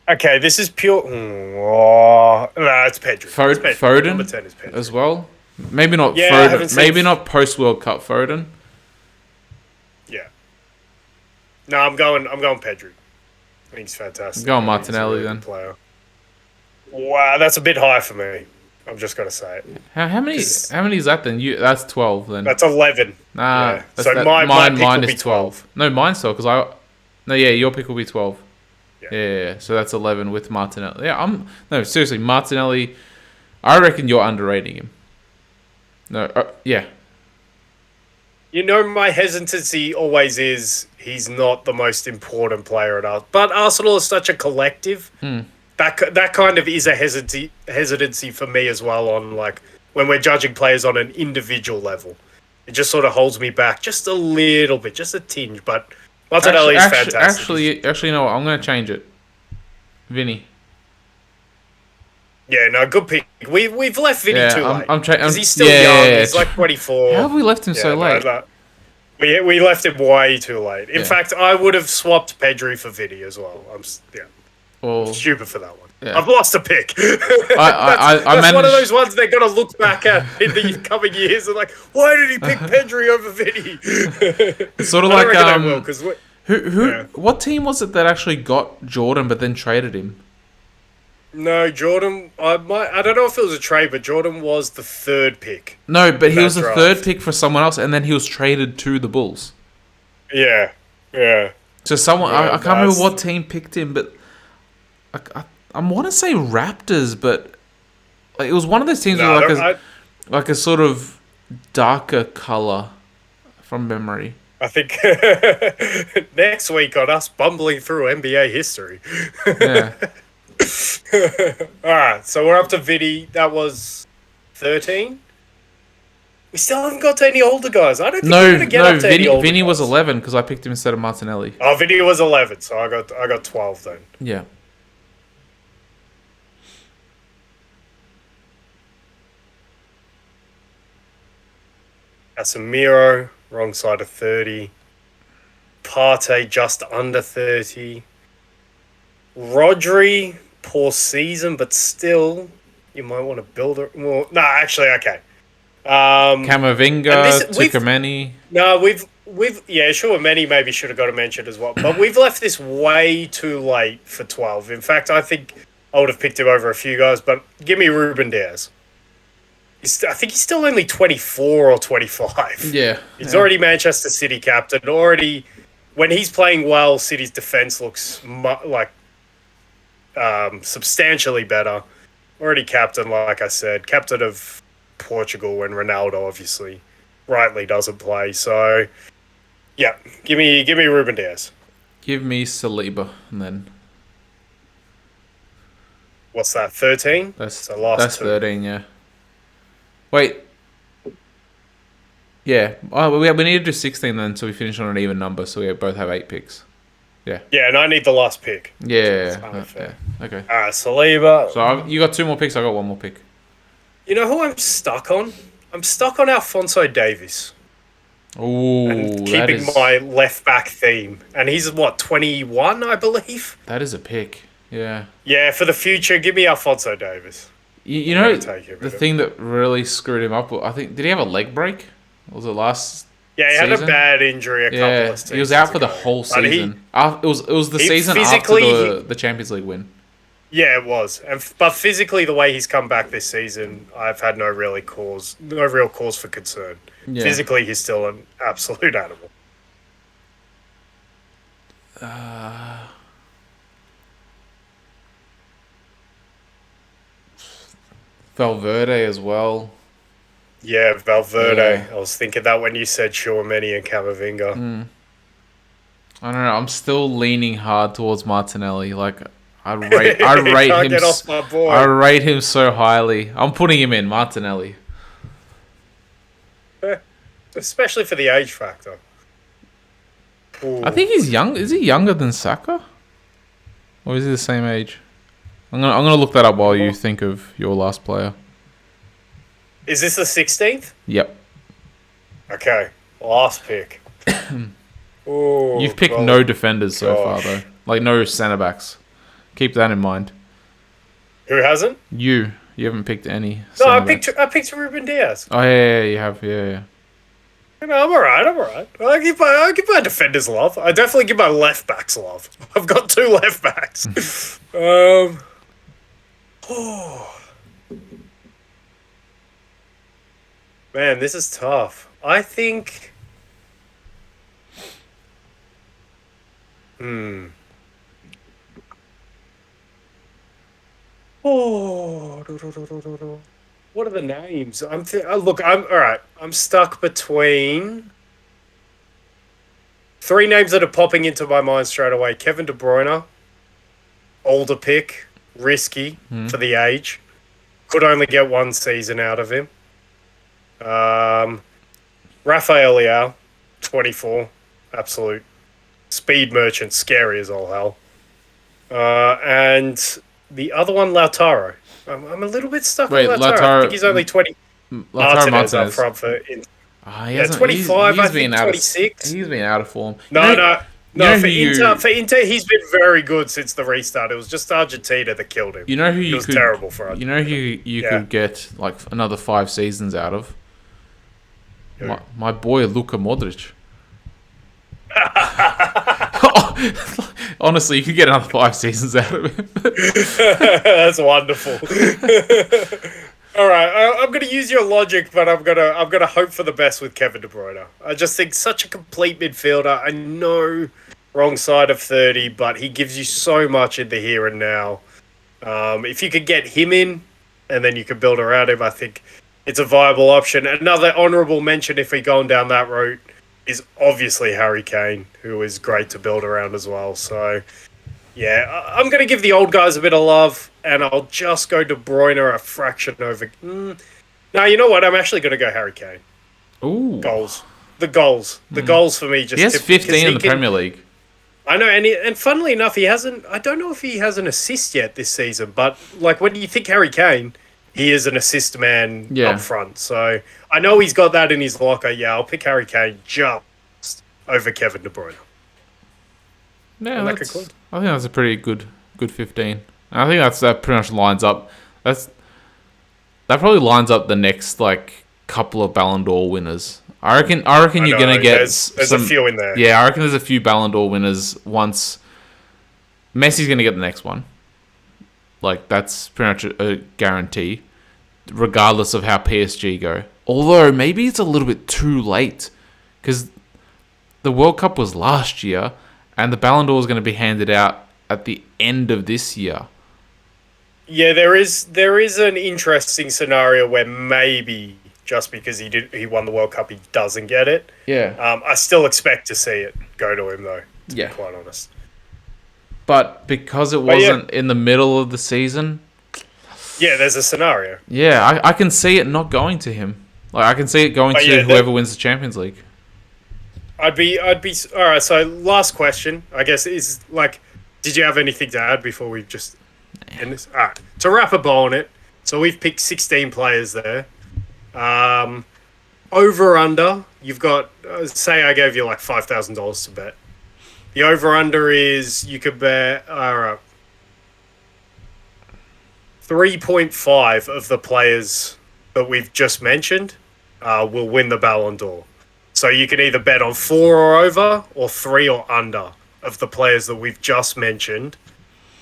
Okay, this is pure... no, it's Pedri. Foden Number 10 is Pedri. As well? Maybe not Foden. Maybe not post-World Cup Foden. Yeah. No, I'm going Pedri. I think he's fantastic. I'm going Martinelli then. Player. Wow, that's a bit high for me. I'm just going to say it. How many is that then? That's 12 then. That's 11. Nah. Yeah. So mine is 12. No, mine's 12 because your pick will be 12. Yeah. So that's 11 with Martinelli. Yeah, seriously, Martinelli, I reckon you're underrating him. No, yeah. You know, my hesitancy always is he's not the most important player at Arsenal. But Arsenal is such a collective. That kind of is a hesitancy for me as well on like when we're judging players on an individual level. It just sort of holds me back just a little bit, just a tinge. But Martinelli is fantastic. Actually, no, I'm going to change it. Vinny. Yeah, no, good pick. We've left Vinny too late. Because he's still young. He's like 24. How have we left him so late? We left him way too late. In fact, I would have swapped Pedri for Vinny as well. I'm stupid for that one. Yeah. I've lost a pick. I That's one of managed- those ones they're gonna look back at in the coming years and like, why did he pick Pedri over Vinny? It's sort of I like don't reckon they will, 'cause yeah. what team was it that actually got Jordan but then traded him? No, Jordan. I don't know if it was a trade, but Jordan was the third pick. No, but he that was the draft. third pick for someone else, and then he was traded to the Bulls. Yeah, yeah. So someone Yeah, I can't remember what team picked him, but I want to say Raptors, but like, it was one of those teams No, with like a sort of darker color from memory. I think next week on us bumbling through NBA history. Yeah. Alright, so we're up to Vinny. That was 13? We still haven't got to any older guys. I don't think we're going to get up to any older Vinny guys. was 11 because I picked him instead of Martinelli. Oh, Vinny was 11, so I got 12 then. Yeah. Casemiro, wrong side of 30. Partey, just under 30. Rodri, poor season, but still, you might want to build it. Well, no, actually, okay. Camavinga, Tchouaméni. No, yeah, sure, many maybe should have got a mention as well, but we've left this way too late for 12. In fact, I think I would have picked him over a few guys, but give me Ruben Diaz. I think he's still only 24 or 25. Yeah. He's already Manchester City captain. Already, when he's playing well, City's defense looks substantially better. Already captain, like I said, captain of Portugal when Ronaldo obviously rightly doesn't play. So, yeah, give me Ruben Diaz. Give me Saliba, and then What's that? 13. that's the last that's two. 13. Yeah. Wait. Yeah. Oh, we need to do 16 then, so we finish on an even number. So we both have 8 picks. Yeah. Yeah, and I need the last pick. Yeah. Unfair. Yeah. Okay. All right, Saliba. So you got 2 more picks. I got 1 more pick. You know who I'm stuck on? I'm stuck on Alphonso Davies. Ooh, And keeping my left back theme. And he's, what, 21, I believe? That is a pick. Yeah. Yeah, for the future, give me Alphonso Davies. You know, take him, the thing that really screwed him up, I think, did he have a leg break? Was it last Yeah, he had season? a bad injury a couple of seasons he was out for the ago. whole But season. It was the season after physically, the Champions League win. Yeah, it was. But physically, the way he's come back this season, I've had no real cause for concern. Yeah. Physically, he's still an absolute animal. Valverde as well. Yeah, Valverde. Yeah. I was thinking that when you said Tchouaméni and Camavinga. I don't know. I'm still leaning hard towards Martinelli. Like I rate Can't him. get off my boy. I rate him so highly. I'm putting him in Martinelli. Especially for the age factor. Ooh. I think he's young. Is he younger than Saka? Or is he the same age? I'm gonna look that up while you think of your last player. Is this the 16th? Yep. Okay. Last pick. Ooh, You've picked God. no defenders so far Gosh. though. Like no centre backs. Keep that in mind. Who hasn't? You haven't picked any. No, I centre-backs. picked Ruben Diaz. Oh yeah, you have. Yeah. You know, I'm alright. I give my defenders love. I definitely give my left backs love. I've got 2 left backs. Man, this is tough. I think. What are the names? Look, I'm all right. I'm stuck between 3 names that are popping into my mind straight away. Kevin De Bruyne, older pick, risky for the age. Could only get 1 season out of him. Rafael Leao, 24, absolute speed merchant, scary as all hell. And the other one, Lautaro. I'm a little bit stuck Wait, on Lautaro. I think he's only 20. Lautaro Martinez up Martinez. front for. He Yeah, hasn't- 25, I think been out 26. He's been out of form. No. No, who For Inter, he's been very good since the restart. It was just Argentina that killed him. you know who It you was could terrible for you know Argentina. who you Yeah. could get like another 5 seasons out of? Who? My boy Luka Modric. Honestly, you could get another 5 seasons out of him. That's wonderful. All right, I'm gonna use your logic, but I'm gonna hope for the best with Kevin De Bruyne. I just think such a complete midfielder. I know wrong side of 30, but he gives you so much in the here and now. If you could get him in, and then you could build around him, I think it's a viable option. Another honourable mention, if we're going down that route, is obviously Harry Kane, who is great to build around as well. So, yeah, I'm going to give the old guys a bit of love, and I'll just go De Bruyne a fraction over. No, you know what? I'm actually going to go Harry Kane. Ooh, Goals. The goals for me just. he has 15 in the Premier League. I know, and funnily enough, he hasn't. I don't know if he has an assist yet this season, but like when you think Harry Kane, he is an assist man up front. So I know he's got that in his locker. Yeah, I'll pick Harry Kane just over Kevin De Bruyne. Yeah, I think that's a pretty good 15. I think that pretty much lines up. That probably lines up the next like couple of Ballon d'Or winners. I reckon you're gonna get there's a few in there. Yeah, I reckon there's a few Ballon d'Or winners. Once Messi's gonna get the next one, like that's pretty much a guarantee, regardless of how PSG go. Although maybe it's a little bit too late, because the World Cup was last year, and the Ballon d'Or is going to be handed out at the end of this year. Yeah, there is an interesting scenario where maybe just because he won the World Cup, he doesn't get it. Yeah. I still expect to see it go to him though. To be quite honest. But because it wasn't in the middle of the season. Yeah, there's a scenario. Yeah, I can see it not going to him. Like I can see it going to whoever wins the Champions League. I'd be all right. So last question, I guess, is like, did you have anything to add before we just end this? All right. To wrap a bow on it, so we've picked 16 players there. Over under, you've got say I gave you like $5,000 to bet. The over under is you could bet 3.5 of the players that we've just mentioned will win the Ballon d'Or. So you can either bet on 4 or over, or 3 or under of the players that we've just mentioned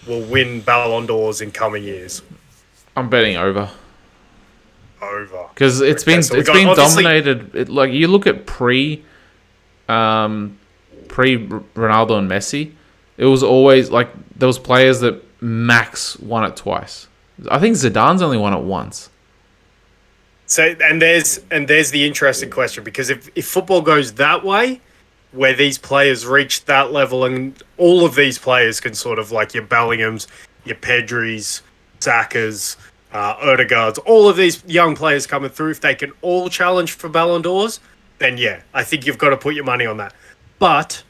will win Ballon d'Ors in coming years. I'm betting over. Over. Because it's been dominated. Like you look at pre Ronaldo and Messi, it was always like there was players that max won it twice. I think Zidane's only won it once. So and there's the interesting question, because if football goes that way, where these players reach that level, and all of these players can sort of like your Bellinghams, your Pedris, Sakas, Odegaards, all of these young players coming through, if they can all challenge for Ballon d'Ors, then yeah, I think you've got to put your money on that. But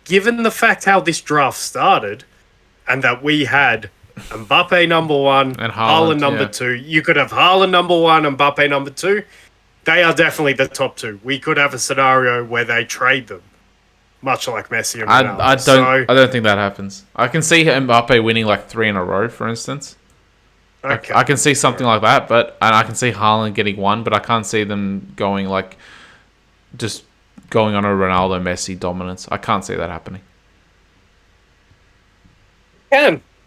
given the fact how this draft started, and that we had Mbappe number 1 and Haaland number 2, you could have Haaland number 1 and Mbappe number 2. They are definitely the top 2. We could have a scenario where they trade them, much like Messi and Ronaldo. I don't think that happens. I can see Mbappe winning like 3 in a row, for instance. Okay. I can see something like that, and I can see Haaland getting 1, but I can't see them going like just going on a Ronaldo Messi dominance. I can't see that happening.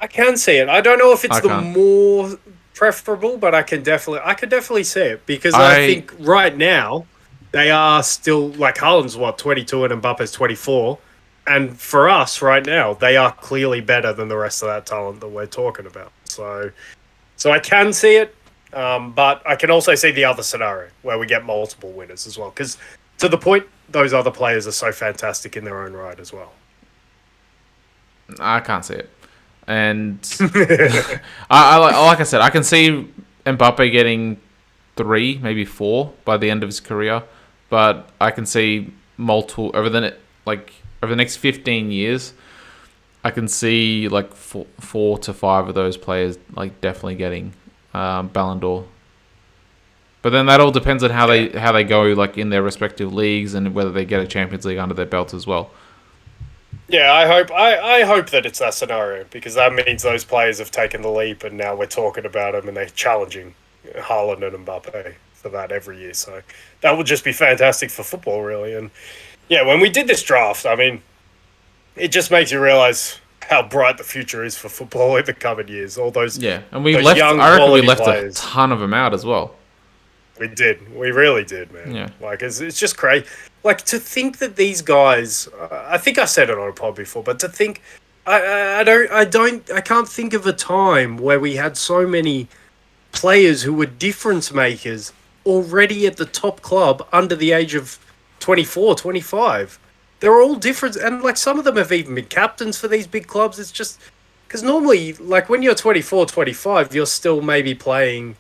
I can see it. I don't know if it's the more preferable, but I could definitely see it, because I think right now they are still like Haaland's 22 and Mbappe's 24, and for us right now they are clearly better than the rest of that talent that we're talking about. So I can see it, but I can also see the other scenario where we get multiple winners as well, because to the point, those other players are so fantastic in their own right as well. I can't see it. And like I said, I can see Mbappe getting 3, maybe 4 by the end of his career, but I can see multiple over the next 15 years. I can see like 4 to 5 of those players like definitely getting Ballon d'Or. But then that all depends on how they go like in their respective leagues, and whether they get a Champions League under their belt as well. Yeah, I hope that it's that scenario because that means those players have taken the leap and now we're talking about them and they're challenging Haaland and Mbappe for that every year. So that would just be fantastic for football, really. And yeah, when we did this draft, I mean, it just makes you realize how bright the future is for football in the coming years. All those Yeah, and we those left. young I reckon we quality left players. a ton of them out as well. We did. We really did, man. Yeah. Like, it's just crazy. Like, to think that these guys, I think I said it on a pod before, but to think, I can't think of a time where we had so many players who were difference makers already at the top club under the age of 24, 25. They're all different. And, like, some of them have even been captains for these big clubs. It's just, because normally, like, when you're 24, 25, you're still maybe playing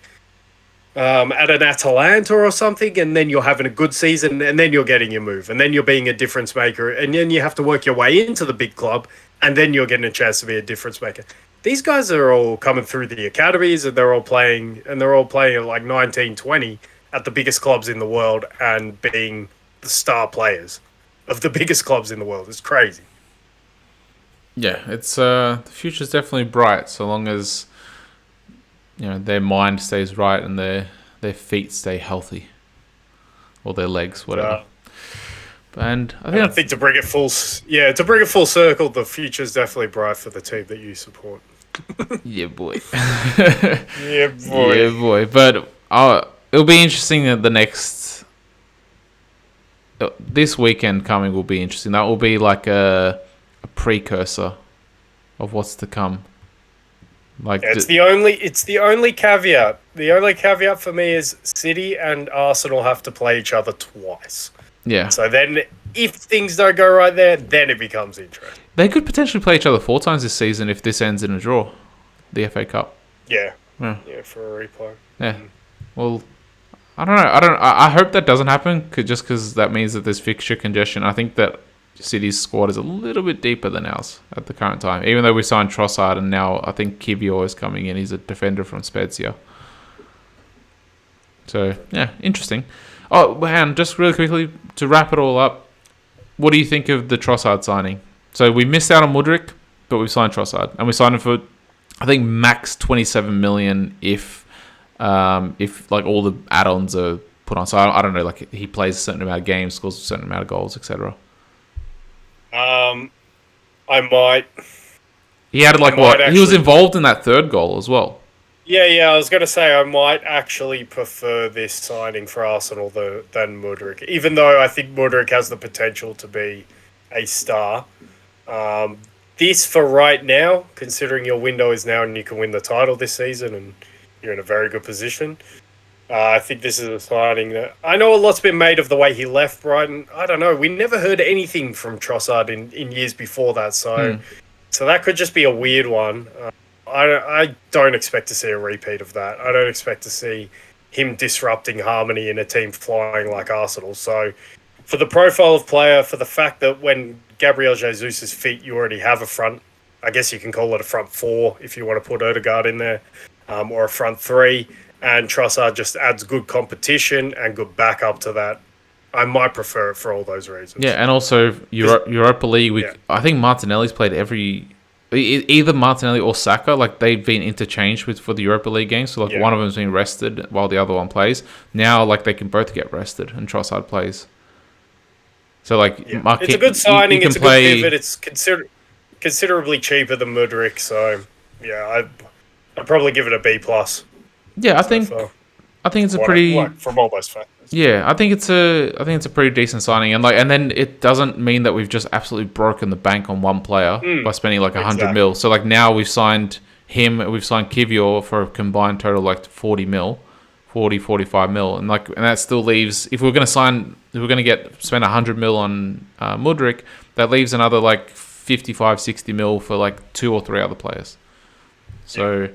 at an Atalanta or something, and then you're having a good season, and then you're getting your move, and then you're being a difference maker, and then you have to work your way into the big club, and then you're getting a chance to be a difference maker. These guys are all coming through the academies, and they're all playing at like 19, 20 at the biggest clubs in the world, and being the star players of the biggest clubs in the world. It's crazy. Yeah, it's the future's definitely bright so long as their mind stays right and their feet stay healthy, or their legs, whatever. And I think to bring it full circle, the future's definitely bright for the team that you support. Yeah, boy. Yeah, boy. Yeah, boy. But it'll be interesting that the next this weekend coming will be interesting. That will be like a precursor of what's to come. Like it's the only caveat. The only caveat for me is City and Arsenal have to play each other twice. Yeah. So then, if things don't go right there, then it becomes interesting. They could potentially play each other 4 times this season if this ends in a draw, the FA Cup. Yeah. Yeah, for a replay. Yeah. Well, I don't know. I hope that doesn't happen, just because that means that there's fixture congestion. I think that City's squad is a little bit deeper than ours at the current time. Even though we signed Trossard, and now I think Kivior is coming in. He's a defender from Spezia. So, yeah, interesting. Oh, and just really quickly, to wrap it all up, what do you think of the Trossard signing? So we missed out on Mudryk, but we signed Trossard. And we signed him for, I think, max 27 million if like all the add-ons are put on. So I don't know, like he plays a certain amount of games, scores a certain amount of goals, etc. I might. He added he was involved in that third goal as well. Yeah. I was going to say I might actually prefer this signing for Arsenal than Mudryk, even though I think Mudryk has the potential to be a star. This for right now, considering your window is now and you can win the title this season and you're in a very good position. I think this is a signing that I know a lot's been made of the way he left Brighton. I don't know. We never heard anything from Trossard in years before that, so that could just be a weird one. I don't expect to see a repeat of that. I don't expect to see him disrupting harmony in a team flying like Arsenal. So for the profile of player, for the fact that when Gabriel Jesus is fit, you already have a front. I guess you can call it a front 4 if you want to put Odegaard in there, or a front 3. And Trossard just adds good competition and good backup to that. I might prefer it for all those reasons. Yeah, and also Europa League. I think Martinelli's played either Martinelli or Saka. Like they've been interchanged for the Europa League games. So like one of them's been rested while the other one plays. Now like they can both get rested and Trossard plays. So like it's a good signing. It's a good pivot. It's considerably cheaper than Mudryk. So yeah, I'd probably give it a B+. Yeah, I think it's a pretty from all those factors. Yeah, I think it's a pretty decent signing, and then it doesn't mean that we've just absolutely broken the bank on one player by spending like 100 mil. So like now we've signed him, we've signed Kivior for a combined total like 45 mil, and that still leaves, if we're going to spend 100 mil on Mudryk, that leaves another like 55, 60 mil for like 2 or 3 other players. So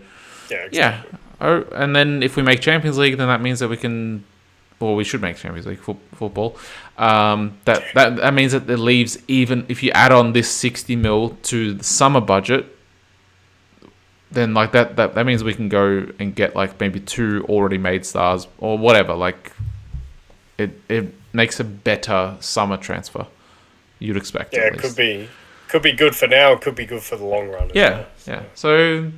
exactly. Oh, and then if we make Champions League, then that means that we should make Champions League football. That means that it leaves, even if you add on this 60 mil to the summer budget, then like that means we can go and get like maybe 2 already made stars or whatever. Like it makes a better summer transfer. You'd expect. Yeah, it could could be good for now. It could be good for the long run. Yeah. So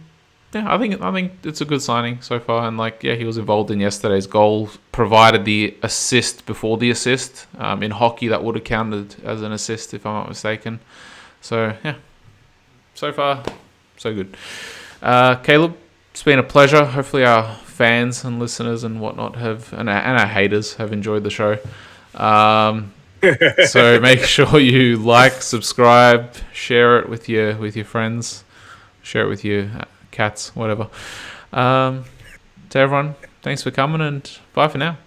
yeah, I think it's a good signing so far, and he was involved in yesterday's goal, provided the assist before the assist. In hockey, that would have counted as an assist if I'm not mistaken. So yeah, so far so good. Caleb, it's been a pleasure. Hopefully our fans and listeners and whatnot and our haters have enjoyed the show. So make sure you like, subscribe, share it with your friends, share it with your cats, whatever. To everyone, thanks for coming, and bye for now.